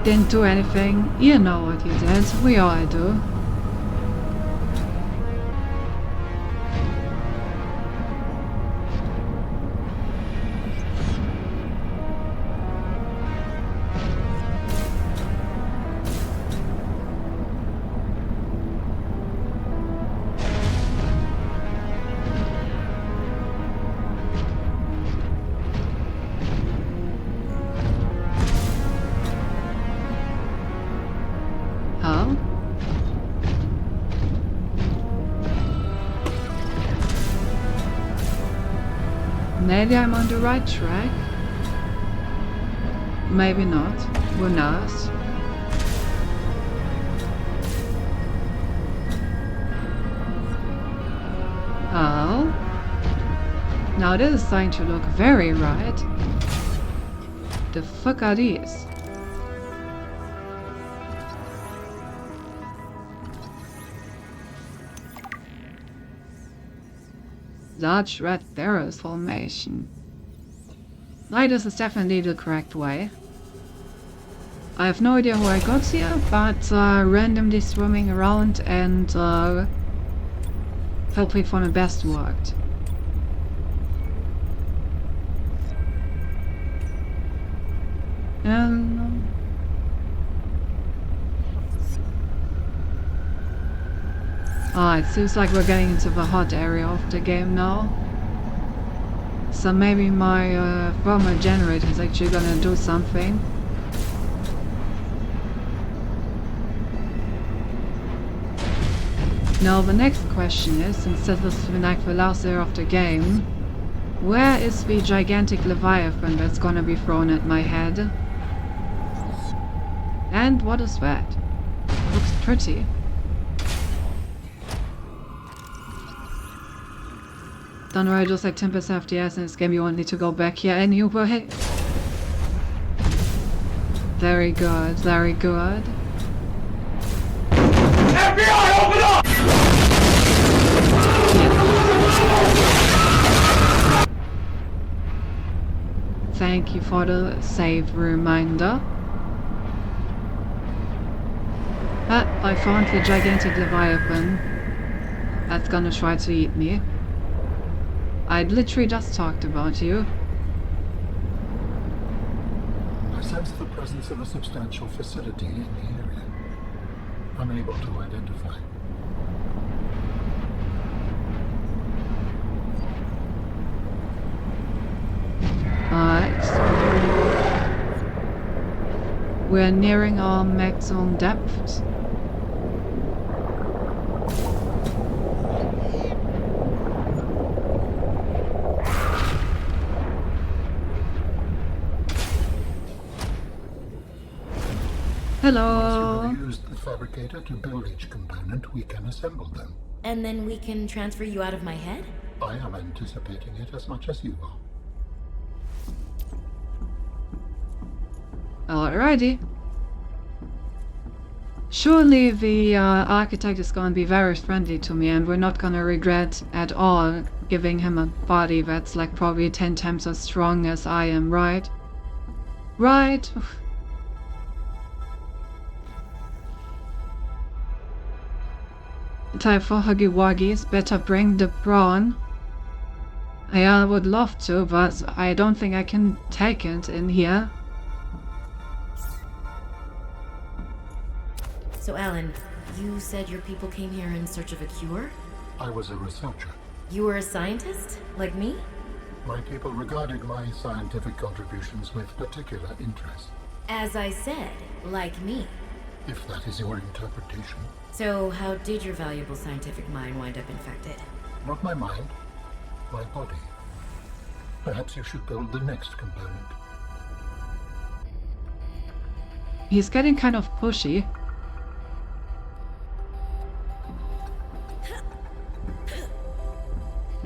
Didn't do anything. You know what you did. We all do. Huh? Maybe I'm on the right track. Maybe not. Who knows? Oh. Now this is starting to look very right. The fuck are these? Large red barrels formation. Like, this is definitely the correct way. I have no idea how I got here, but randomly swimming around and hoping for the best worked. It seems like we're getting into the hot area of the game now. So maybe my thermal generator is actually gonna do something. Now the next question is, since this is like the last area of the game, where is the gigantic Leviathan that's gonna be thrown at my head? And what is that? Looks pretty. Don't worry, just like 10% FPS in this game, you won't need to go back here and you will hit. Very good, very good. FBI, open up! Thank you for the save reminder. But I found the gigantic Leviathan that's gonna try to eat me. I literally just talked about you. I sense the presence of a substantial facility in the area. Unable to identify. Alright. We're nearing our maximum depth. Hello. Once you use the fabricator to build each component, we can assemble them. And then we can transfer you out of my head? I am anticipating it as much as you are. Alrighty. Surely the architect is gonna be very friendly to me and we're not gonna regret at all giving him a body that's like probably 10 times as strong as I am, right? Right? Time for Huggy Wuggies. Better bring the prawn. I would love to, but I don't think I can take it in here. So, Alan, you said your people came here in search of a cure? I was a researcher. You were a scientist? Like me? My people regarded my scientific contributions with particular interest, As I said, like me. if that is your interpretation. So, how did your valuable scientific mind wind up infected? Not my mind, my body. Perhaps you should build the next component. He's getting kind of pushy.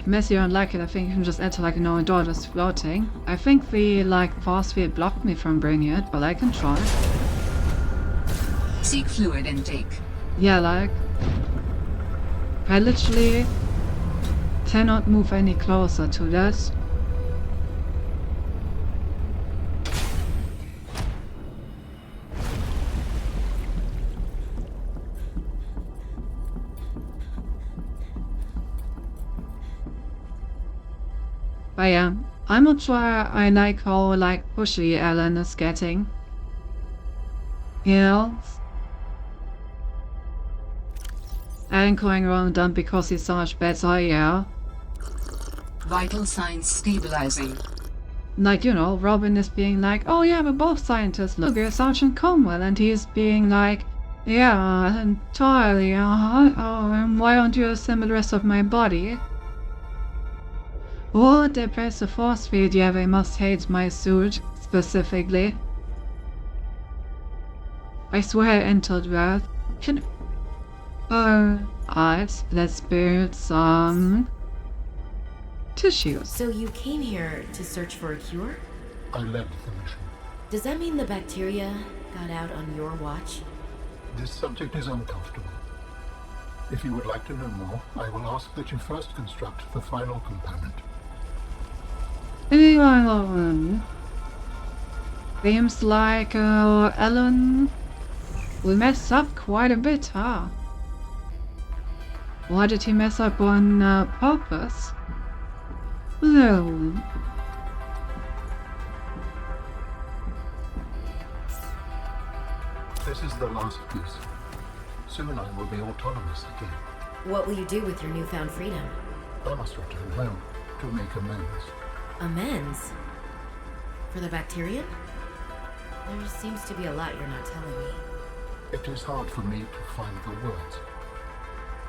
Unless you don't like it, I think you can just enter like a known door just floating. I think the force field blocked me from bringing it, but I can try. Seek fluid intake. Yeah, I literally cannot move any closer to that. But yeah, I'm not sure I like how pushy Alan is getting. You know? Alan going around dumb because he's so much better, yeah. Vital signs stabilizing. Like, you know, Robin is being like, oh yeah, we're both scientists, look, you're Sergeant Cromwell, and he's being like, yeah, entirely, oh, and why don't you assemble the rest of my body? Oh, they press the force field, yeah, they must hate my suit, specifically. I swear I entered that. Alright, let's build some tissues. So you came here to search for a cure? I led the mission. Does that mean the bacteria got out on your watch? This subject is uncomfortable. If you would like to know more, I will ask that you first construct the final component. Seems like Alan will mess up quite a bit, huh? Why did he mess up on purpose? No. This is the last piece. Soon I will be autonomous again. What will you do with your newfound freedom? I must return home to make amends. Amends? For the Bacterian? There seems to be a lot you're not telling me. It is hard for me to find the words.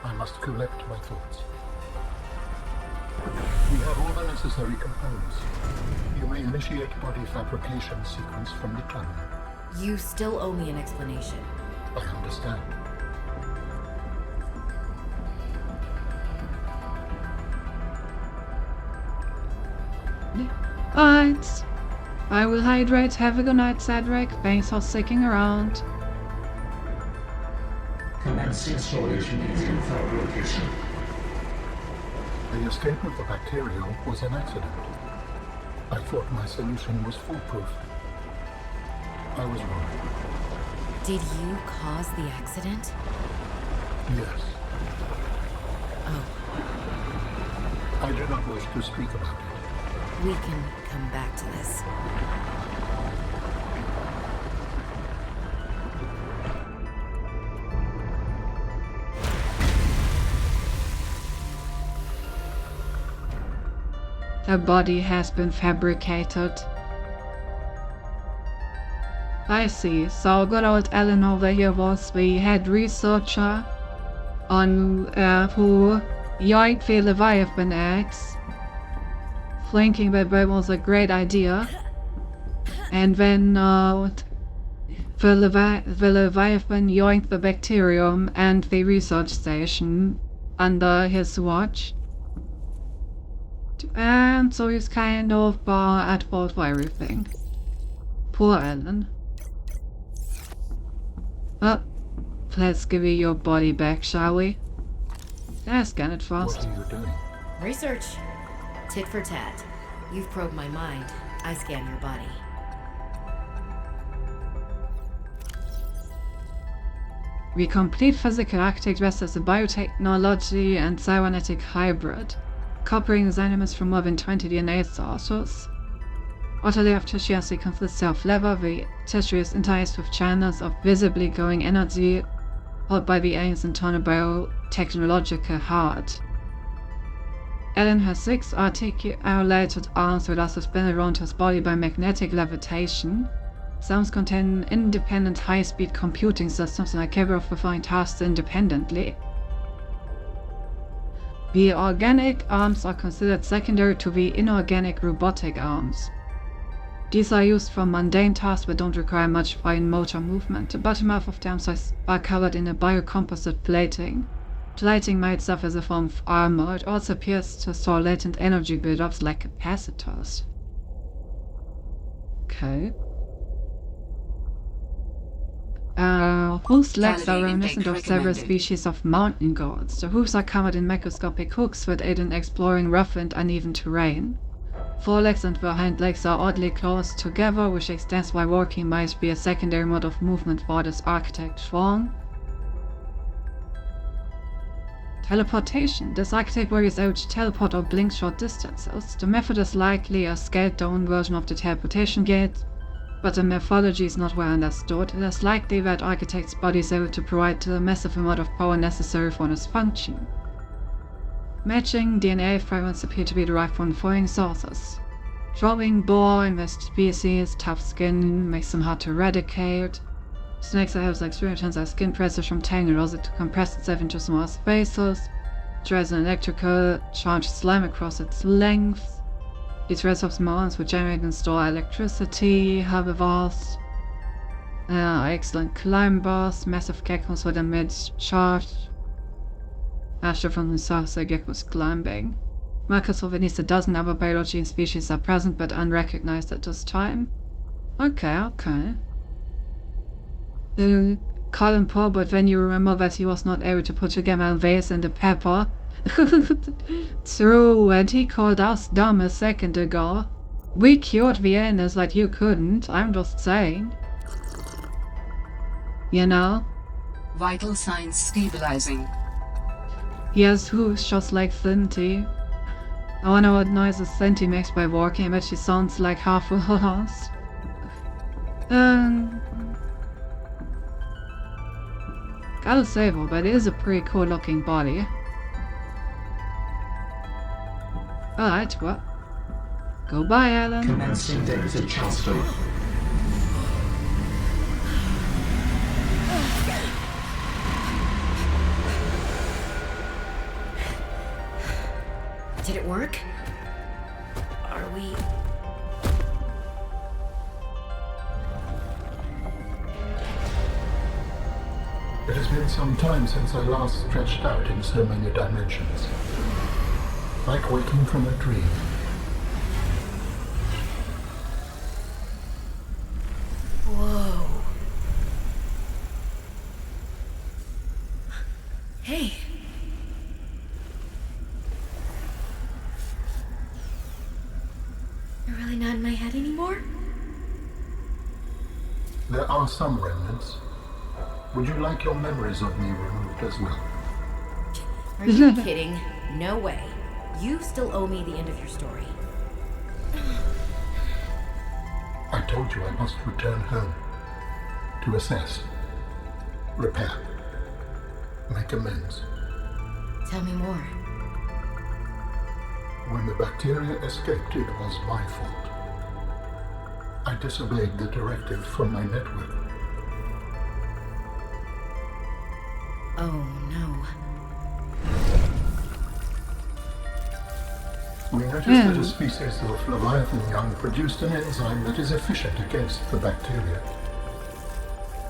I must collect my thoughts. We have all the necessary components. You may initiate body fabrication sequence from the terminal. You still owe me an explanation. I understand. Alright. I will hydrate. Have a good night, Cedric. Thanks for sticking around. Commence installation in info location. The escape of the bacterial was an accident. I thought my solution was foolproof. I was wrong. Did you cause the accident? Yes. Oh, I do not wish to speak about it. we can come back to this. The body has been fabricated. I see. So good old Ellen over here was the head researcher on who yoinked the Leviathan eggs, thinking that that was a great idea. And then the Leviathan yoinked the bacterium and the research station under his watch. And so he's kind of at fault for everything. Poor Ellen. Let's give you your body back, shall we? Let's scan it What first. are you doing? Research. Tit for tat. You've probed my mind. I scan your body. The complete physical architect dressed as a biotechnology and cybernetic hybrid, coupling the animals from more than 20 DNA sources. Outer layer of tissue as it consists of leather, the tissue is interlaced with channels of visibly glowing energy, held by the alien's internal biotechnological heart. Ellen has 6 articulated arms that are suspended around his body by magnetic levitation. Some contain independent high-speed computing systems and are capable of performing tasks independently. The organic arms are considered secondary to the inorganic robotic arms. These are used for mundane tasks but don't require much fine motor movement. The bottom half of the arms are covered in a biocomposite plating. The plating might serve as a form of armor. It also appears to store latent energy buildups like capacitors. Okay. Whose legs are Calorie reminiscent intake of several recommended. species of mountain goats. The hooves are covered in microscopic hooks that aid in exploring rough and uneven terrain. Forelegs and the hind legs are oddly close together, which extends why walking might be a secondary mode of movement for this architect form. Teleportation. This architect warrior able to teleport or blink short distances. The method is likely a scaled-down version of the teleportation gate, but the methodology is not well understood. It is likely that architect's body is able to provide the massive amount of power necessary for this function. Matching DNA fragments appear to be derived from the following sources. Drawing boar in this species, tough skin makes them hard to eradicate. Snakes that have extremely tensile skin pressures from tangles it to compress itself into small spaces. It drives an electrical charged slime across its length. These threads of mountains would generate and store electricity, herbivores. Excellent climbers, massive geckos with emit charge. Asher from the south, the geckos climbing. Markers of at least a dozen other biology species are present but unrecognized at this time. Okay. Colin poor, but then you remember that he was not able to put together a vase and a pepper. True, and he called us dumb a second ago. We cured the illness that you couldn't, I'm just saying. You know? Vital signs stabilizing. He has hooves just like Cinti. I wonder what noises Cinti makes by walking, but she sounds like half a horse. Gotta say though, but it is a pretty cool looking body. Alright, well. Goodbye, Alan. Commencing data transfer. Did it work? Are we... has been some time since I last stretched out in so many dimensions. Like waking from a dream. Whoa. Hey. You're really not in my head anymore? There are some remnants. Would you like your memories of me removed as well? Are you kidding? No way. You still owe me the end of your story. I told you I must return home. To assess. Repair. Make amends. Tell me more. When the bacteria escaped, it was my fault. I disobeyed the directive from my network. Oh no. We noticed that a species of Leviathan young produced an enzyme that is efficient against the bacteria.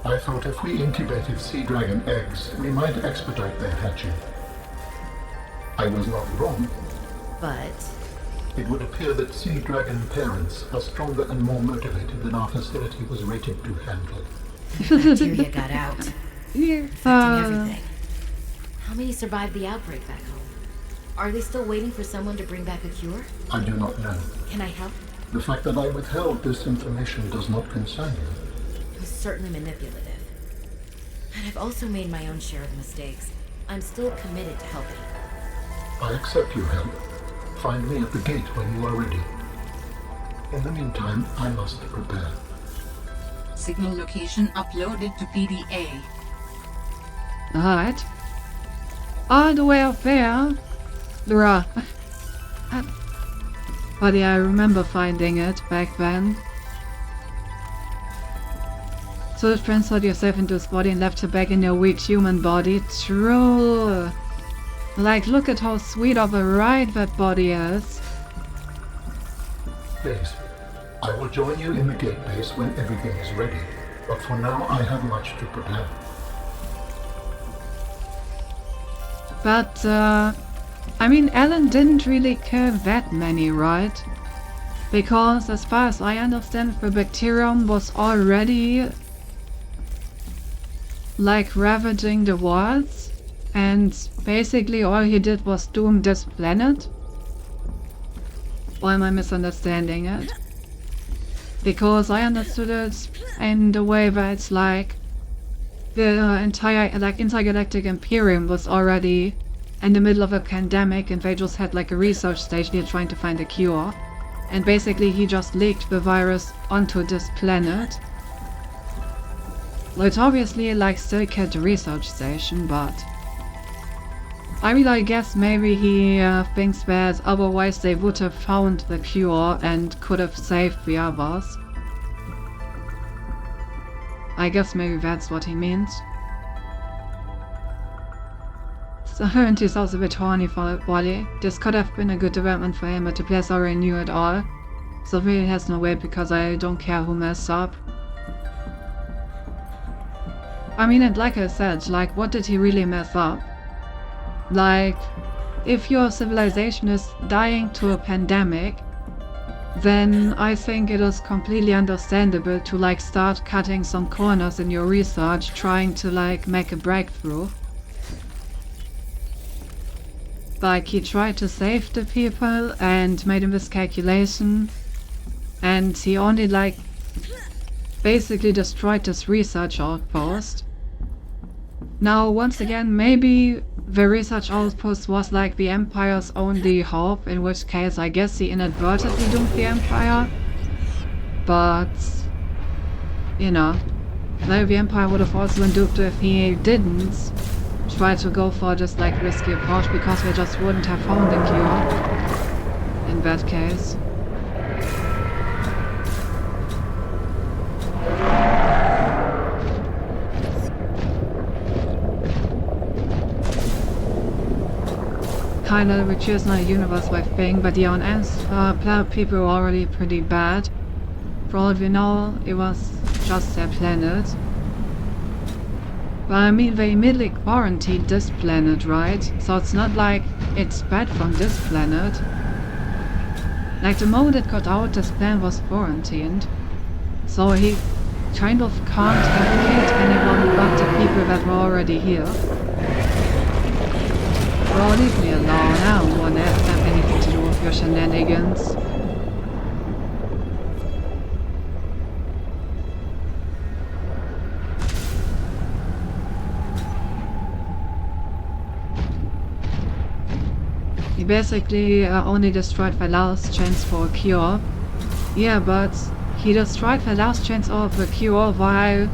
I thought if we incubated sea dragon eggs, we might expedite their hatching. I was not wrong. But It would appear that sea dragon parents are stronger and more motivated than our facility was rated to handle. bacteria got out, Yeah. affecting everything. How many survived the outbreak back home? Are they still waiting for someone to bring back a cure? I do not know. Can I help? The fact that I withheld this information does not concern you. It was certainly manipulative. And I've also made my own share of mistakes. I'm still committed to helping. I accept your help. Find me at the gate when you are ready. In the meantime, I must prepare. Signal location uploaded to PDA. Alright. All the way up there. Bruh. But yeah, I remember finding it back then. So you transferred yourself into his body and left her back in your weak human body. True. Like, look at how sweet of a ride that body is. Please, I will join you in the gate base when everything is ready. But for now, I have much to prepare. But, I mean, Alan didn't really kill that many, right? Because, as far as I understand, the bacterium was already, like, ravaging the worlds, and basically all he did was doom this planet? Or am I misunderstanding it? Because I understood it in the way that it's like, the entire, like, intergalactic Imperium was already in the middle of a pandemic and they just had like a research station here trying to find a cure. And basically he just leaked the virus onto this planet. Well, it's obviously like still kept a research station, but I mean, I guess maybe he thinks that otherwise they would have found the cure and could have saved the others. I guess maybe that's what he means. So and he sounds a bit horny for Wally. This could have been a good development for him, but the players already knew it all. So really has no weight because I don't care who messed up. I mean, and like I said, like, what did he really mess up? Like, if your civilization is dying to a pandemic, then I think it is completely understandable to like start cutting some corners in your research, trying to like make a breakthrough. Like, he tried to save the people and made a miscalculation, and he only like basically destroyed this research outpost. Now, once again, maybe the research outpost was like the Empire's only hope, in which case I guess he inadvertently doomed the Empire. But, you know, maybe the Empire would have also been duped if he didn't try to go for this like risky approach, because they just wouldn't have found the cure in that case. Kinda reduced my universe-wide thing, but yeah, on planet people were already pretty bad. For all we know, it was just their planet. But I mean, they immediately quarantined this planet, right? So it's not like it's bad from this planet. Like, the moment it got out, this planet was quarantined. So he kind of can't have killed anyone but the people that were already here. Bro, leave me alone. I don't want to have anything to do with your shenanigans. He basically only destroyed the last chance for a cure. Yeah, but he destroyed the last chance of a cure while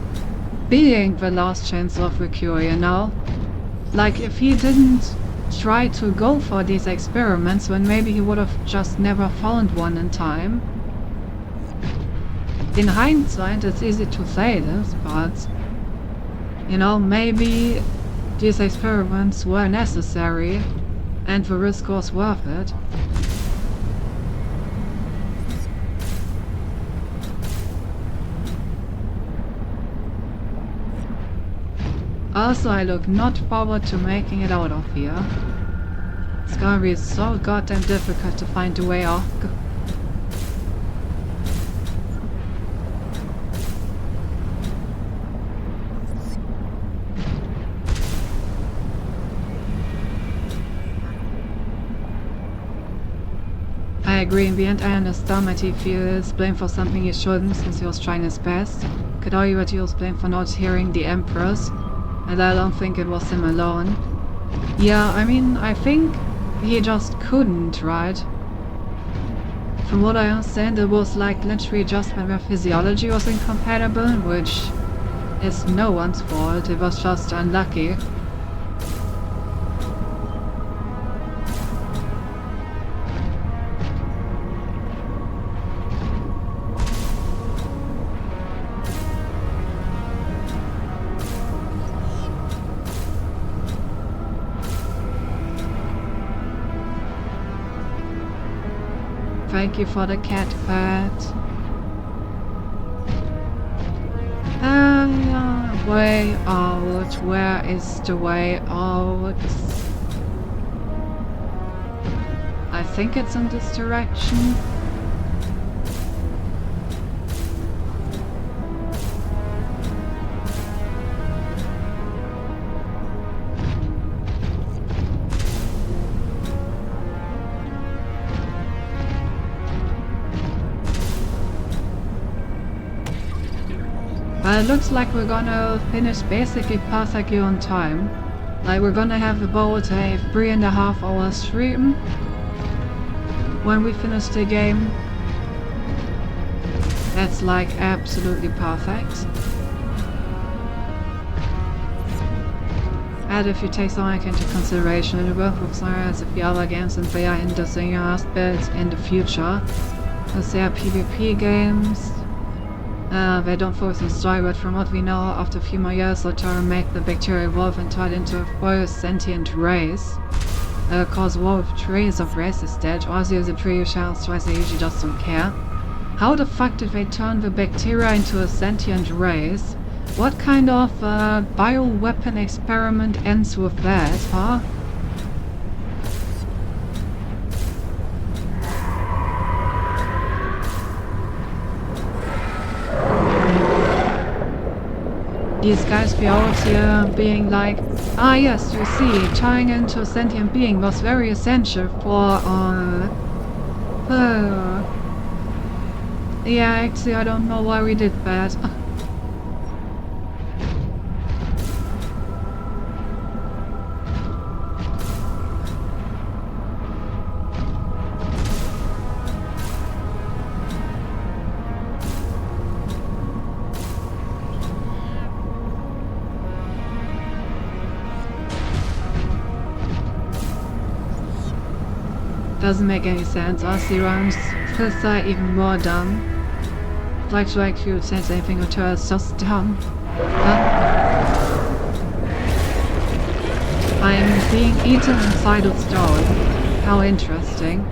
being the last chance of a cure, you know? Like, if he didn't try to go for these experiments, then maybe he would have just never found one in time. In hindsight, it's easy to say this, but, you know, maybe these experiments were necessary and the risk was worth it. Also, I look not forward to making it out of here. It's gonna be so goddamn difficult to find a way off. I agree, in the end I understand that he feels blamed for something he shouldn't since he was trying his best. Could argue that he was blamed for not hearing the Empress, and I don't think it was him alone. Yeah, I mean, I think he just couldn't, right? From what I understand, it was like literally just when their physiology was incompatible, which is no one's fault, it was just unlucky. Thank you for the cat pet. Way out. Where is the way out? I think it's in this direction. It looks like we're gonna finish basically perfectly on time. Like, we're gonna have about a 3.5 hour stream when we finish the game. That's like absolutely perfect. And if you take something into consideration, the work of Science of the other games and they are in the same aspect in the future, because they are PvP games. They don't focus on story, but from what we know, after a few more years, Latara make the bacteria evolve and turn into a full sentient race. Cause war with trace of races dead, or as the previous chance twice, they usually just don't care. How the fuck did they turn the bacteria into a sentient race? What kind of bioweapon experiment ends with that, huh? These guys be out here being like, ah yes, you see, turning into a sentient being was very essential for, yeah, actually I don't know why we did that. Doesn't make any sense. Aussie runs Trista even more dumb. Like to actually sense anything or her is just dumb. I'm being eaten inside of stone. How interesting.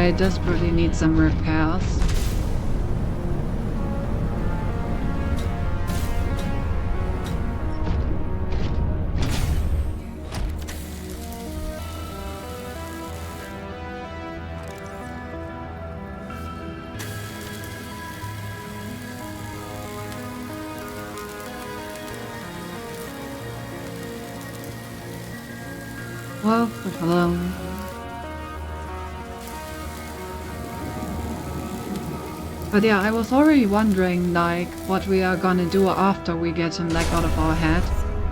I desperately need some repairs. Well, hello. But yeah, I was already wondering, like, what we are gonna do after we get him, like, out of our head.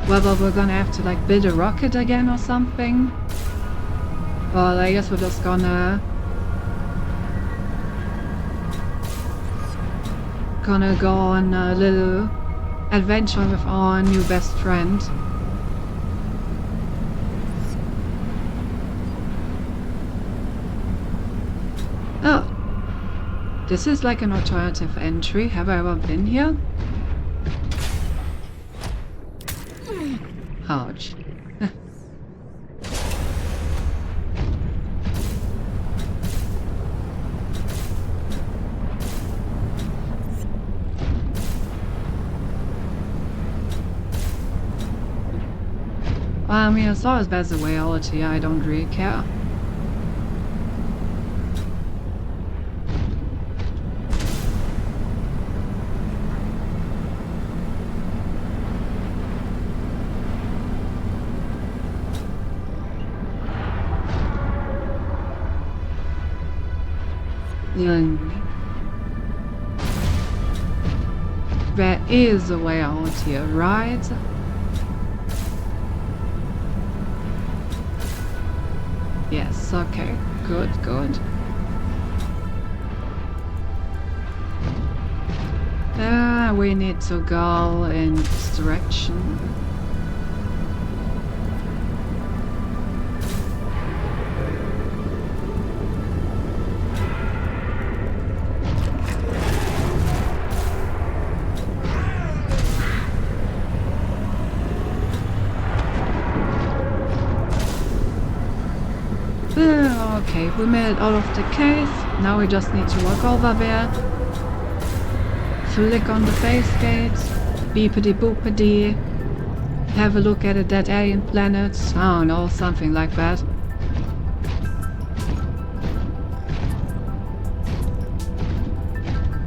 Whether we're gonna have to, like, build a rocket again or something. Well, I guess we're just gonna go on a little adventure with our new best friend. Oh, this is like an alternative entry. Have I ever been here? Ouch. I mean, as far as that's the reality, I don't really care. There is a way out here, right? Yes, okay. Good, good. We need to go in this direction. Okay, we made it out of the cave. Now we just need to walk over there. Flick on the base gate. Beepity boopity. Have a look at a dead alien planet. I don't know, something like that.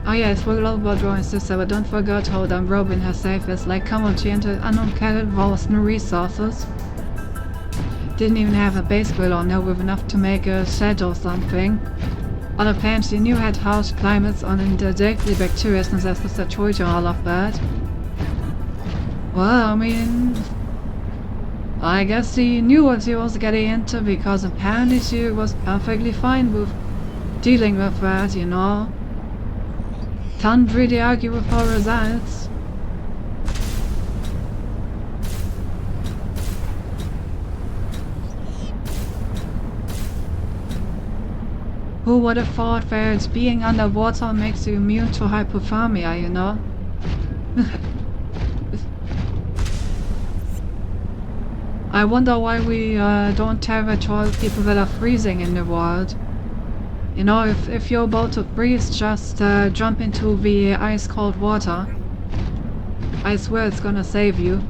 Oh yes, we're global drawing sister, but don't forget how dumb Robin herself is. Like, come on, she entered unknown planet with no resources. Didn't even have a base grill or no with enough to make a shed or something. On a planet she knew had harsh climates on deadly bacteria and ancestors that told you all of that. Well, I mean, I guess she knew what she was getting into because apparently she was perfectly fine with dealing with that, you know. Can't really argue with her results. Who would have thought that being underwater makes you immune to hypothermia, you know? I wonder why we don't have a choice of people that are freezing in the world. You know, if you're about to freeze, just jump into the ice-cold water. I swear it's gonna save you.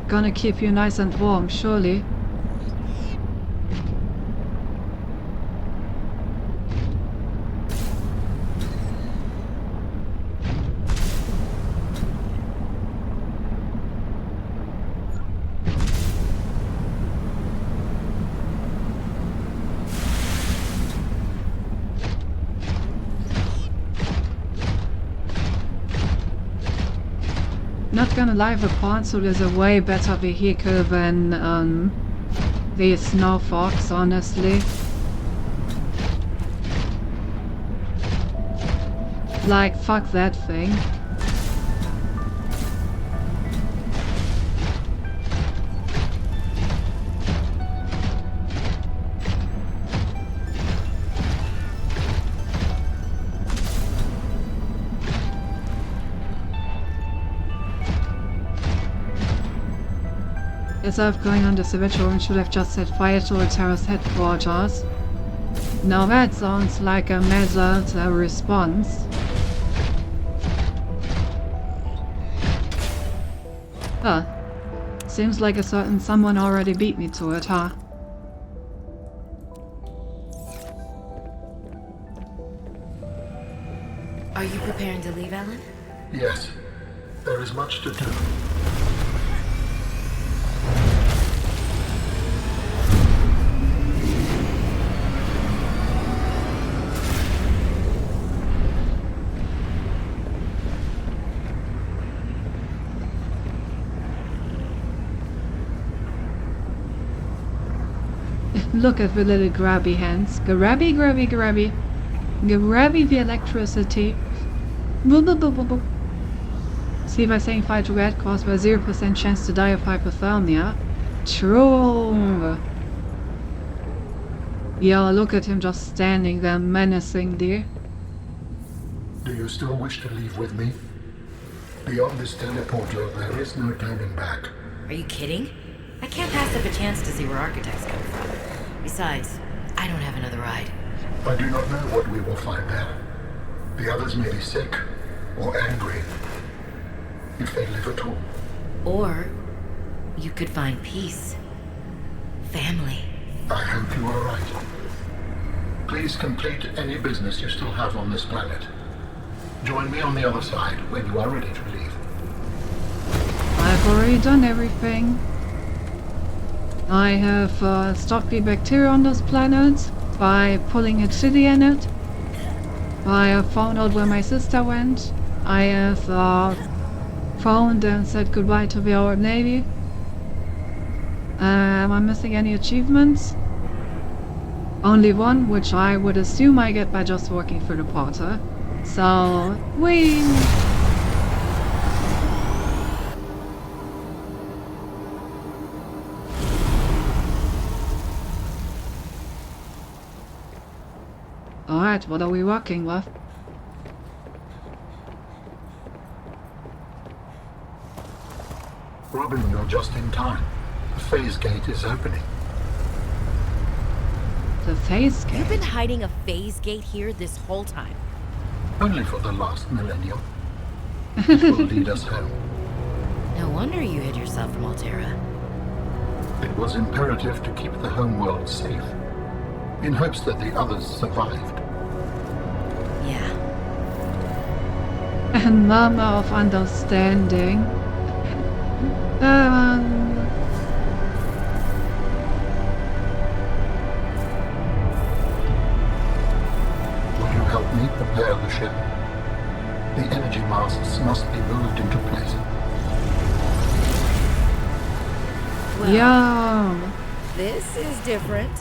Gonna keep you nice and warm, surely. Not gonna lie, the Ponsul is a way better vehicle than the Snow Fox, honestly. Like, fuck that thing. Instead of going on this eventual and should have just set fire to Alterra's headquarters. Now that sounds like a measured response. Huh. Seems like a certain someone already beat me to it, huh? Are you preparing to leave, Alan? Yes, there is much to do. Look at the little grabby hands. Grabby, grabby, grabby. Grabby the electricity. Boo, boo, boo, boo, boo. See, by saying fight red caused by 0% chance to die of hypothermia. True. Yeah, look at him just standing there menacingly. Do you still wish to leave with me? Beyond this teleporter, there is no turning back. Are you kidding? I can't pass up a chance to see where architects come from. Besides, I don't have another ride. I do not know what we will find there. The others may be sick or angry, if they live at all. Or you could find peace. Family. I hope you are right. Please complete any business you still have on this planet. Join me on the other side when you are ready to leave. I've already done everything. I have stopped the bacteria on this planet by pulling a chili in it. I have found out where my sister went. I have found and said goodbye to the old Navy. Am I missing any achievements? Only one, which I would assume I get by just walking through the portal. So, whee! Alright, what are we working with? Robin, you're just in time. The phase gate is opening. The phase gate? You've been hiding a phase gate here this whole time. Only for the last millennium. It will lead us home. No wonder you hid yourself from Alterra. It was imperative to keep the homeworld safe, in hopes that the others survived. Yeah. A murmur of understanding. Will you help me prepare the ship? The energy masts must be moved into place. Well, Yum! this is different.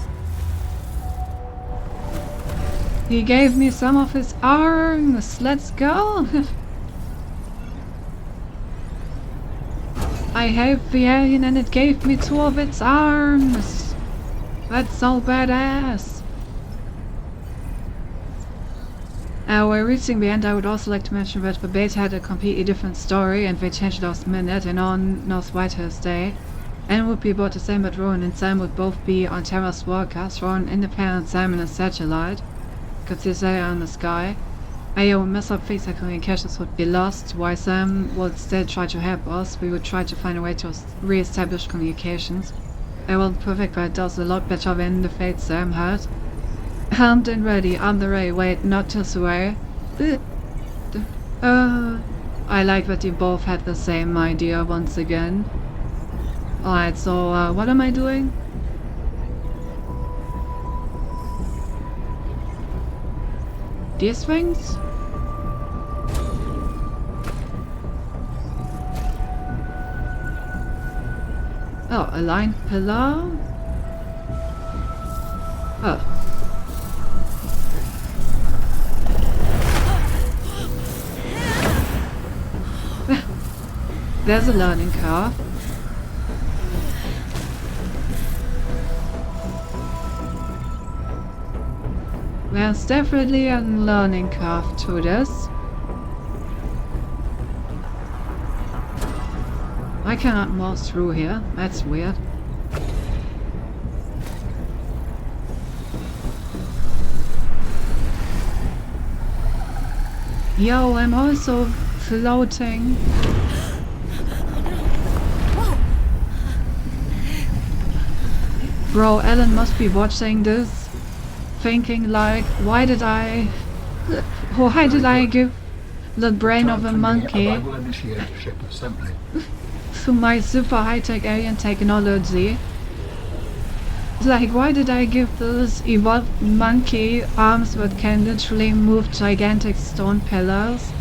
He gave me some of his arms. Let's go. I helped the alien and it gave me 2 of its arms. That's so badass. We're reaching the end. I would also like to mention that the beta had a completely different story and they changed it last minute and on North Whitehurst Day. And would be about the same, but Rowan and Sam would both be on Terra's workers. Rowan independent, Sam in a satellite. Could see Zaya in the sky. I would mess up things like communications would be lost, while Sam would still try to help us. We would try to find a way to re-establish communications. It wasn't perfect, but it does a lot better than the fate Sam had. Armed and ready, on the way, wait, not this way. I like that you both had the same idea once again. Alright, so what am I doing? These things? Oh, a line pillar? Oh. There's a learning curve. There's definitely a learning curve to this. I I cannot mouse through here. That's weird. Yo, I'm also floating. Bro, Alan must be watching this, thinking like, why did I give the brain of a monkey I will initiate ship assembly. to my super high-tech alien technology? Like, why did I give this evolved monkey arms that can literally move gigantic stone pillars?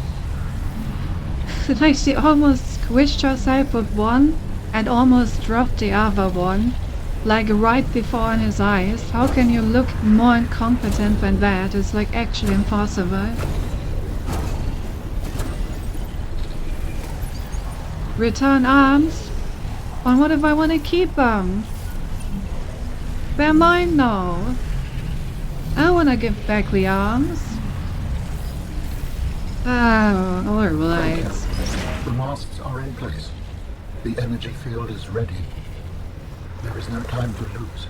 Like, she almost squished herself with one and almost dropped the other one. Like, right before in his eyes. How can you look more incompetent than that? It's like actually impossible. Return arms? And what if I want to keep them? They're mine now. I want to give back the arms. Oh, alright. The masts are in place. The energy field is ready. There is no time to lose.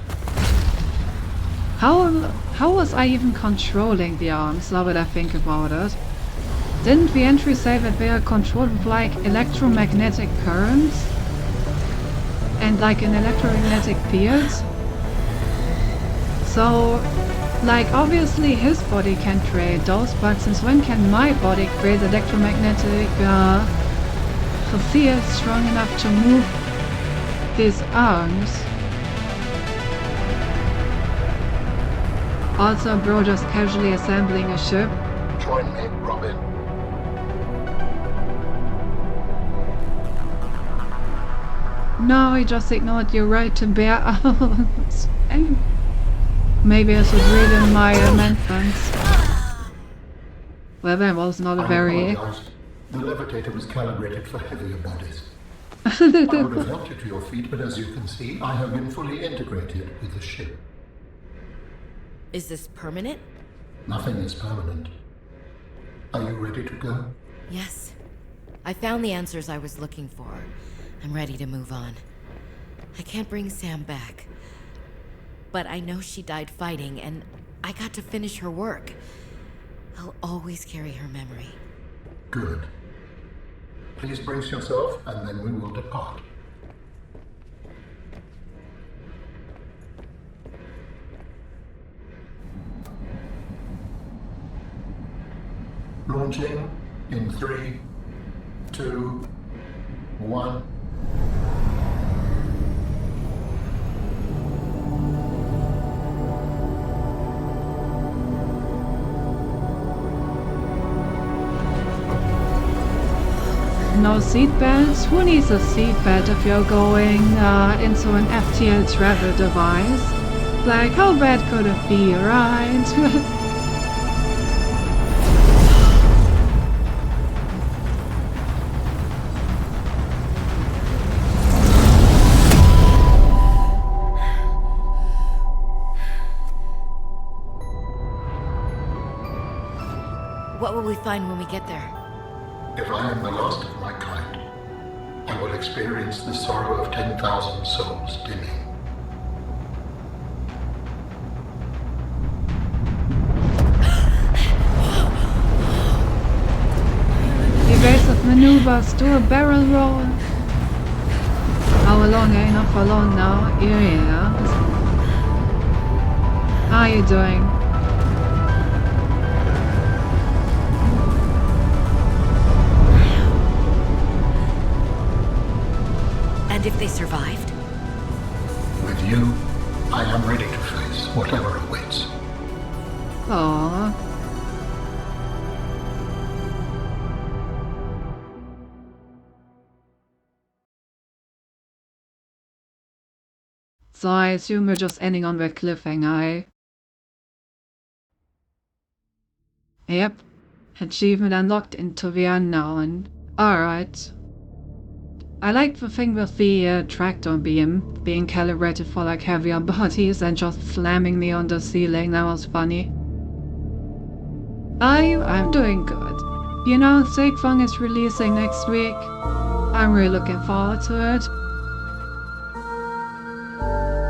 How was I even controlling the arms, now that I think about it? Didn't the entry say that they are controlled with like electromagnetic currents? And like an electromagnetic field? So, like obviously his body can create those, but since when can my body create electromagnetic field strong enough to move these arms? Also, bro just casually assembling a ship. Join me, Robin. No, he just ignored your right to bear arms. Maybe I should read in my amendments. Well, that was not a very... apologize. The levitator was calibrated for heavier bodies. I would have helped you to your feet, but as you can see, I have been fully integrated with the ship. Is this permanent? Nothing is permanent. Are you ready to go? Yes. I found the answers I was looking for. I'm ready to move on. I can't bring Sam back. But I know she died fighting, and I got to finish her work. I'll always carry her memory. Good. Please brace yourself, and then we will depart. Launching in 3, 2, 1. No seatbelts? Who needs a seatbelt if you're going into an FTL travel device? Like, how bad could it be, right? What will we find when we get there? If I am the last of my kind, I will experience the sorrow of 10,000 souls dimming. Evasive maneuvers, do a barrel roll. How long? Enough for long now. Yeah. How are you doing? And if they survived? With you, I am ready to face whatever awaits. Aww. So I assume we're just ending on that cliffhanger, eh? Yep. Achievement unlocked into the unknown. Alright. I like the thing with the tractor beam being calibrated for like heavier bodies and just slamming me on the ceiling. That was funny. I'm doing good. You know, Sigfang is releasing next week. I'm really looking forward to it.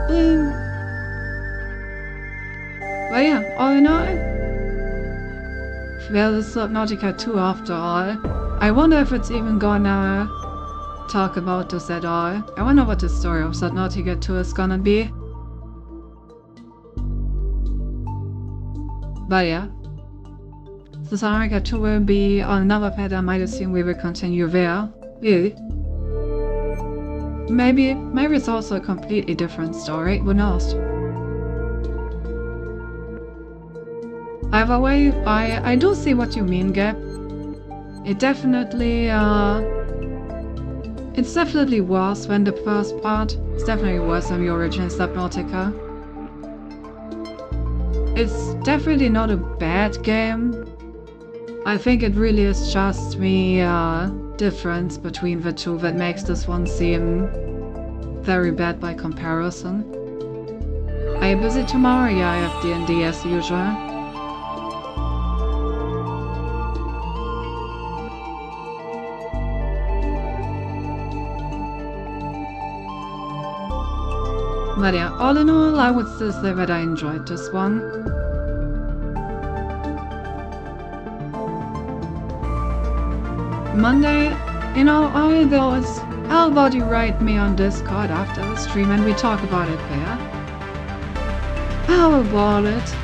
Boom. But yeah, all in all, well, it's Subnautica 2 after all. I wonder if it's even gonna talk about this at all. I wonder what the story of Subnautica 2 is gonna be. But yeah. So Subnautica 2 will be on another pad. I might assume we will continue there. Yeah. Maybe it's also a completely different story, who knows? Either way, I do see what you mean, Gab. It definitely, it's definitely worse than the first part. It's definitely worse than the original Subnautica. It's definitely not a bad game. I think it really is just the difference between the two that makes this one seem very bad by comparison. Are you busy tomorrow? Yeah, I have D&D as usual. But yeah, all in all, I would still say that I enjoyed this one. Monday, you know, all those, how about you write me on Discord after the stream and we talk about it there? How about it?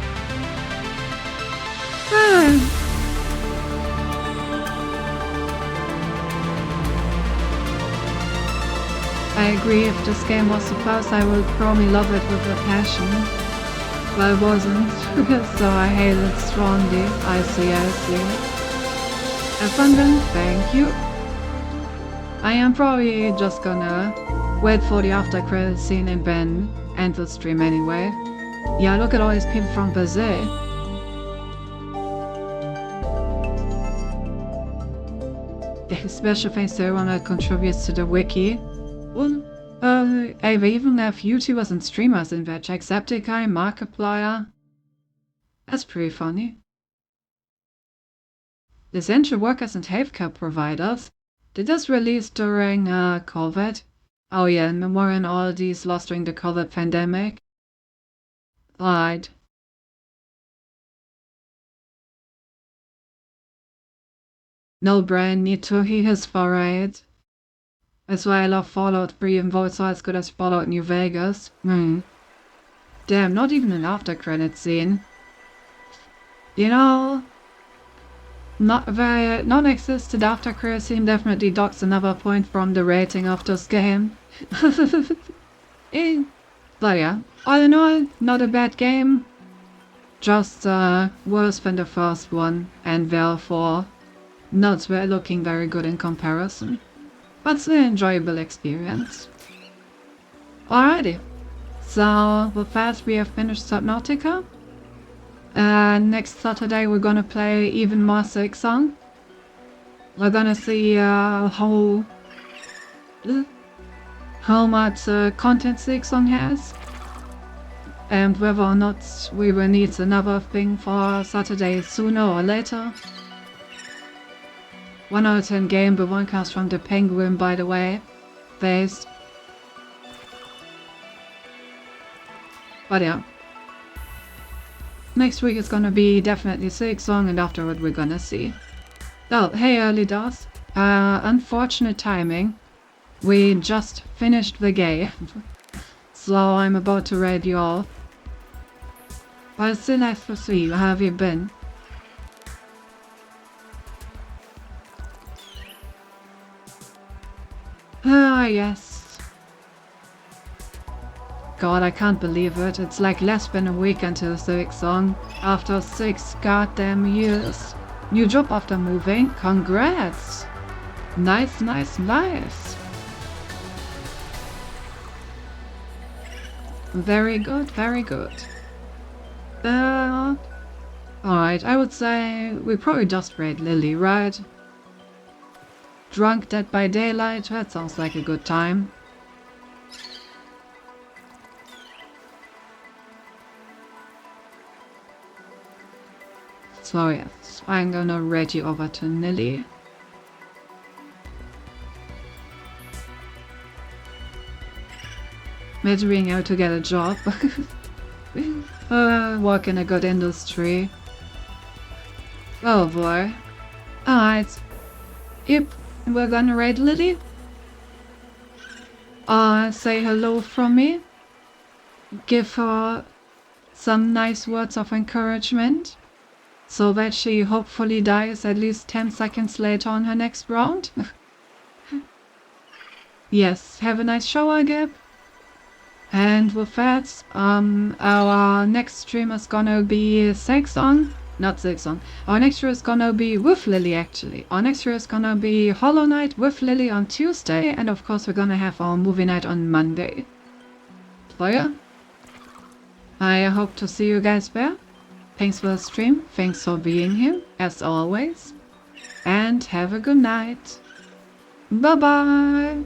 I agree, if this game was the first, I would probably love it with a passion. But it wasn't, so I hate it strongly. I see. Have fun then, thank you. I am probably just gonna wait for the after credits scene and then end the stream anyway. Yeah, look at all these people from Brazil. Special thanks to everyone that contributes to the wiki. Well, they even have YouTubers and streamers in there. Jacksepticeye, Markiplier. That's pretty funny. The essential workers and healthcare providers. Did this release during COVID? Oh yeah, in memory and all these lost during the COVID pandemic. Right. No Brian need to, he is for it. That's why I love Fallout 3 and votes are as good as Fallout New Vegas. Damn, not even an after credit scene. You know, non-existent after credit scene definitely docks another point from the rating of this game. But yeah, all in all, not a bad game. Just worse than the first one, and therefore not looking very good in comparison. But still an enjoyable experience. Alrighty, so with that we have finished Subnautica. Next Saturday we're gonna play even more Silksong. We're gonna see how much content Silksong has. And whether or not we will need another thing for Saturday sooner or later. 1 out of 10 game, but one comes from the Penguin, by the way. Based. But yeah. Next week is gonna be definitely Silksong, and afterward we're gonna see. Oh, hey early does. Unfortunate timing. We just finished the game. So I'm about to raid you all. But it's still nice to see you. How have you been? Ah, yes. God, I can't believe it. It's like less than a week until Silksong. After 6 goddamn years. New job after moving. Congrats! Nice, nice, nice. Very good, very good. Alright, I would say we probably just raid Lily, right? Drunk Dead by Daylight, that sounds like a good time. So yes, I'm gonna raid you over to Nilly. figuring how to get a job. Work in a good industry. Oh boy. Alright. Yep, we're gonna raid Lily. Say hello from me. Give her some nice words of encouragement, so that she hopefully dies at least 10 seconds later on her next round. Yes, have a nice shower, Gab. And with that, our next stream is gonna be Saxon. Not Saxon. Our next stream is gonna be with Lily, actually. Our next stream is gonna be Hollow Knight with Lily on Tuesday, and of course we're gonna have our movie night on Monday. So yeah, I hope to see you guys there. Thanks for the stream, thanks for being here, as always. And have a good night. Bye bye!